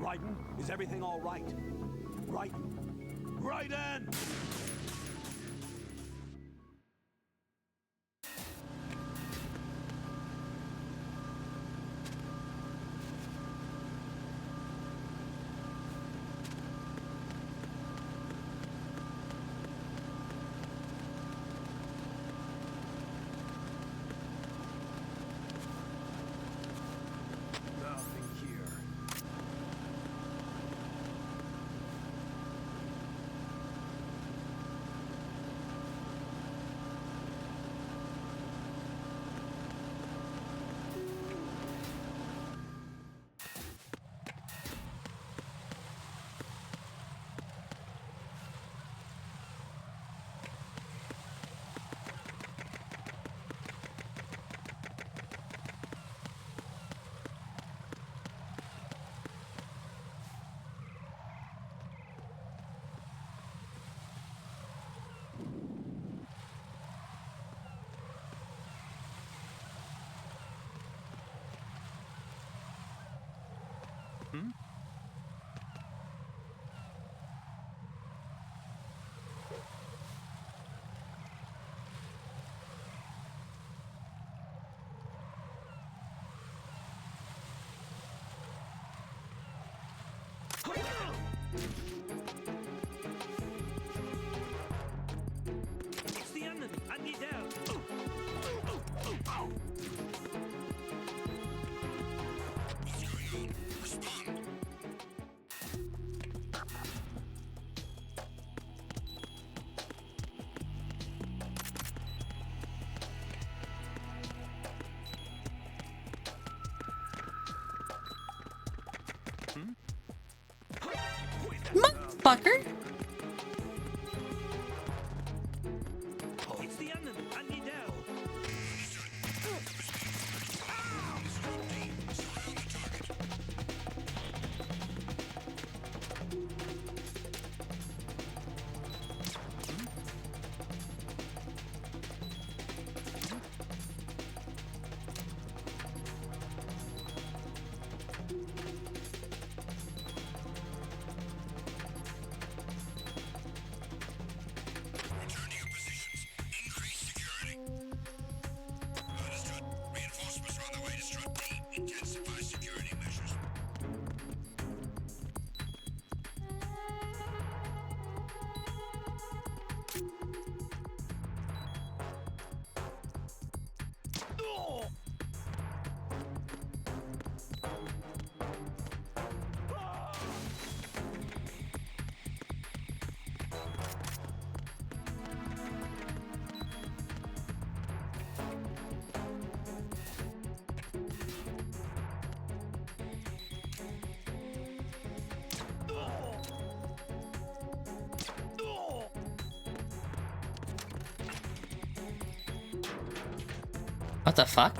Raiden, is everything all right? Raiden! Raiden! Nothing here. It's the enemy. I need help. Motherfucker. It's the enemy. I need help. What the fuck?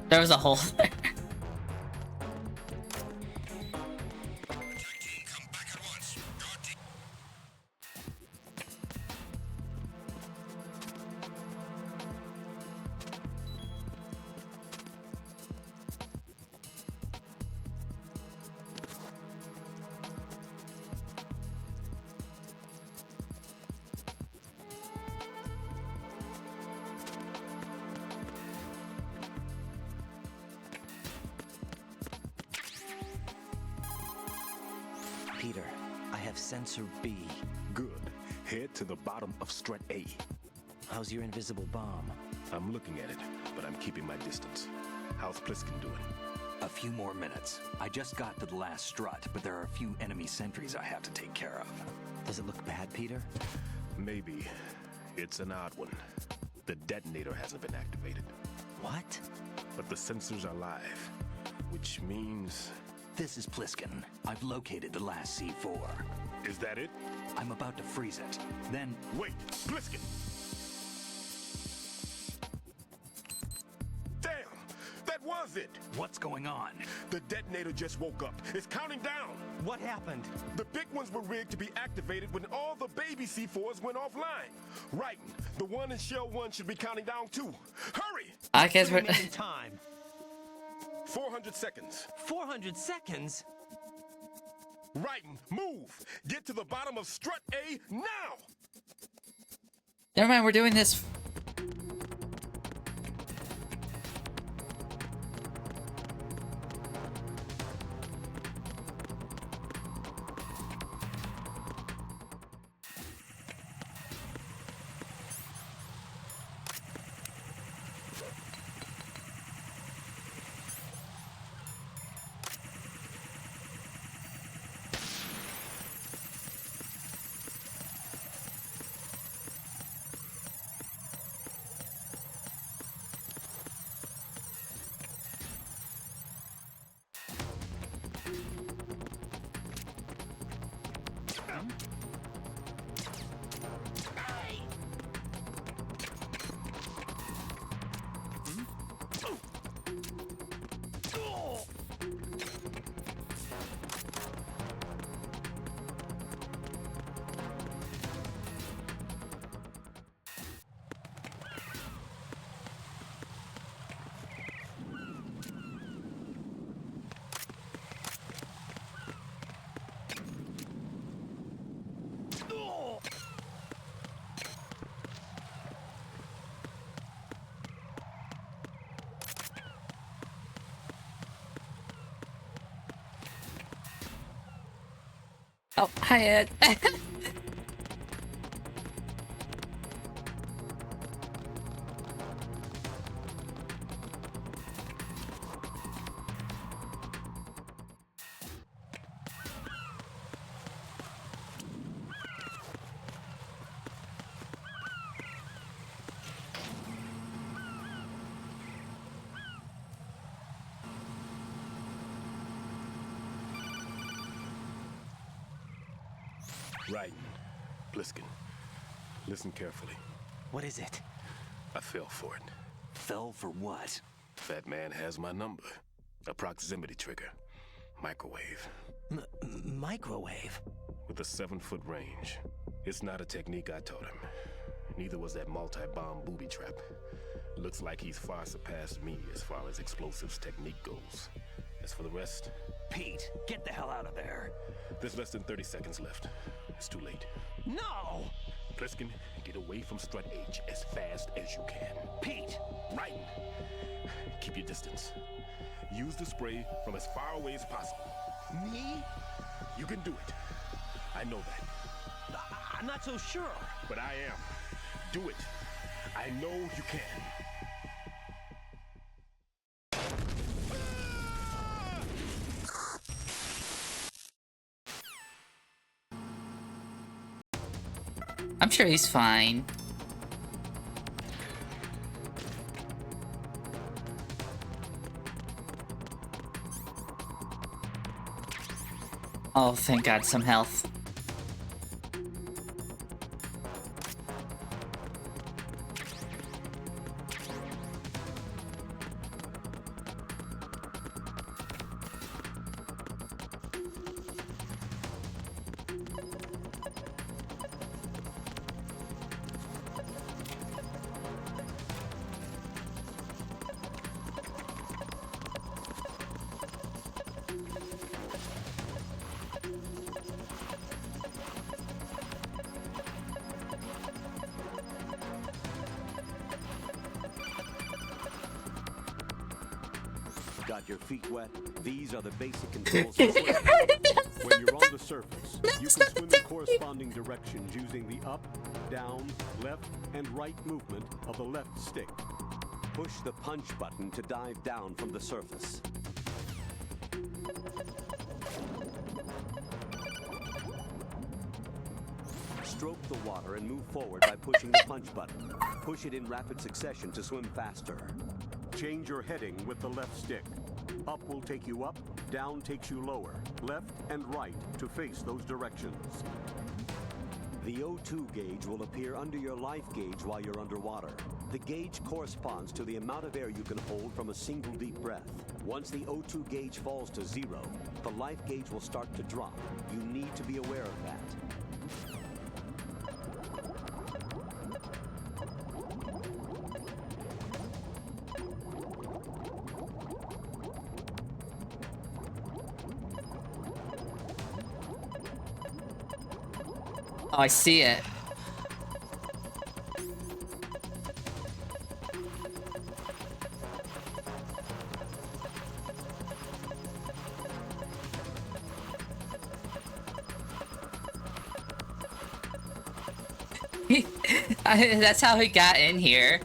There was a hole there. Peter, I have sensor B. Good. Head to the bottom of strut A. How's your invisible bomb? I'm looking at it, but I'm keeping my distance. How's Pliskin doing? A few more minutes. I just got to the last strut, but there are a few enemy sentries I have to take care of. Does it look bad, Peter? Maybe. It's an odd one. The detonator hasn't been activated. What? But the sensors are live, which means... This is Pliskin. I've located the last C4. Is that it? I'm about to freeze it. Then... Wait! Pliskin! Damn! That was it! What's going on? The detonator just woke up. It's counting down! What happened? The big ones were rigged to be activated when all the baby C4s went offline. Right. The one in Shell 1 should be counting down too. Hurry! I guess we're... time. 400 seconds. 400 seconds? Rightin', move! Get to the bottom of strut A now! Never mind, we're doing this. Oh, hi, Ed. Right. Pliskin, listen carefully. What is it? I fell for it. Fell for what? Fat man has my number. A proximity trigger. Microwave. Microwave? With a 7-foot range. It's not a technique I taught him. Neither was that multi-bomb booby trap. Looks like he's far surpassed me as far as explosives technique goes. As for the rest... Pete, get the hell out of there. There's less than 30 seconds left. It's too late. No! Pliskin, get away from strut H as fast as you can. Pete! Right! Keep your distance. Use the spray from as far away as possible. Me? You can do it. I know that. I'm not so sure. But I am. Do it. I know you can. I'm sure he's fine. Oh, thank God, some health. Got your feet wet? These are the basic controls for swimming. When you're on the surface, you can swim in corresponding directions using the up, down, left, and right movement of the left stick. Push the punch button to dive down from the surface. Stroke the water and move forward by pushing the punch button. Push it in rapid succession to swim faster. Change your heading with the left stick. Up will take you up, down takes you lower, left and right to face those directions. The O2 gauge will appear under your life gauge while you're underwater. The gauge corresponds to the amount of air you can hold from a single deep breath. Once the O2 gauge falls to 0, the life gauge will start to drop. You need to be aware of that. Oh, I see it. That's how he got in here.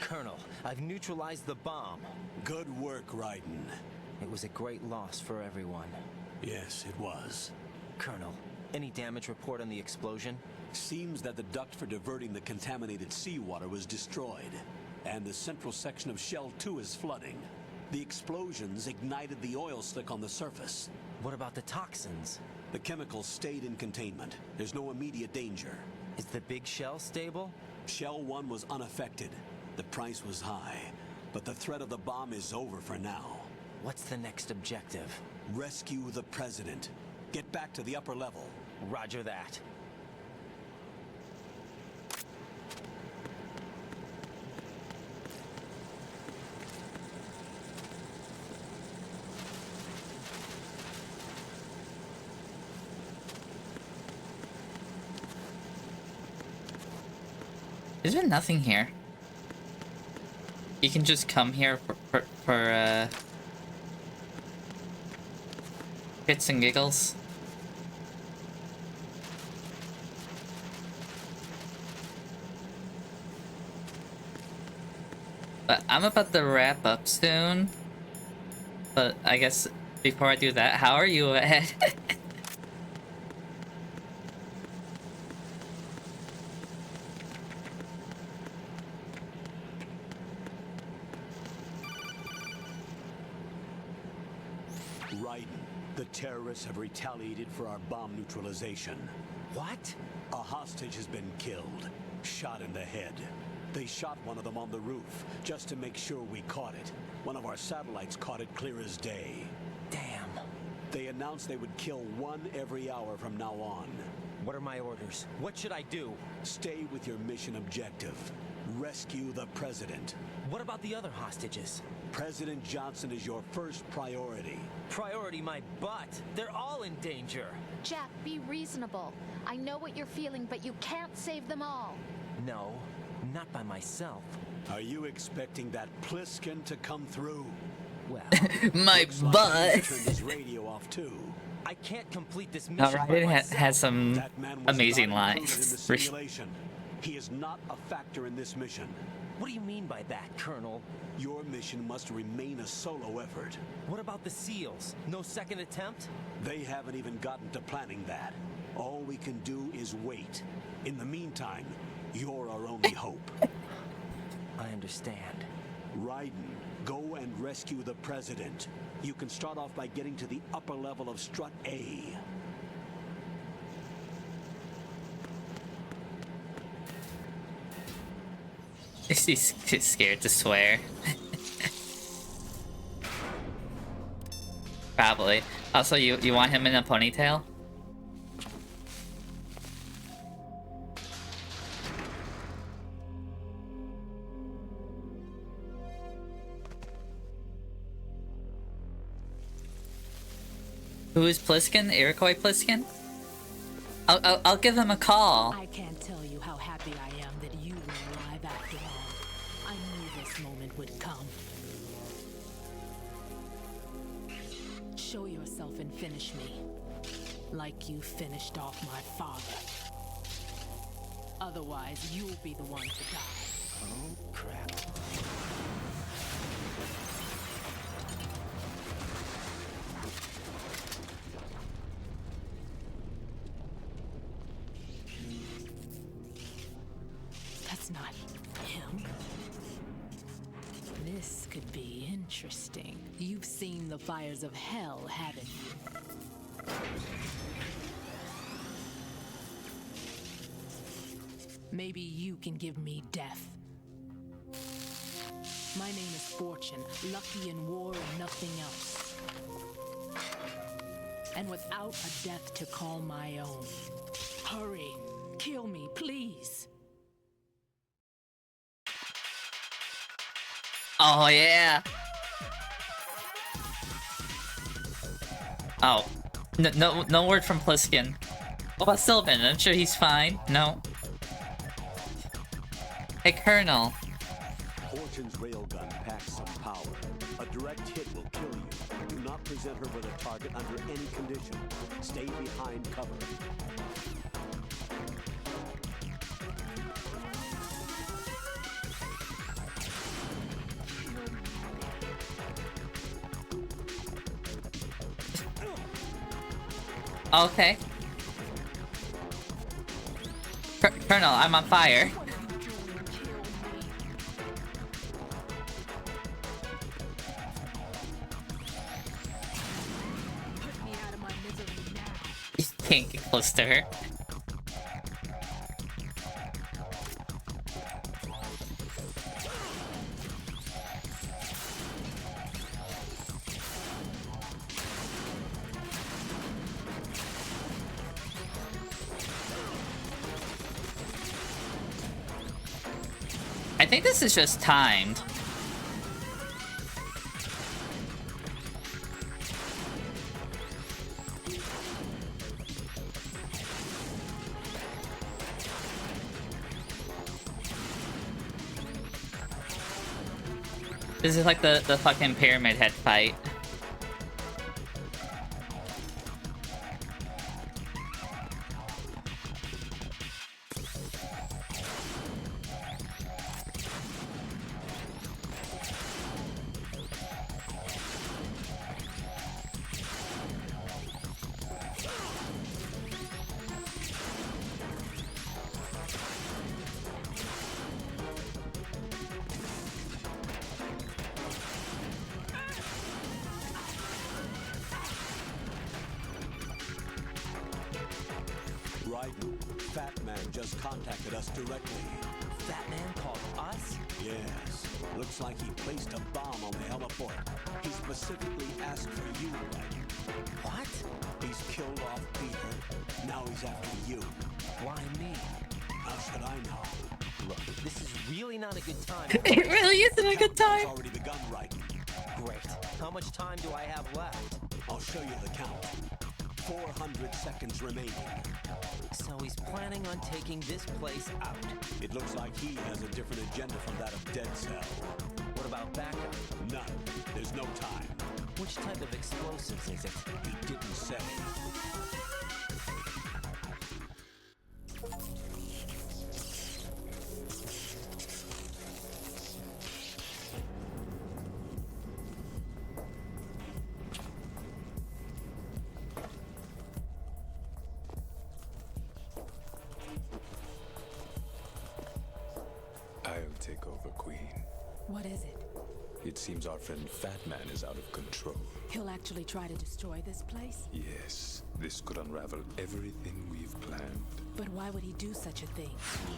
Colonel, I've neutralized the bomb. Good work, Raiden. It was a great loss for everyone. Yes, it was. Colonel, any damage report on the explosion? Seems that the duct for diverting the contaminated seawater was destroyed, and the central section of Shell 2 is flooding. The explosions ignited the oil slick on the surface. What about the toxins? The chemicals stayed in containment. There's no immediate danger. Is the big shell stable? Shell 1 was unaffected. The price was high, but the threat of the bomb is over for now. What's the next objective? Rescue the president. Get back to the upper level. Roger that. Is there nothing here? You can just come here for shits and giggles. But I'm about to wrap up soon. But I guess before I do that, how are you, Ed? Raiden, the terrorists have retaliated for our bomb neutralization. What? A hostage has been killed, shot in the head. They shot one of them on the roof, just to make sure we caught it. One of our satellites caught it clear as day. Damn. They announced they would kill one every hour from now on. What are my orders? What should I do? Stay with your mission objective. Rescue the president. What about the other hostages? President Johnson is your first priority. Priority my butt. They're all in danger. Jack, be reasonable. I know what you're feeling, but you can't save them all. No, not by myself. Are you expecting that Pliskin to come through? Well, My looks like butt. he turned his radio off too. I can't complete this mission No, by Raiden myself. has some That man was amazing not included lines. in the For sh- simulation. He is not a factor in this mission. What do you mean by that, Colonel? Your mission must remain a solo effort. What about the SEALs? No second attempt? They haven't even gotten to planning that. All we can do is wait. In the meantime, you're our only hope. I understand. Raiden, go and rescue the president. You can start off by getting to the upper level of Strut A. He's scared to swear. Probably. Also, you want him in a ponytail? Who is Pliskin? Iroquois Pliskin? I'll give him a call. I can't tell you how happy I am that you were alive after all. I knew this moment would come. Show yourself and finish me. Like you finished off my father. Otherwise, you'll be the one to die. Oh, crap. That's not him. This could be interesting. You've seen the fires of hell, haven't you? Maybe you can give me death. My name is Fortune, lucky in war and nothing else. And without a death to call my own. Hurry, kill me, please. Oh yeah. Oh, no word from Pliskin. What about Sylvan? I'm sure he's fine. No. Hey, Colonel. Fortune's railgun packs some power. A direct hit will kill you. Do not present her with a target under any condition. Stay behind cover. Okay. Colonel, I'm on fire. You can't get close to her. I think this is just timed. This is like the fucking Pyramid Head fight. Raiden, Fat Man just contacted us directly. Fat Man called us? Yes. Looks like he placed a bomb on the heliport. He specifically asked for you, Raiden. What? He's killed off Peter. Now he's after you. Why me? How should I know? Look, this is really not a good time. It really isn't a good time. It's already begun writing. Great. How much time do I have left? I'll show you the count. 400 seconds remaining. So he's planning on taking this place out. It looks like he has a different agenda from that of Dead Cell. What about backup? None. There's no time. Which type of explosives is it? He didn't say. I'll take over, Queen. What is it? It seems our friend Fat Man is out of control. He'll actually try to destroy this place? Yes, this could unravel everything we've planned. But why would he do such a thing? Who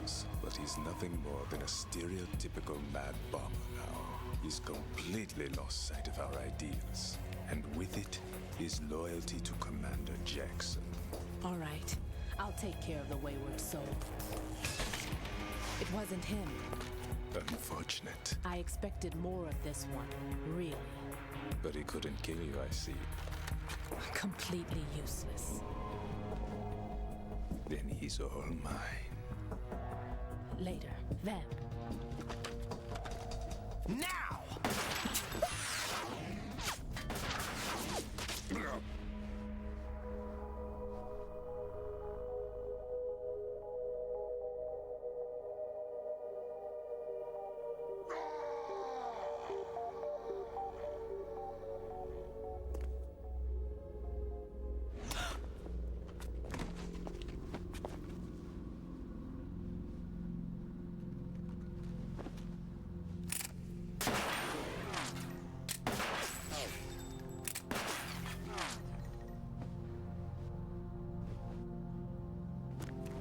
knows? But he's nothing more than a stereotypical mad bomber now. He's completely lost sight of our ideals. And with it, his loyalty to Commander Jackson. All right. I'll take care of the wayward soul. It wasn't him. Unfortunate. I expected more of this one, really. But he couldn't kill you, I see. Completely useless. Then he's all mine. Later, then. Now!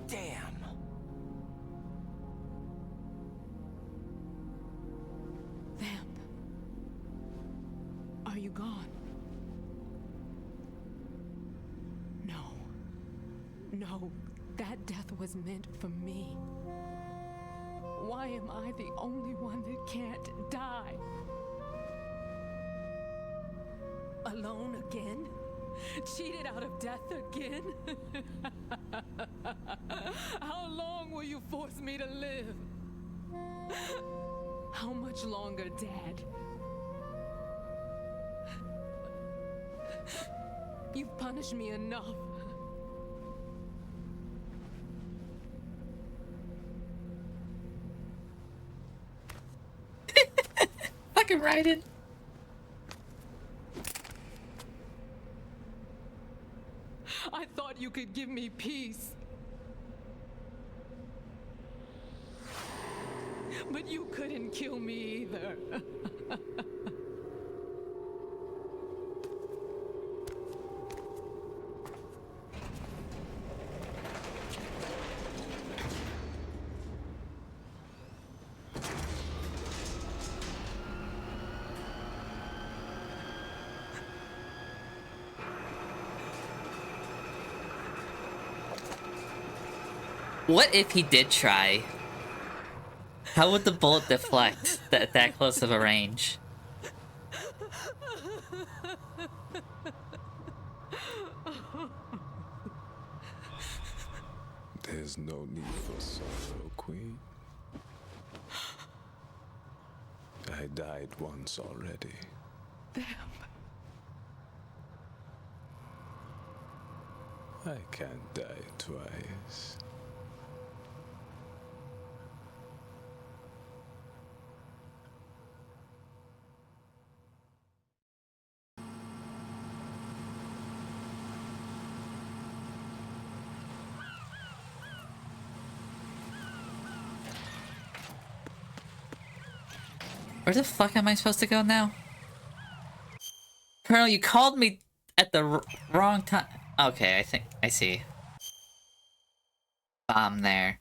Damn. Vamp. Are you gone? No. No, that death was meant for me. Why am I the only one that can't die? Alone again? Cheated out of death again? How long will you force me to live? How much longer, Dad? You've punished me enough. Fucking Raiden. I thought you could give me peace. But you couldn't kill me either. What if he did try? How would the bullet deflect at that close of a range? There's no need for sorrow, Queen. I died once already. I can't die twice. Where the fuck am I supposed to go now? Colonel, you called me at the wrong time. Okay, I see. Bomb there.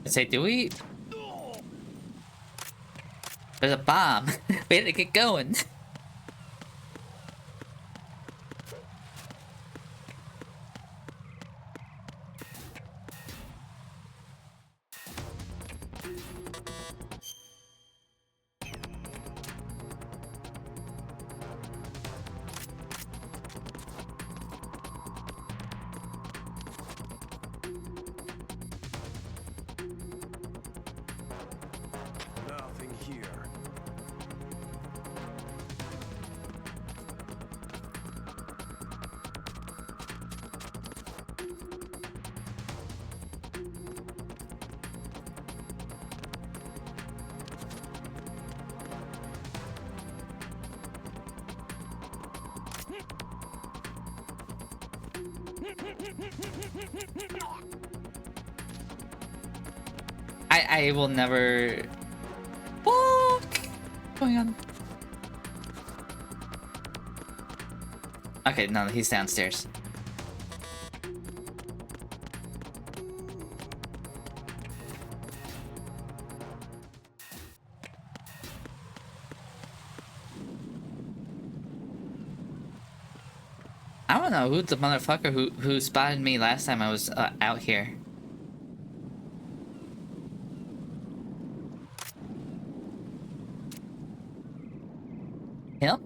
I say, do we? There's a bomb. We had to get going. Nothing here. I will never. What's going on? Okay, no, he's downstairs. I don't know who the motherfucker who spotted me last time I was out here. Him?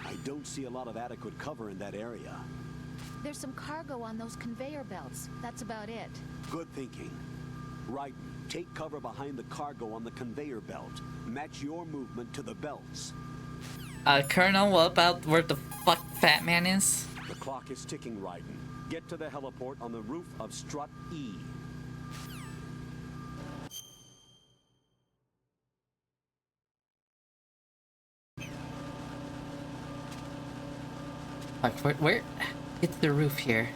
I don't see a lot of adequate cover in that area. There's some cargo on those conveyor belts. That's about it. Good thinking. Right, take cover behind the cargo on the conveyor belt. Match your movement to the belts. Colonel, what about where the fuck Fat Man is? The clock is ticking, Raiden. Get to the heliport on the roof of Strut E. Like, where? It's the roof here.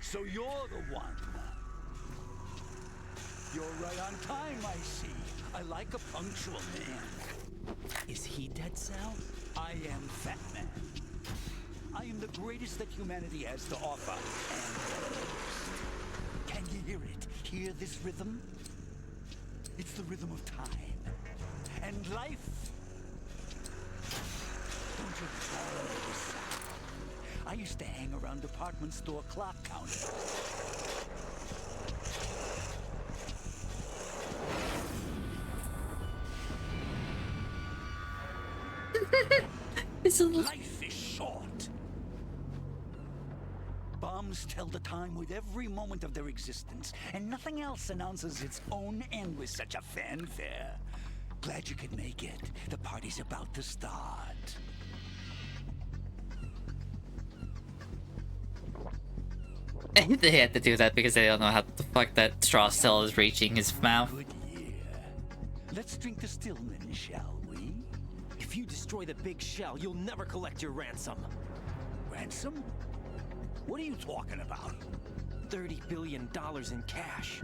So you're the one. You're right on time, I see. I like a punctual man. Is he Dead Cell? I am Fat Man. I am the greatest that humanity has to offer. And can you hear it? Hear this rhythm? It's the rhythm of time. And life. Don't you recall this sound? I used to hang around department store clock counters. Life is short. Bombs tell the time with every moment of their existence, and nothing else announces its own end with such a fanfare. Glad you could make it. The party's about to start. They had to do that because they don't know how the fuck that straw still is reaching his mouth. Good year. Let's drink the Stillman, shall we? If you destroy the big shell, you'll never collect your ransom. Ransom? What are you talking about? $30 billion in cash.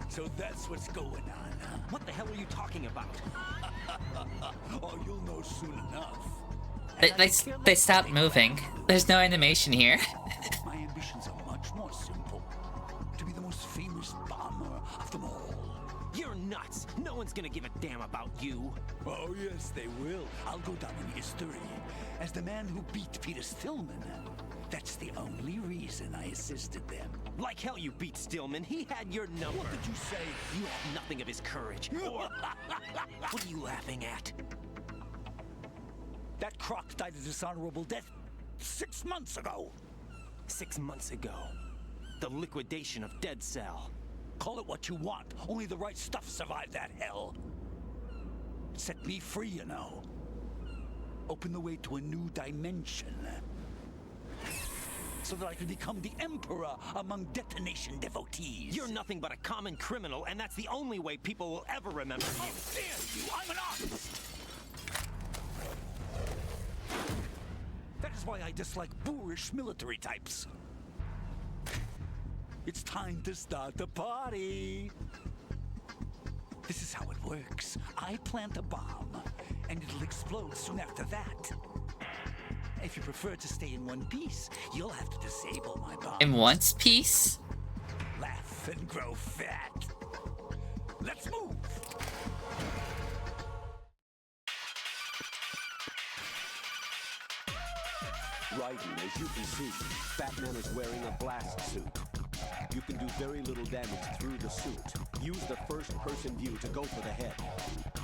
So that's what's going on, huh? What the hell are you talking about? Oh, you'll know soon enough. They stopped moving. There's no animation here. My ambitions are much more simple. To be the most famous bomber of them all. You're nuts. No one's gonna give a damn about you. Oh, yes, they will. I'll go down in history as the man who beat Peter Stillman. That's the only reason I assisted them. Like hell you beat Stillman. He had your number. What did you say? You have nothing of his courage. Or... What are you laughing at? That croc died a dishonorable death 6 months ago. 6 months ago. The liquidation of Dead Cell. Call it what you want. Only the right stuff survived that hell. Set me free, you know. Open the way to a new dimension. So that I can become the emperor among detonation devotees. You're nothing but a common criminal, and that's the only way people will ever remember you. How dare you! I'm an artist! That is why I dislike boorish military types. It's time to start the party. This is how it works. I plant a bomb, and it'll explode soon after that. If you prefer to stay in one piece, you'll have to disable my bomb. In one piece? Laugh and grow fat. Let's move! Raiden, as you can see, Batman is wearing a blast suit. You can do very little damage through the suit. Use the first-person view to go for the head.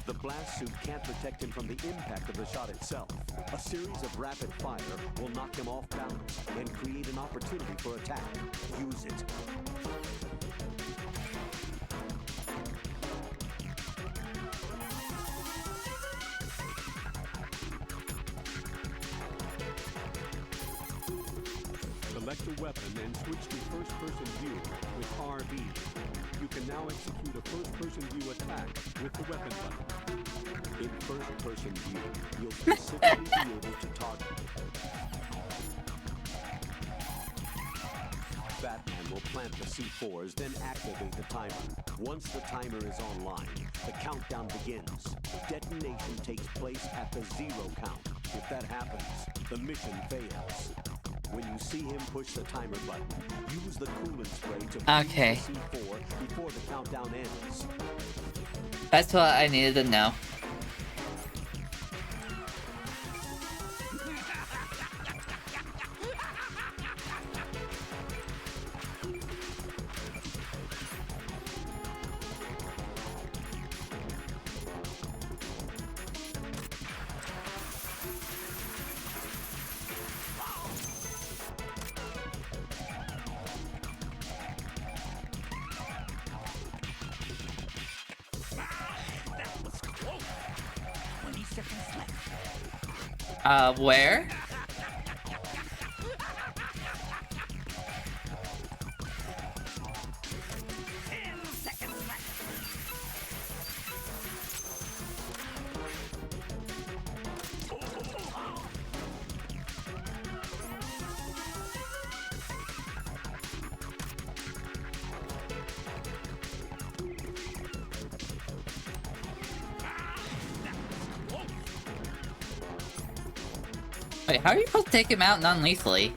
The blast suit can't protect him from the impact of the shot itself. A series of rapid fire will knock him off balance and create an opportunity for attack. Use it. Select a weapon and switch to first-person view with RB. You can now execute a first-person view attack with the weapon button. In first-person view, you'll specifically be able to target. Batman will plant the C4s, then activate the timer. Once the timer is online, the countdown begins. Detonation takes place at the 0 count. If that happens, the mission fails. When you see him push the timer button, use the coolant spray to Okay. the C4 before the countdown ends. That's what I needed to know. Where? Wait, how are you supposed to take him out non-lethally?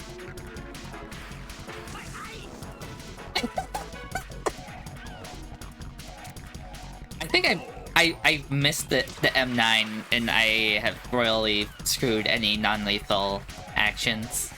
I think I missed the M9 and I have royally screwed any non-lethal actions.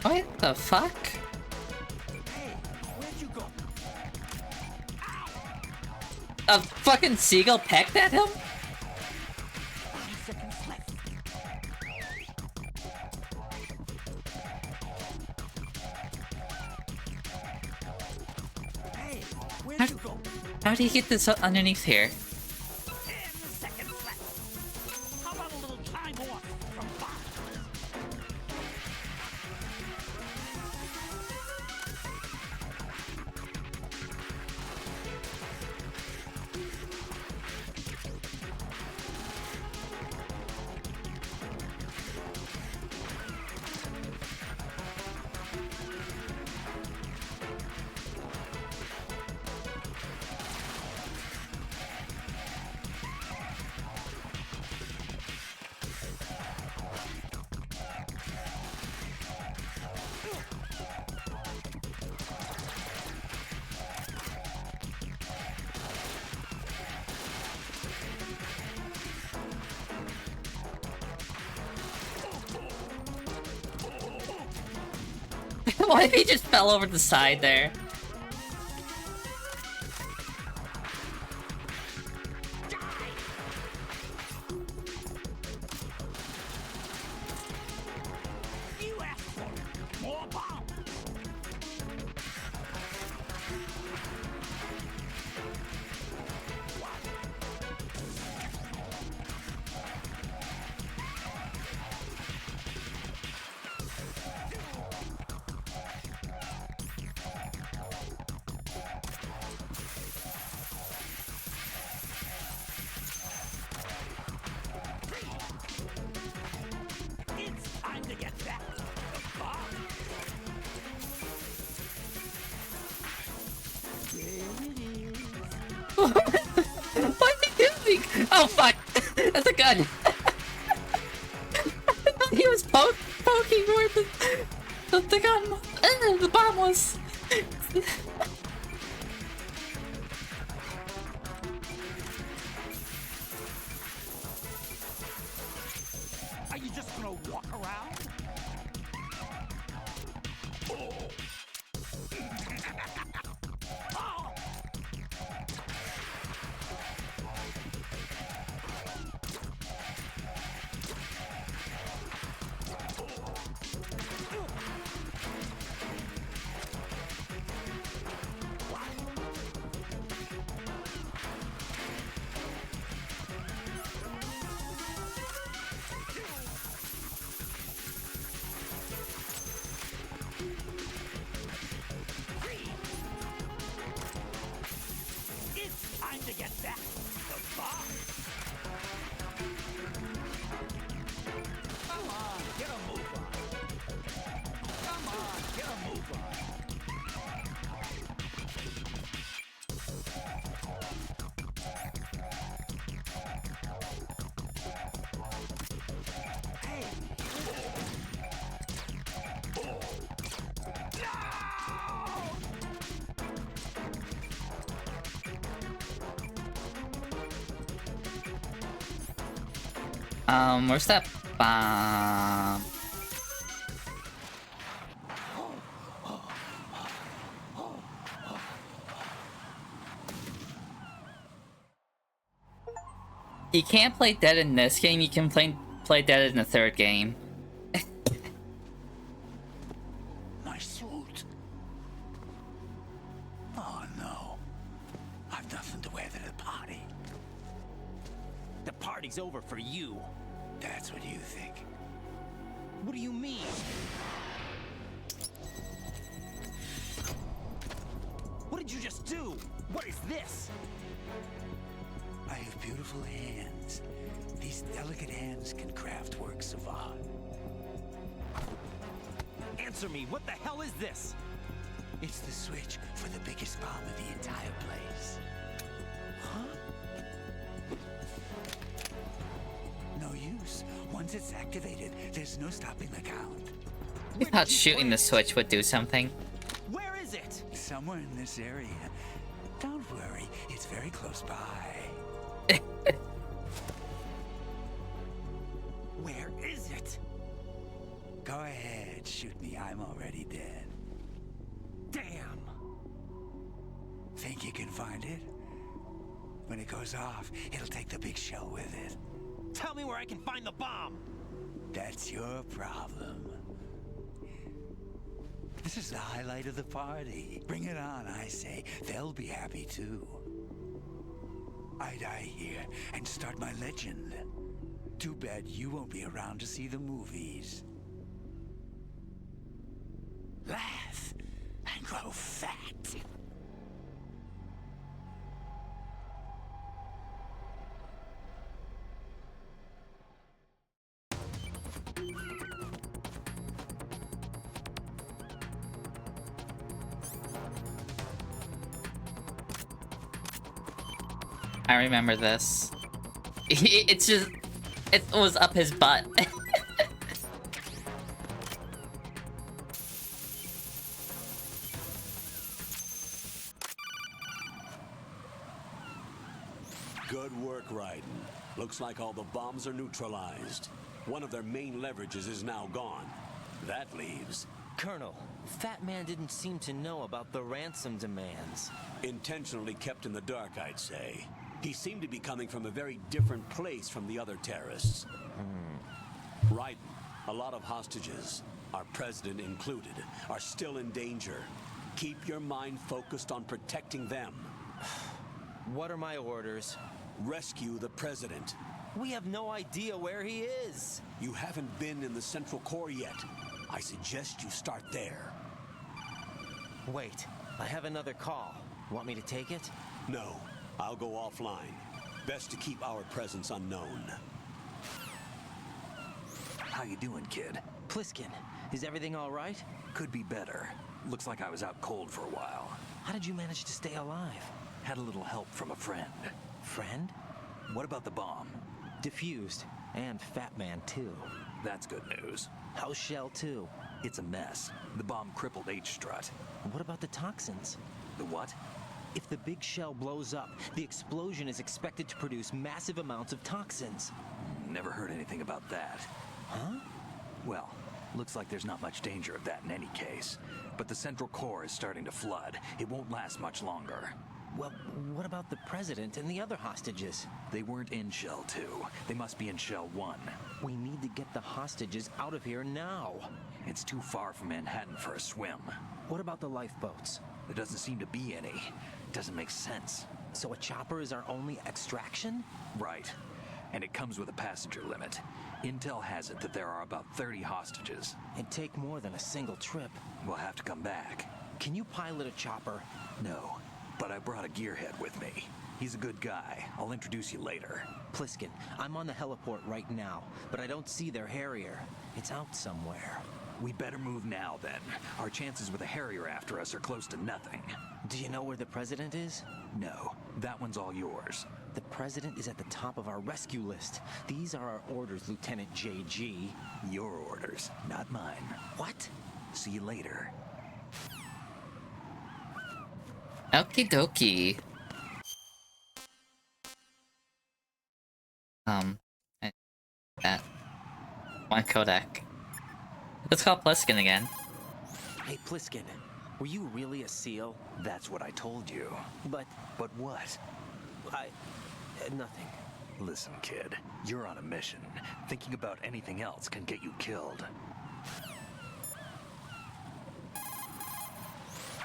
What the fuck? Hey, where'd you go? A fucking seagull pecked at him? 30 seconds left. Hey, where'd you go? How do you get this underneath here? 10 seconds left. How about a little time off from bombs? Why if he just fell over the side there? You asked for it. More bombs. It's time to get back to the bomb. What are you doing? Oh fuck! That's a gun! He was poking where the gun, the bomb was. Are you just gonna walk around? Oh. It's time to get back to the bomb. Come on, get a move on. Come on, get a move on. Hey. Where's that bomb? You can't play dead in this game, you can play dead in the third game. My suit. Oh no. I've nothing to wear to the party. The party's over for you. That's what you think. What do you mean? What did you just do? What is this? I have beautiful hands. These delicate hands can craft works of art. Answer me, what the hell is this? It's the switch for the biggest bomb of the entire place. Huh? No use. Once it's activated, there's no stopping the count. I thought shooting the switch would do something. Where is it? Somewhere in this area. Don't worry, it's very close by. Where is it? Go ahead, shoot me. I'm already dead. Damn! Think you can find it? When it goes off, it'll take the big shell with it. Tell me where I can find the bomb! That's your problem. This is the highlight of the party. Bring it on, I say. They'll be happy too. I die here and start my legend. Too bad you won't be around to see the movies. Laugh and grow fat. I remember this. It's just... It was up his butt. Good work, Raiden. Looks like all the bombs are neutralized. One of their main leverages is now gone. That leaves... Colonel, Fat Man didn't seem to know about the ransom demands. Intentionally kept in the dark, I'd say. He seemed to be coming from a very different place from the other terrorists. Raiden, a lot of hostages, our president included, are still in danger. Keep your mind focused on protecting them. What are my orders? Rescue the president. We have no idea where he is. You haven't been in the Central Core yet. I suggest you start there. Wait, I have another call. Want me to take it? No, I'll go offline. Best to keep our presence unknown. How you doing, kid? Pliskin, is everything all right? Could be better. Looks like I was out cold for a while. How did you manage to stay alive? Had a little help from a friend. Friend? What about the bomb? Diffused. And Fat Man, too. That's good news. How's Shell 2? It's a mess. The bomb crippled H-Strut. What about the toxins? The what? If the big shell blows up, the explosion is expected to produce massive amounts of toxins. Never heard anything about that. Huh? Well, looks like there's not much danger of that in any case. But the Central Core is starting to flood. It won't last much longer. Well, what about the president and the other hostages? They weren't in Shell 2. They must be in Shell 1. We need to get the hostages out of here now. It's too far from Manhattan for a swim. What about the lifeboats? There doesn't seem to be any. Doesn't make sense. So a chopper is our only extraction? Right. And it comes with a passenger limit. Intel has it that there are about 30 hostages. It'd take more than a single trip. We'll have to come back. Can you pilot a chopper? No, but I brought a gearhead with me. He's a good guy. I'll introduce you later. Pliskin, I'm on the heliport right now, but I don't see their Harrier. It's out somewhere. We better move now, then. Our chances with a Harrier after us are close to nothing. Do you know where the president is? No, that one's all yours. The president is at the top of our rescue list. These are our orders, Lieutenant JG. Your orders, not mine. What? See you later. Okie dokie. That one Kodak. Let's call Pliskin again. Hey, Pliskin, were you really a SEAL? That's what I told you. But what? Nothing. Listen, kid, you're on a mission. Thinking about anything else can get you killed.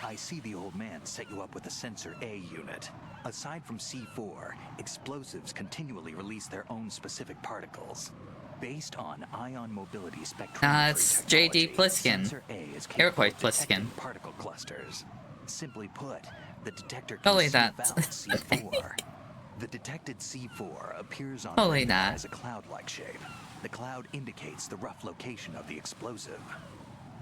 I see the old man set you up with a Sensor A unit. Aside from C4, explosives continually release their own specific particles. Based on ion mobility spectrometry it's technology, JD Pliskin. Sensor A is capable Iroquois of detecting Pliskin. particle clusters. Simply put, the detector can Holy sniff that. out C4. The detected C4 appears on Holy radar that. as a cloud-like shape. The cloud indicates the rough location of the explosive.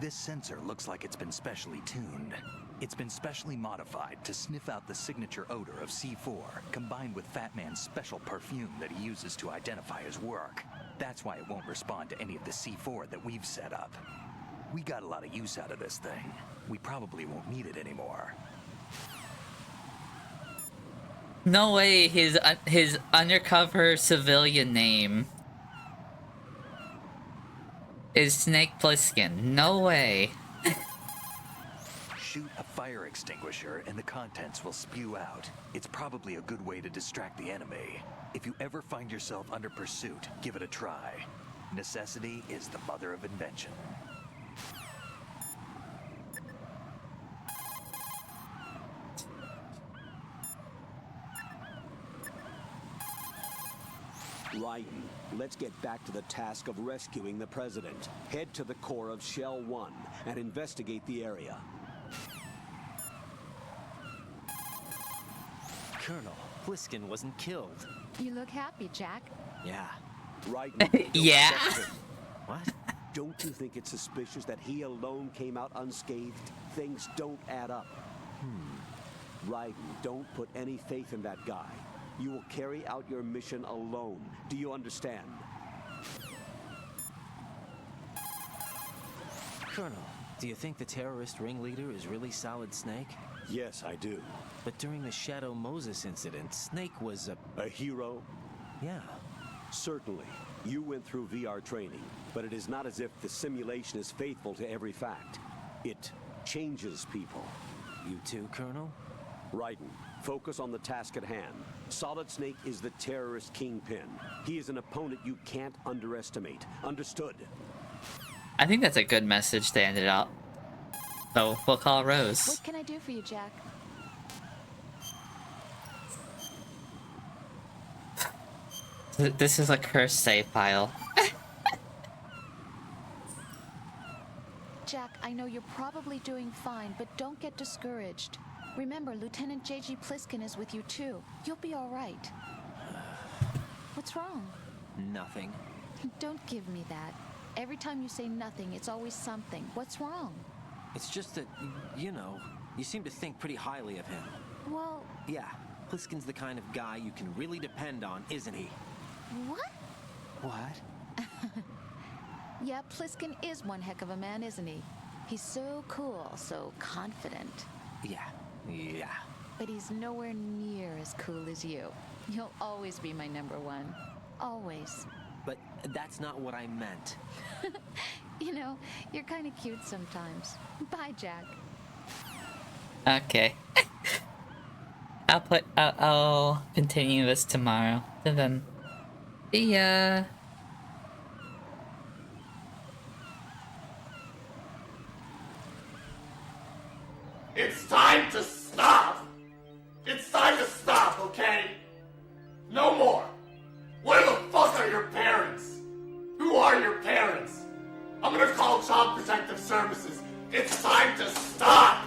This sensor looks like it's been specially tuned. It's been specially modified to sniff out the signature odor of C4, combined with Fat Man's special perfume that he uses to identify his work. That's why it won't respond to any of the C4 that we've set up. We got a lot of use out of this thing. We probably won't need it anymore. No way, his undercover civilian name is Snake Plissken. No way. Shoot a fire extinguisher and the contents will spew out. It's probably a good way to distract the enemy. If you ever find yourself under pursuit, give it a try. Necessity is the mother of invention. Raiden, let's get back to the task of rescuing the president. Head to the core of Shell 1 and investigate the area. Colonel, Pliskin wasn't killed. You look happy, Jack. Yeah. Raiden. Yeah. What? Don't you think it's suspicious that he alone came out unscathed? Things don't add up. Raiden, don't put any faith in that guy. You will carry out your mission alone. Do you understand? Colonel, do you think the terrorist ringleader is really Solid Snake? Yes, I do. But during the Shadow Moses incident, Snake was a hero? Yeah. Certainly. You went through VR training, but it is not as if the simulation is faithful to every fact. It changes people. You too, Colonel? Raiden, focus on the task at hand. Solid Snake is the terrorist kingpin. He is an opponent you can't underestimate. Understood? I think that's a good message to end it up. So we'll call Rose. What can I do for you, Jack? This is a cursed save file. Jack, I know you're probably doing fine, but don't get discouraged. Remember, Lieutenant J.G. Pliskin is with you too. You'll be all right. What's wrong? Nothing. Don't give me that. Every time you say nothing, it's always something. What's wrong? It's just that, you know, you seem to think pretty highly of him. Well... Yeah, Pliskin's the kind of guy you can really depend on, isn't he? What? What? Yeah, Pliskin is one heck of a man, isn't he? He's so cool, so confident. Yeah. But he's nowhere near as cool as you. You'll always be my number one. Always. But that's not what I meant. You know, you're kind of cute sometimes. Bye, Jack. Okay. I'll continue this tomorrow. And then, see ya. It's time to stop! It's time to stop, okay? No more! Where the fuck are your parents? Who are your parents? I'm gonna call Child Protective Services. It's time to stop!